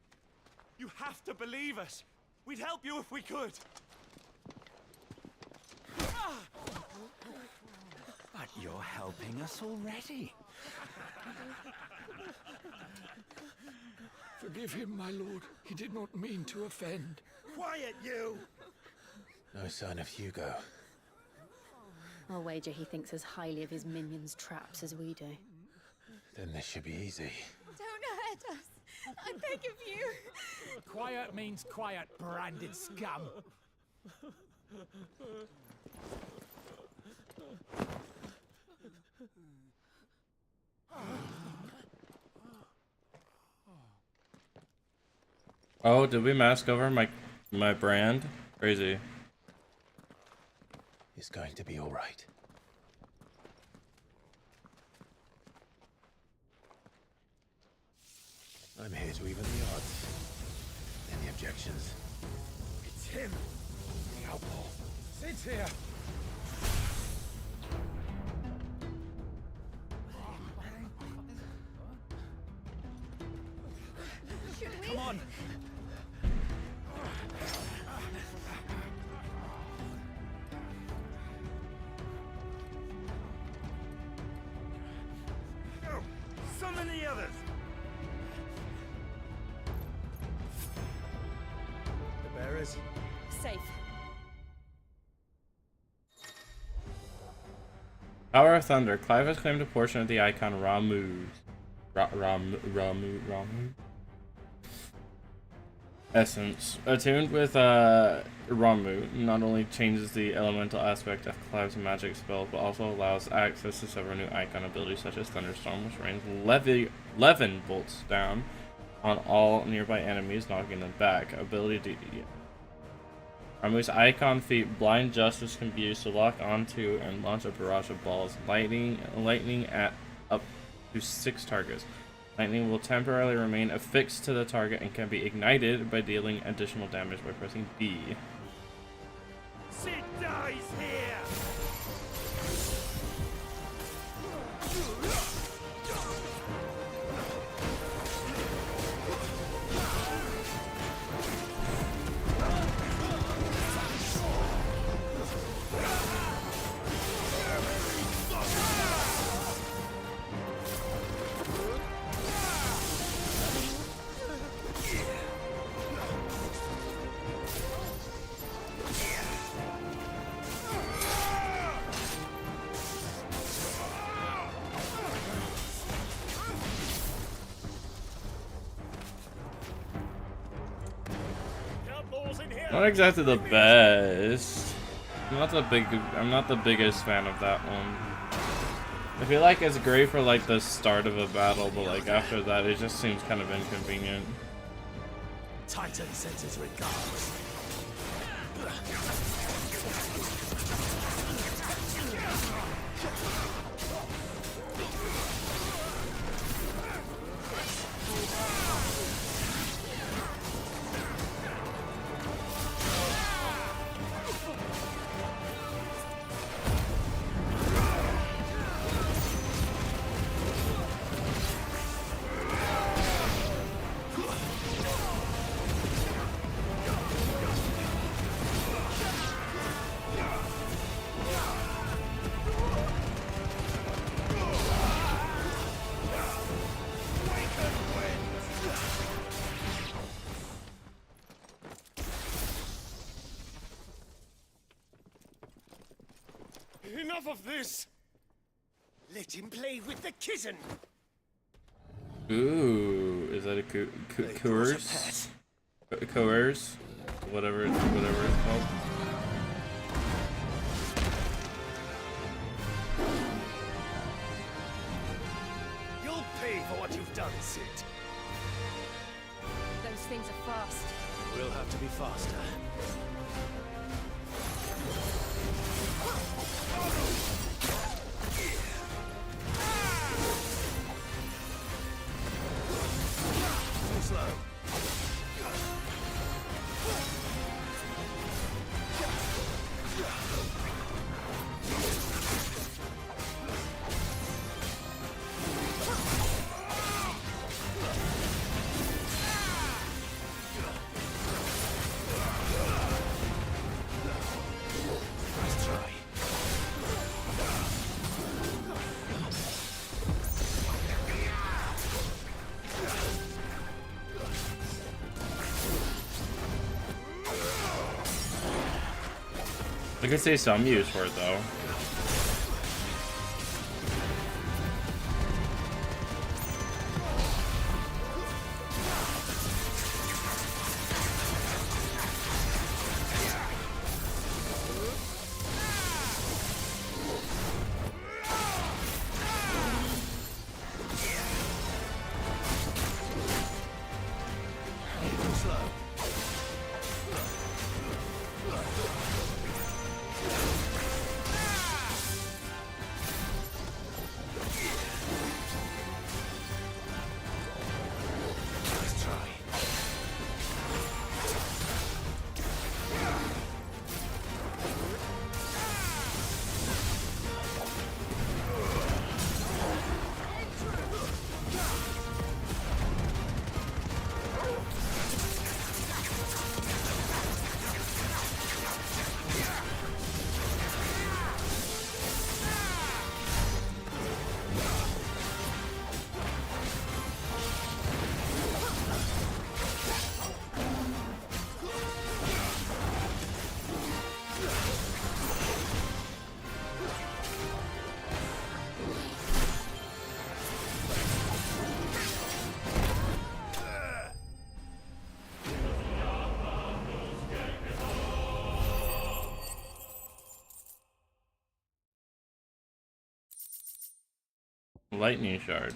You have to believe us. We'd help you if we could. But you're helping us already. Forgive him, my lord. He did not mean to offend. Quiet, you! No sign of Hugo. I'll wager he thinks as highly of his minions' traps as we do. Then this should be easy. Don't hurt us. I beg of you. Quiet means quiet, branded scum. Oh, did we mask over my brand? Crazy. It's going to be all right. I'm here to even the odds. Any objections? It's him. The outlaw. Sid's here. Come on. Summon the others! The bearers. Safe. Power of Thunder. Clive has claimed a portion of the icon Ramu's. Ramu? Essence. Attuned with Ramu not only changes the elemental aspect of Clive's magic spells, but also allows access to several new icon abilities such as Thunderstorm, which rains Levin bolts down on all nearby enemies, knocking them back. Ability to... Ramu's icon feat Blind Justice can be used to lock onto and launch a barrage of balls, lightning at up to 6 targets. Lightning will temporarily remain affixed to the target and can be ignited by dealing additional damage by pressing B. Cid dies here! Not exactly the best. I'm not the biggest fan of that one. I feel like it's great for like the start of a battle, but like after that it just seems kind of inconvenient. Titan sends his regards. Enough of this! Let him play with the kitten! Ooh, is that a coerce? Coerce? Whatever it's called. You'll pay for what you've done, Sid. Those things are fast. We'll have to be faster. Too slow. Nice try. I could say some use for it though. Too slow. Nice try. Lightning shard.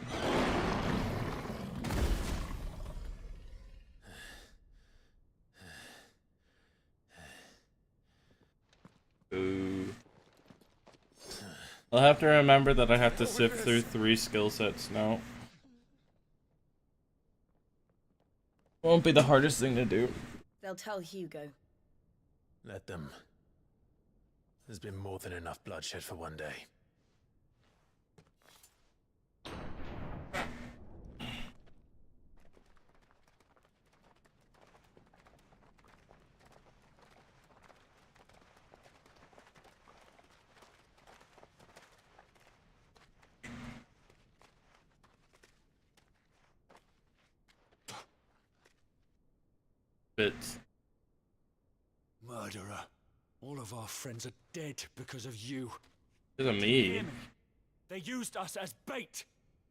Ooh. I'll have to remember that I have to sift through 3 skill sets now. Won't be the hardest thing to do. They'll tell Hugo. Let them. There's been more than enough bloodshed for one day. Bits. Murderer. All of our friends are dead because of you. Because of me. They used us as bait.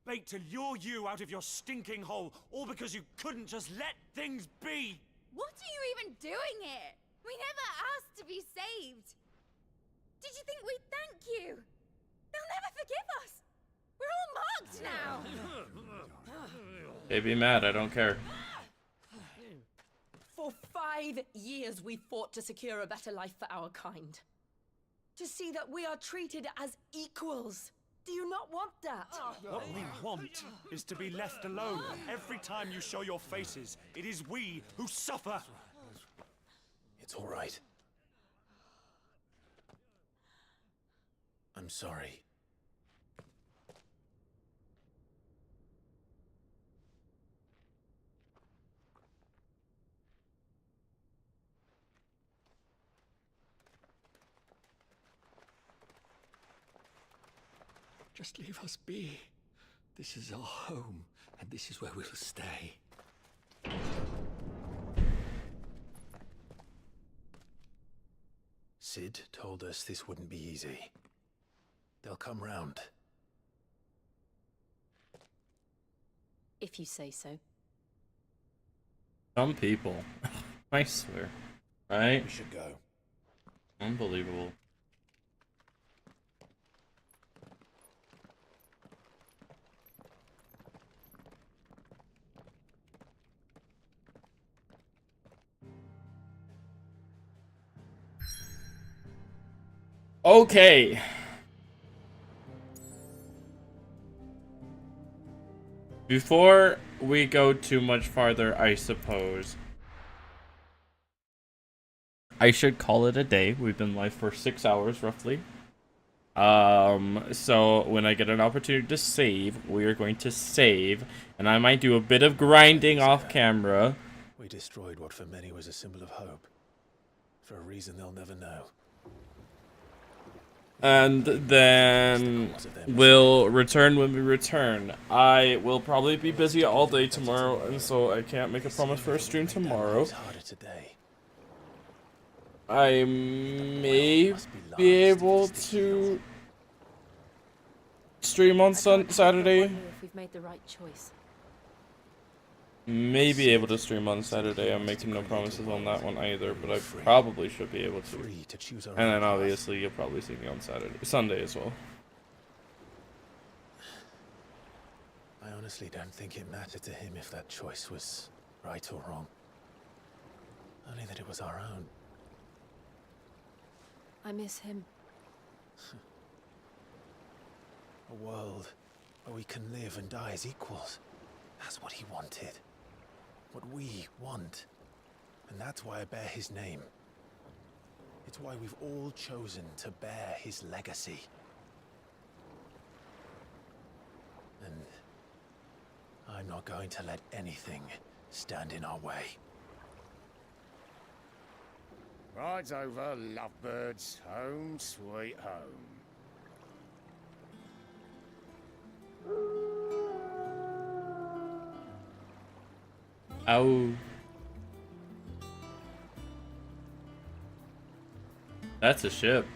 Bait to lure you out of your stinking hole, all because you couldn't just let things be. What are you even doing here? We never asked to be saved. Did you think we'd thank you? They'll never forgive us. We're all marked now. Hey, be mad, I don't care. For 5 years we fought to secure a better life for our kind. To see that we are treated as equals. Do you not want that? What we want is to be left alone. Every time you show your faces, it is we who suffer. It's all right. I'm sorry. Just leave us be. This is our home, and this is where we'll stay. Sid told us this wouldn't be easy. They'll come round. If you say so. Some people. I swear. Right? We should go. Unbelievable. Okay. Before we go too much farther, I suppose I should call it a day. We've been live for 6 hours roughly. So when I get an opportunity to save, we are going to save, and I might do a bit of grinding off camera. We destroyed what for many was a symbol of hope. For a reason they'll never know. And then we'll return when we return. I will probably be busy all day tomorrow, and so I can't make a promise for a stream tomorrow. I may be able to stream on Saturday. If we've made the right choice. May be able to stream on Saturday. I'm making no promises on that one either, but I probably should be able to. And then obviously you'll probably see me on Sunday as well. I honestly don't think it mattered to him if that choice was right or wrong. Only that it was our own. I miss him. A world where we can live and die as equals. That's what he wanted. What we want. And that's why I bear his name. It's why we've all chosen to bear his legacy. And I'm not going to let anything stand in our way. Rides over, lovebirds. Home, sweet home. Ow. That's a ship.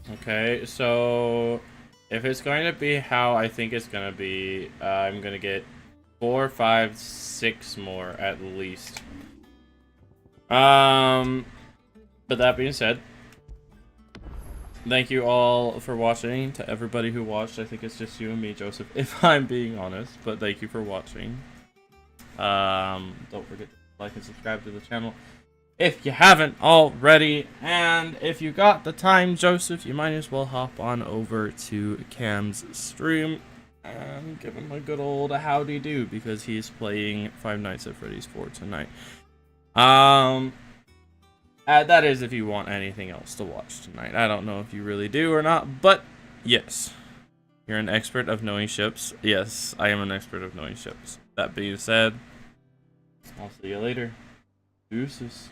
Okay, so if it's going to be how I think it's going to be, I'm going to get 4, 5, 6 more at least. But that being said, thank you all for watching. To everybody who watched, I think it's just you and me, Joseph, if I'm being honest, but thank you for watching. Don't forget to like and subscribe to the channel if you haven't already, and if you got the time, Joseph, you might as well hop on over to Cam's stream and give him a good old howdy do, because he's playing Five Nights at Freddy's 4 tonight. That is if you want anything else to watch tonight. I don't know if you really do or not, but yes, you're an expert of knowing ships. Yes, I am an expert of knowing ships. That being said, I'll see you later. Deuces.